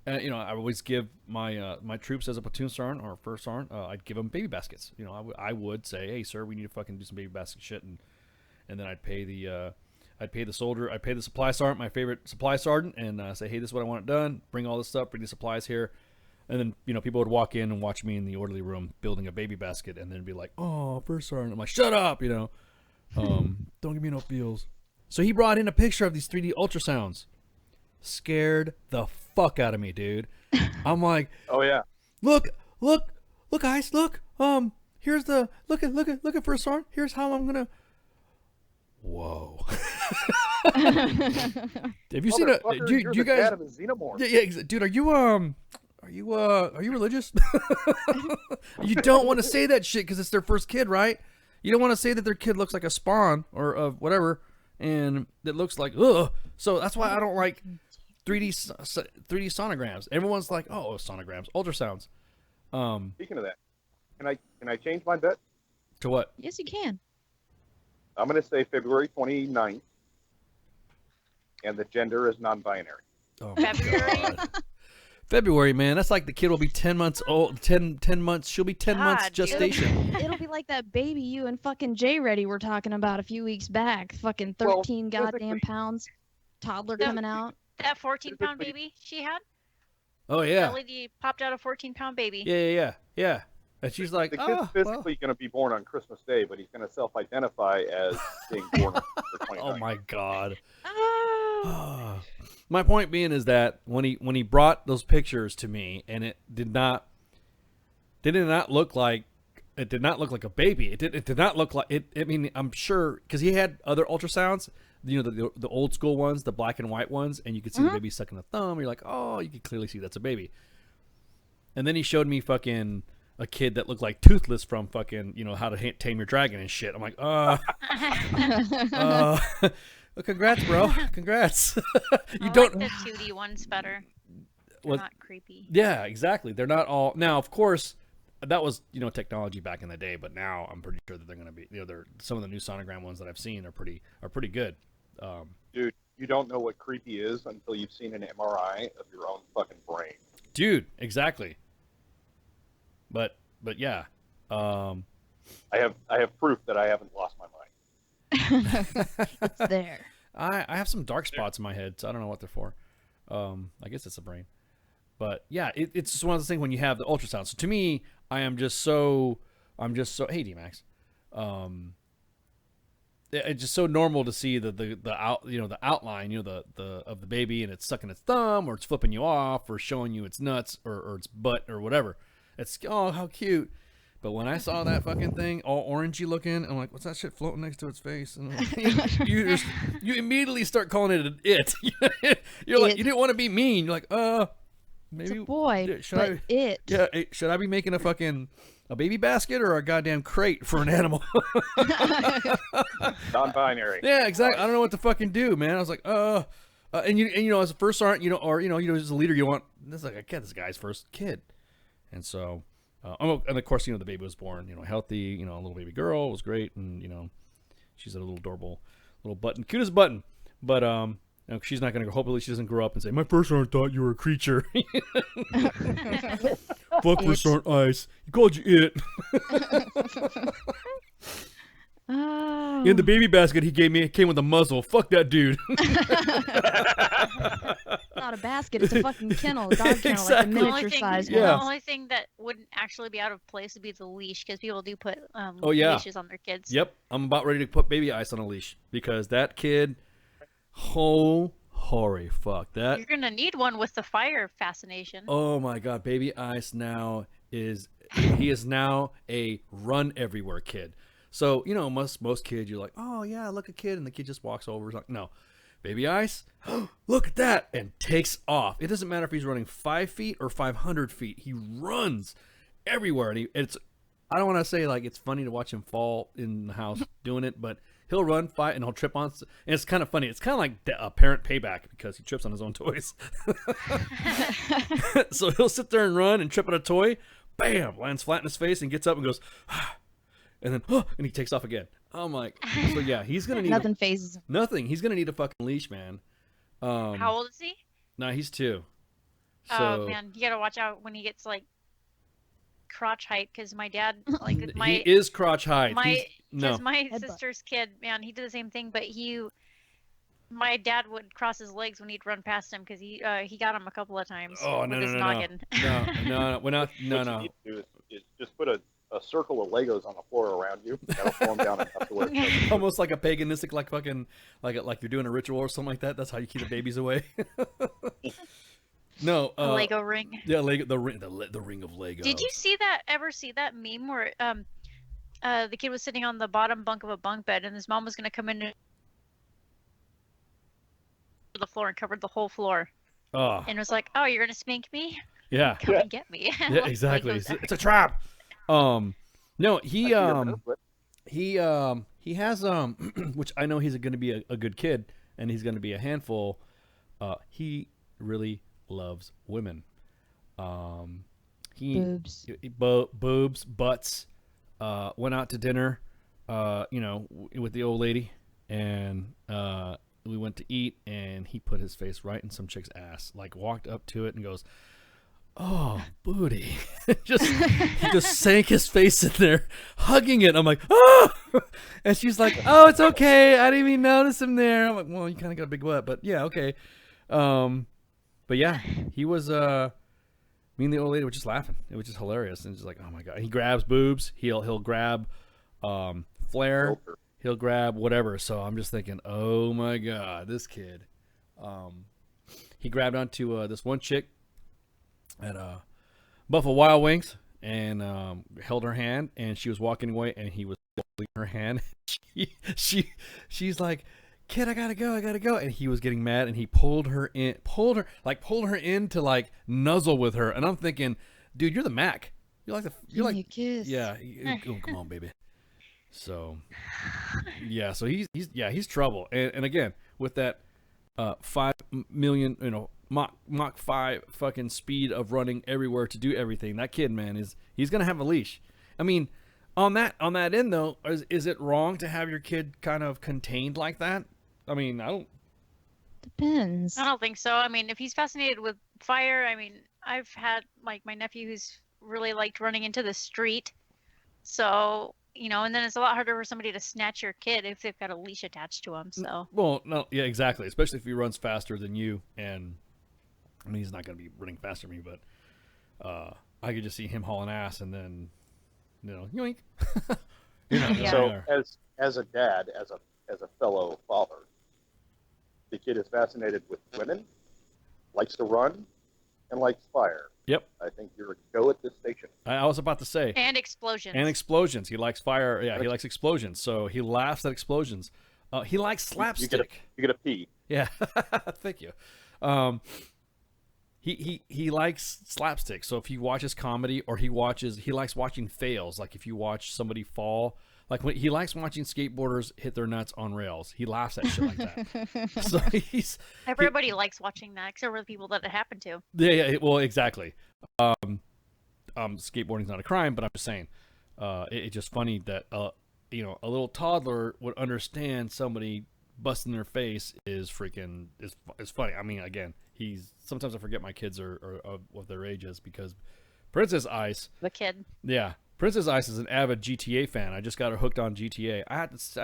you know, I always give my my troops as a platoon sergeant or first sergeant, I'd give them baby baskets. You know, I would say, hey sir, we need to fucking do some baby basket shit, and then I'd pay the soldier, I'd pay the supply sergeant, my favorite supply sergeant, and say, hey, this is what I want it done. Bring all this stuff, bring the supplies here. And then, you know, people would walk in and watch me in the orderly room building a baby basket, and then be like, oh, first sergeant. I'm like, shut up, you know. Don't give me no feels. So he brought in a picture of these 3D ultrasounds. Scared the fuck out of me, dude. I'm like, oh yeah, look, guys, look. Here's the look at first sergeant. Here's how I'm gonna. Whoa. Have you seen a? Do you guys? Yeah, dude. Are you religious? You don't want to say that shit because it's their first kid, right? You don't want to say that their kid looks like a spawn or of whatever, and it looks like ugh. So that's why I don't like 3D sonograms. Everyone's like, oh, sonograms, ultrasounds. Speaking of that, can I change my bet? To what? Yes, you can. I'm going to say February 29th, and the gender is non-binary. Oh my God. February, man. That's like the kid will be 10 months old. 10 months. She'll be 10 months gestation. It'll be like that baby you and fucking J Ready were talking about a few weeks back. Fucking 13 goddamn pounds. Toddler coming out. That 14-pound baby she had? Oh, yeah. That lady popped out a 14-pound baby. Yeah. And she's like, the kid's physically going to be born on Christmas Day, but he's going to self-identify as being born on December 29th. Oh, my God. My point being is that when he brought those pictures to me, and it did not look like a baby. It did not look like it. I mean, I'm sure because he had other ultrasounds, you know, the old school ones, the black and white ones, and you could see the baby sucking a thumb. You're like, oh, you can clearly see that's a baby. And then he showed me fucking a kid that looked like Toothless from fucking, you know, How to Tame Your Dragon and shit. I'm like, well, congrats, bro. Congrats. I like the 2D ones better. They're not creepy. Yeah, exactly. They're not all. Now, of course, that was, you know, technology back in the day, but now I'm pretty sure that they're going to be, you know, some of the new sonogram ones that I've seen are pretty good. Dude, you don't know what creepy is until you've seen an MRI of your own fucking brain. Dude, exactly. But yeah. I have proof that I haven't lost my mind. It's there. I have some dark spots in my head, so I don't know what they're for. I guess it's the brain. But yeah, it's just one of those things when you have the ultrasound. So to me, I'm just so hey D-Max. It's just so normal to see the outline, you know, the of the baby, and it's sucking its thumb, or it's flipping you off, or showing you its nuts or its butt or whatever. It's, oh, how cute. But when I saw that fucking thing, all orangey looking, I'm like, what's that shit floating next to its face? And you immediately start calling it an it. You're like, you didn't want to be mean. You're like, maybe it's a boy, but it. Yeah, should I be making a baby basket or a goddamn crate for an animal? Non-binary. Yeah, exactly. I don't know what to fucking do, man. I was like, and you know, as a first sergeant, you know, or you know, as a leader, you want this like this guy's first kid, and so. And of course, you know, the baby was born, you know, healthy, you know, a little baby girl. It was great. And, you know, she's a little adorable little button, cute as a button. But, you know, she's not going to, hopefully she doesn't grow up and say, my first sergeant thought you were a creature. Fuck first sergeant Ice. He called you it. In the baby basket he gave me, it came with a muzzle. Fuck that dude. Not a basket, it's a fucking kennel, a dog kennel, Exactly. like a miniature size one. The only thing that wouldn't actually be out of place would be the leash, because people do put leashes on their kids. Yep, I'm about ready to put baby Ice on a leash because that kid, holy fuck, that you're gonna need one with the fire fascination. Oh my god, baby Ice now is now a run everywhere kid. So, you know, most kids, you're like, oh yeah, look, a kid, and the kid just walks over. It's like, no, baby Ice, look at that, and takes off. It doesn't matter if he's running 5 feet or 500 feet. He runs everywhere, and I don't want to say like it's funny to watch him fall in the house doing it, but he'll run, fight, and he'll trip on. And it's kind of funny. It's kind of like a parent payback because he trips on his own toys. So he'll sit there and run and trip on a toy, bam, lands flat in his face and gets up and goes, and then and he takes off again. I'm like, so yeah, he's gonna need Nothing phases him. nothing. He's gonna need a fucking leash, man. How old is he? No, he's 2. So, Oh man, you gotta watch out when he gets like crotch height, because my dad, like with my he is crotch height. Because my sister's kid, man, he did the same thing, but my dad would cross his legs when he'd run past him because he got him a couple of times with his noggin. No, we're not. No. What you need to do is just put a circle of Legos on the floor around you. That'll slow them down enough to where it's Almost like a paganistic, like fucking, like you're doing a ritual or something like that. That's how you keep the babies away. No, a Lego ring. Yeah, the ring of Lego. Did you ever see that meme where the kid was sitting on the bottom bunk of a bunk bed and his mom was gonna come in the floor and covered the whole floor. Oh. And was like, "Oh, you're gonna spank me? Yeah. Come and get me." Yeah, exactly. It's a trap. No, he has which I know he's going to be a good kid and he's going to be a handful. He really loves women. Boobs. Boobs, butts. Went out to dinner, with the old lady, and we went to eat, and he put his face right in some chick's ass, like walked up to it and goes, "Oh, booty." He just sank his face in there, hugging it. I'm like, "Oh!" And she's like, "Oh, it's okay. I didn't even notice him there." I'm like, "Well, you kind of got a big butt, but yeah, okay." But yeah, he was, me and the old lady were just laughing. It was just hilarious. And just like, oh my God. He grabs boobs. He'll grab, flare. He'll grab whatever. So I'm just thinking, oh my God, this kid. He grabbed onto this one chick at Buffalo Wild Wings and held her hand, and she was walking away, and he was holding her hand. She's like, "Kid, I gotta go," and he was getting mad, and he pulled her in to like nuzzle with her, and I'm thinking, dude, you're the Mac. You're like a kiss. Yeah. Oh, come on, baby. So, yeah, so he's trouble, and again with that 5 million, Mach 5 fucking speed of running everywhere to do everything. That kid, man, he's gonna have a leash. I mean, on that end though, is it wrong to have your kid kind of contained like that? I mean, I don't. Depends. I don't think so. I mean, if he's fascinated with fire, I mean, I've had like my nephew who's really liked running into the street. So, and then it's a lot harder for somebody to snatch your kid if they've got a leash attached to him. So. Well, no, yeah, exactly. Especially if he runs faster than you, and I mean, he's not going to be running faster than me, but I could just see him hauling ass, and then, yoink. Yeah. So, as a dad, as a fellow father, the kid is fascinated with women, likes to run, and likes fire. Yep. I think you're a go at this station. I was about to say. And explosions. He likes fire. Yeah, he likes explosions. So he laughs at explosions. He likes slapstick. You get a P. Yeah. Thank you. He likes slapstick. So if he watches comedy, or he likes watching fails. Like if you watch somebody fall. Like he likes watching skateboarders hit their nuts on rails. He laughs at shit like that. So everybody likes watching that, except for the people that it happened to. Yeah. Well, exactly. Skateboarding's not a crime, but I'm just saying, it's just funny that a little toddler would understand somebody busting their face is funny. I mean, again, sometimes I forget my kids are of what their age is, because Princess Ice, the kid. Yeah. Princess Ice is an avid GTA fan. I just got her hooked on GTA. I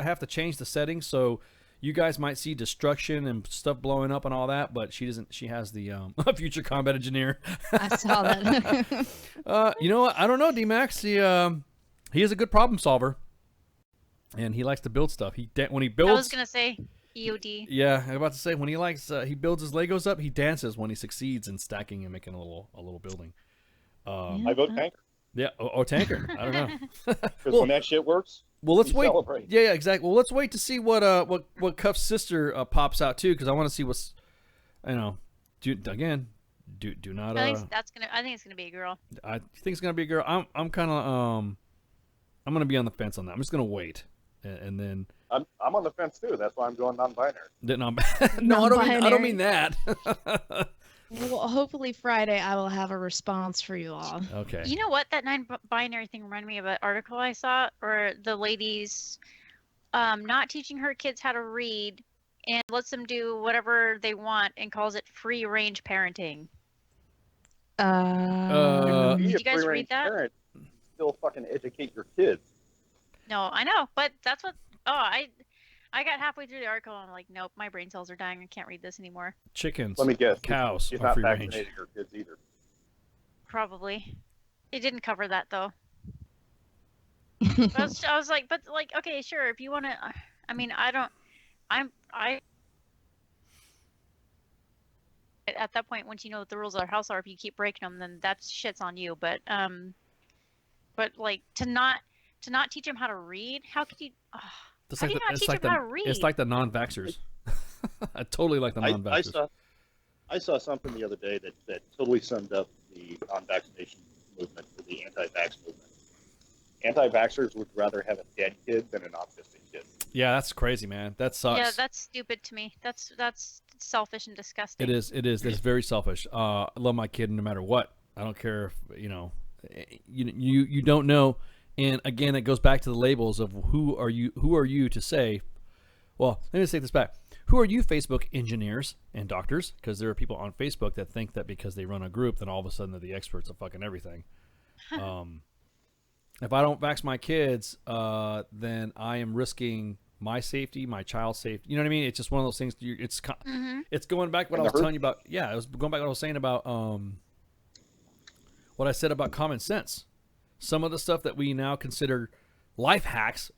have to change the settings, so you guys might see destruction and stuff blowing up and all that, but she doesn't. She has the future combat engineer. I saw that. You know what? I don't know, D-Max. He is a good problem solver, and he likes to build stuff. When he builds. I was gonna say EOD. Yeah, I'm about to say when he builds his Legos up, he dances when he succeeds in stacking and making a little building. I vote tanker. Yeah, or tanker. I don't know. Because when that shit works, well, let's wait. Celebrate. Yeah, exactly. Well, let's wait to see what Cuff's sister pops out too, because I want to see what's, do not. I think it's gonna be a girl. I think it's gonna be a girl. I'm kind of I'm gonna be on the fence on that. I'm just gonna wait, and then. I'm on the fence too. That's why I'm going non-binary. No, I don't mean that. Well, hopefully Friday I will have a response for you all. Okay. You know what? That non-binary thing reminded me of an article I saw, where the ladies not teaching her kids how to read and lets them do whatever they want and calls it free range parenting. Did you guys read that? Parent, still fucking educate your kids. No, I know, but that's what. Oh, I got halfway through the article and I'm like, nope, my brain cells are dying. I can't read this anymore. Chickens. Let me guess. Cows She's are not free range. vaccinating her kids either. Probably. It didn't cover that though. I was like, but like, okay, sure, if you want to. I mean, at that point, once you know what the rules of the house are, if you keep breaking them, then that shit's on you. But like to not teach them how to read, how could you? How do you not teach them how to read? It's like the non-vaxxers. I totally like the non-vaxxers. I saw something the other day that totally summed up the non-vaccination movement to the anti-vax movement. Anti-vaxxers would rather have a dead kid than an autistic kid. Yeah, that's crazy, man. That sucks. Yeah, that's stupid to me. That's selfish and disgusting. It is. It's very selfish. I love my kid no matter what. I don't care if you don't know. And again, it goes back to the labels of who are you to say. Well, let me take this back. Who are you, Facebook engineers and doctors? Because there are people on Facebook that think that because they run a group, then all of a sudden they're the experts of fucking everything. If I don't vax my kids, then I am risking my safety, my child's safety. You know what I mean? It's just one of those things. It's going back to what I was telling you about. Yeah, it was going back to what I was saying about what I said about common sense. Some of the stuff that we now consider life hacks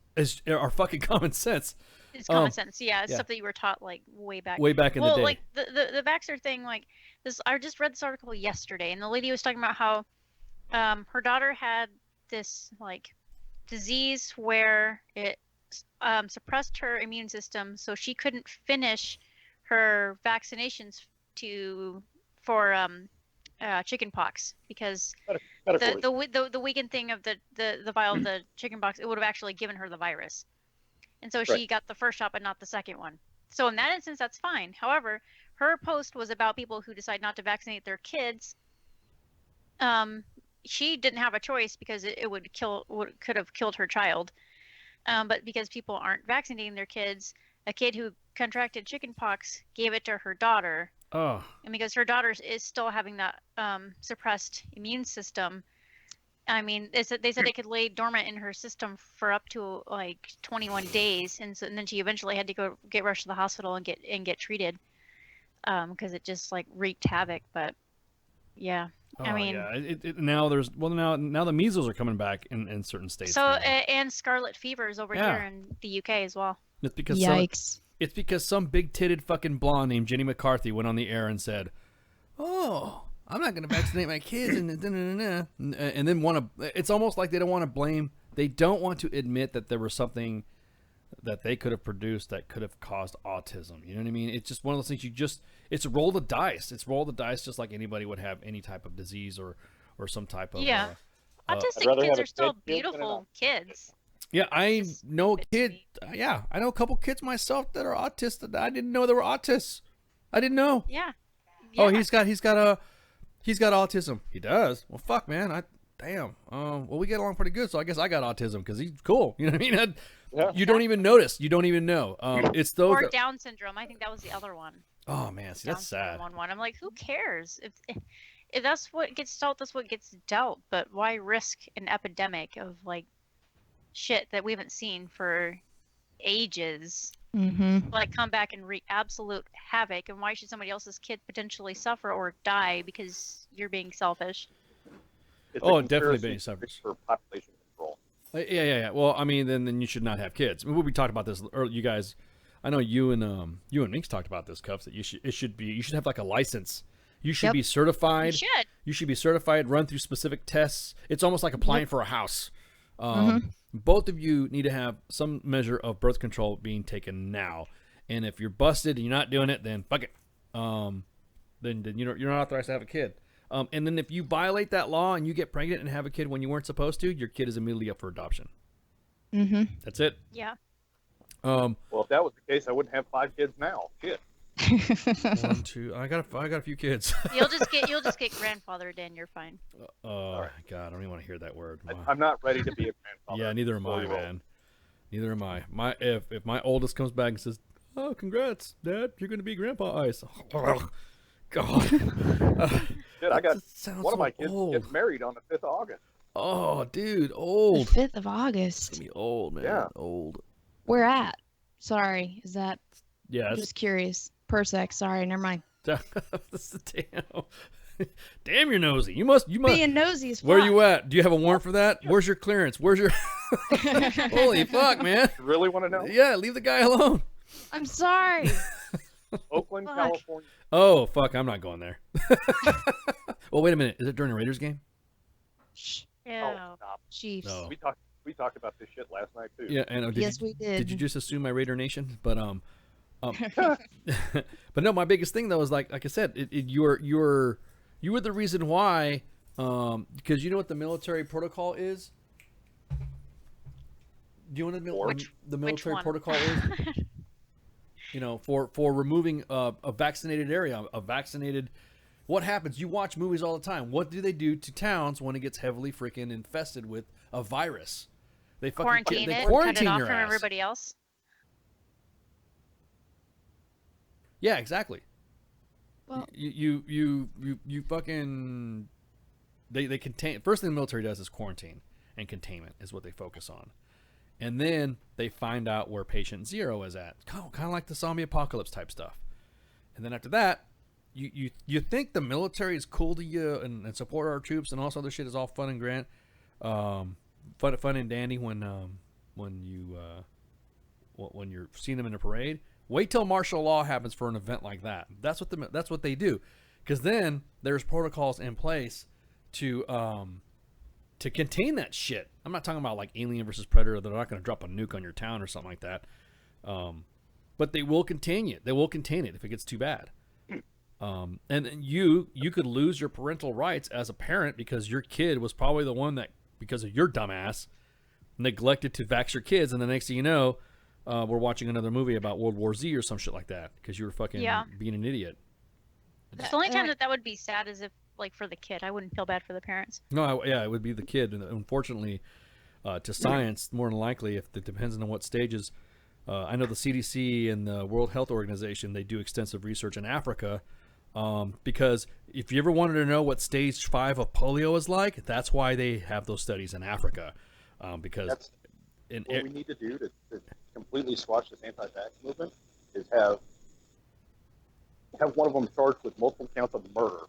are fucking common sense. It's common sense. Yeah, it's stuff that you were taught like way back. Way back in the day. Well, like the vaxxer thing, like this. I just read this article yesterday, and the lady was talking about how her daughter had this like disease where it suppressed her immune system, so she couldn't finish her vaccinations for chicken pox because the weakened thing of the vial of the chicken pox, it would have actually given her the virus, and so she got the first shot but not the second one. So in that instance, that's fine. However, her post was about people who decide not to vaccinate their kids. She didn't have a choice because it could have killed her child. But because people aren't vaccinating their kids, a kid who contracted chickenpox gave it to her daughter. Oh. And because her daughter is still having that suppressed immune system, I mean, they said it could lay dormant in her system for up to like 21 days, and then she eventually had to go get rushed to the hospital and get treated because it just like wreaked havoc. But yeah. Oh, I mean, yeah. Now the measles are coming back in certain states. So and scarlet fever is over here in the UK as well. It's because yikes. It's because some big-titted fucking blonde named Jenny McCarthy went on the air and said, "Oh, I'm not going to vaccinate my kids," and then it's almost like they don't want to blame. They don't want to admit that there was something that they could have produced that could have caused autism. You know what I mean? It's just one of those things. It's roll the dice. It's roll the dice just like anybody would have any type of disease or some type of autistic kids are still beautiful kids. Yeah, I know a kid. Yeah, I know a couple kids myself that are autistic. I didn't know they were autists. I didn't know. Yeah. Oh, he's got autism. He does. Well, fuck, man. Damn. Well, we get along pretty good, so I guess I got autism because he's cool. You know what I mean? You don't even notice. You don't even know. It's those. Or Down syndrome. I think that was the other one. Oh man, see, that's sad. One. I'm like, who cares? If that's what gets dealt, that's what gets dealt. But why risk an epidemic of like shit that we haven't seen for ages? Mm-hmm. Like come back and wreak absolute havoc. And why should somebody else's kid potentially suffer or die because you're being selfish? Definitely being selfish for population control. Yeah. Well, I mean, then you should not have kids. I mean, we talked about this earlier, you guys. I know you and Minx talked about this, Cuffs. That you should have like a license. You should be certified. You should be certified. Run through specific tests. It's almost like applying for a house. Both of you need to have some measure of birth control being taken now. And if you're busted and you're not doing it, then fuck it. Then you're not authorized to have a kid. And then if you violate that law and you get pregnant and have a kid when you weren't supposed to, your kid is immediately up for adoption. Mm-hmm. That's it. Yeah. Well, if that was the case, I wouldn't have 5 kids now. Shit. 1, 2. I got a few kids. You'll just get grandfathered in. You're fine. God, I don't even want to hear that word. I'm not ready to be a grandfather. Yeah, neither am I, man. Neither am I. If my oldest comes back and says, "Oh, congrats, Dad, you're going to be Grandpa Ice." Oh, God. Dude, I got sounds one of so my kids old. getting married on the 5th of August. Oh, dude, old. The 5th of August. It's gonna be old, man. Yeah. Old. Where at? Sorry, is that? Yeah. I'm just curious. Persec. Sorry, never mind. Damn, you're nosy. You must. Being nosy as fuck. Where you at? Do you have a warrant for that? Where's your clearance? Where's your? Holy fuck, man! You really want to know? Yeah, leave the guy alone. I'm sorry. Oakland, Fuck. California. Oh fuck, I'm not going there. Well, wait a minute. Is it during a Raiders game? Yeah. Chiefs. No. We talked about this shit last night too. Yeah, and Yes, we did. Did you just assume my Raider Nation? But but no, my biggest thing though is like I said, you were the reason why, because you know what the military protocol is. Do you know what the military protocol is? You know, for removing a vaccinated area, a vaccinated. What happens? You watch movies all the time. What do they do to towns when it gets heavily freaking infested with a virus? They fucking Quarantine they it, quarantine cut it off your from ass. everybody else. Yeah, exactly. Well, you fucking they contain. First thing the military does is quarantine and containment is what they focus on, and then they find out where patient zero is at. Kind of like the zombie apocalypse type stuff. And then after that, you think the military is cool to you and support our troops and all this other shit is all fun and grand, fun and dandy when you're seeing them in a parade. Wait till martial law happens for an event like that. That's what they do, because then there's protocols in place to contain that shit. I'm not talking about like Alien versus Predator. They're not going to drop a nuke on your town or something like that. But they will contain it. They will contain it if it gets too bad. And you could lose your parental rights as a parent because your kid was probably the one that, because of your dumbass, neglected to vax your kids, and the next thing you know, we're watching another movie about World War Z or some shit like that because you were fucking being an idiot. The only time that would be sad is if, like, for the kid. I wouldn't feel bad for the parents. No, it would be the kid, and unfortunately, to science, more than likely, if it depends on what stages. I know the CDC and the World Health Organization, they do extensive research in Africa. Because if you ever wanted to know what stage 5 of polio is like, that's why they have those studies in Africa. Because what we need to do to completely squash this anti-vax movement is have one of them charged with multiple counts of murder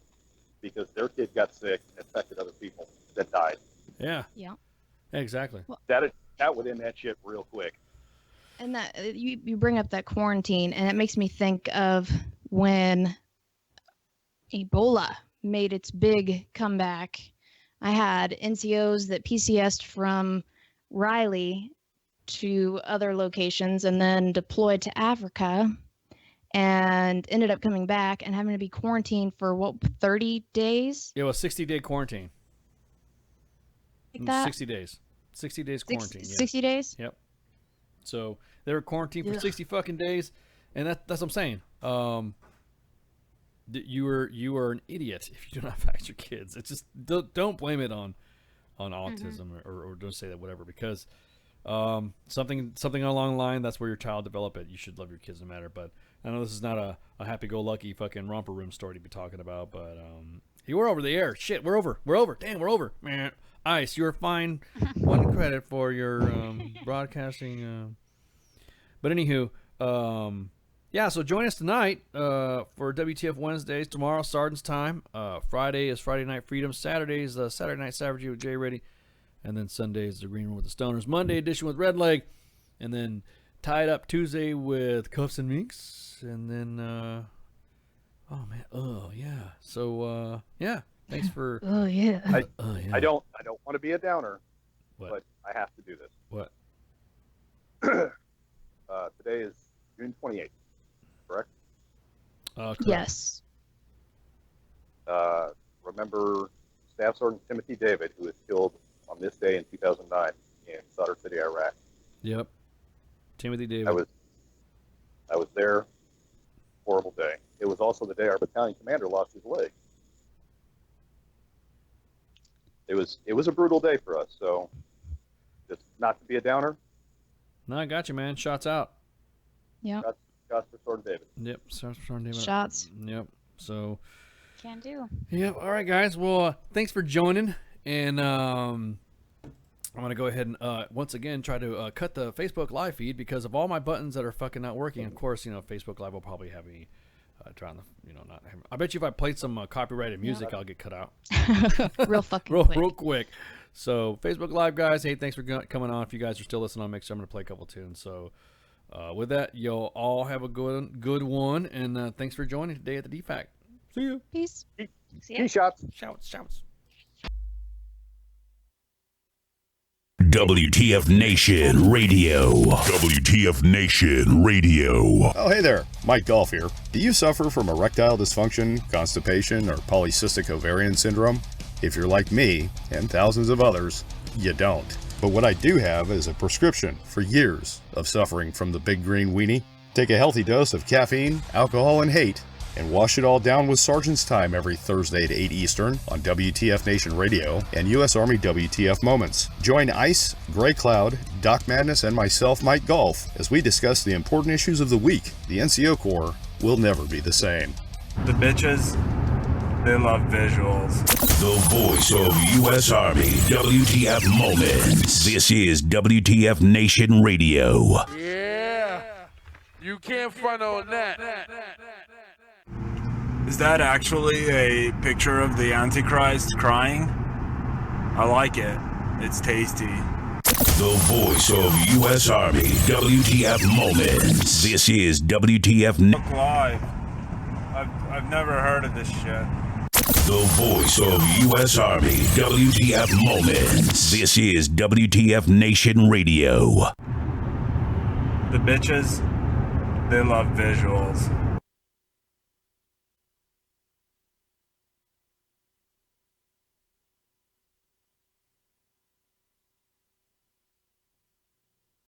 because their kid got sick and infected other people that died. Yeah. Yeah. Exactly. Well, that would end that shit real quick. And that you bring up that quarantine, and it makes me think of when Ebola made its big comeback. I had NCOs that PCS'd from Riley to other locations and then deployed to Africa and ended up coming back and having to be quarantined for 30 days? Yeah, well, 60-day quarantine. Like that? 60 days. 60 days quarantine. 60 days? Yep. So they were quarantined for 60 fucking days, and that's what I'm saying. You are an idiot if you do not vax your kids. It's just don't blame it on autism or don't say that whatever, because something along the line, that's where your child develop it. You should love your kids no matter. But I know this is not a happy-go-lucky fucking romper room story to be talking about, but hey, we're over the air. Shit, we're over. Damn, we're over. Man, Ice, you're fined 1 credit for your broadcasting. But anywho, yeah, so join us tonight for WTF Wednesdays. Tomorrow, Sergeant's Time. Friday is Friday Night Freedom. Saturday is Saturday Night Savagery with Jay Reddy. And then Sunday is the Green Room with the Stoners. Monday edition with Red Leg. And then tied up Tuesday with Cuffs and Minks. And then, oh man, oh yeah. So, yeah, thanks for. Oh yeah. I don't want to be a downer, but I have to do this. What? Today is June 28th, correct? Correct. Yes. Remember Staff Sergeant Timothy David, who was killed on this day in 2009 in Sadr City, Iraq. Yep. Timothy David. I was there. Horrible day. It was also the day our battalion commander lost his leg. It was a brutal day for us. So, just not to be a downer, No, I got you, man. Shots out. Yep. Shots for Sword David. Yep. Shots for Sword David. Shots. Yep. So. Can do. Yep. All right, guys. Well, thanks for joining, and I'm gonna go ahead and once again try to cut the Facebook Live feed because of all my buttons that are fucking not working. Of course, Facebook Live will probably have me trying to, not. I bet you if I played some copyrighted music, I'll get cut out. Real fucking quick. Real quick. So Facebook Live, guys. Hey, thanks for coming on. If you guys are still listening, I'll make sure I'm gonna play a couple tunes. So with that, you'll all have a good one, and thanks for joining today at the DFAC. See you. Peace. See ya. Shots. Shouts. WTF Nation Radio. WTF Nation Radio. Oh, hey there. Mike Golf here. Do you suffer from erectile dysfunction, constipation, or polycystic ovarian syndrome? If you're like me, and thousands of others, you don't. But what I do have is a prescription for years of suffering from the big green weenie. Take a healthy dose of caffeine, alcohol, and hate, and wash it all down with Sergeant's Time every Thursday at 8 Eastern on WTF Nation Radio and U.S. Army WTF Moments. Join Ice, Gray Cloud, Doc Madness, and myself, Mike Golf, as we discuss the important issues of the week. The NCO Corps will never be the same. The bitches, they love visuals. The voice of U.S. Army WTF Moments. This is WTF Nation Radio. Yeah. You can't front on that. Is that actually a picture of the Antichrist crying? I like it. It's tasty. The voice of U.S. Army WTF Moments. This is WTF Live. I've never heard of this shit. The voice of U.S. Army WTF Moments. This is WTF Nation Radio. The bitches, they love visuals.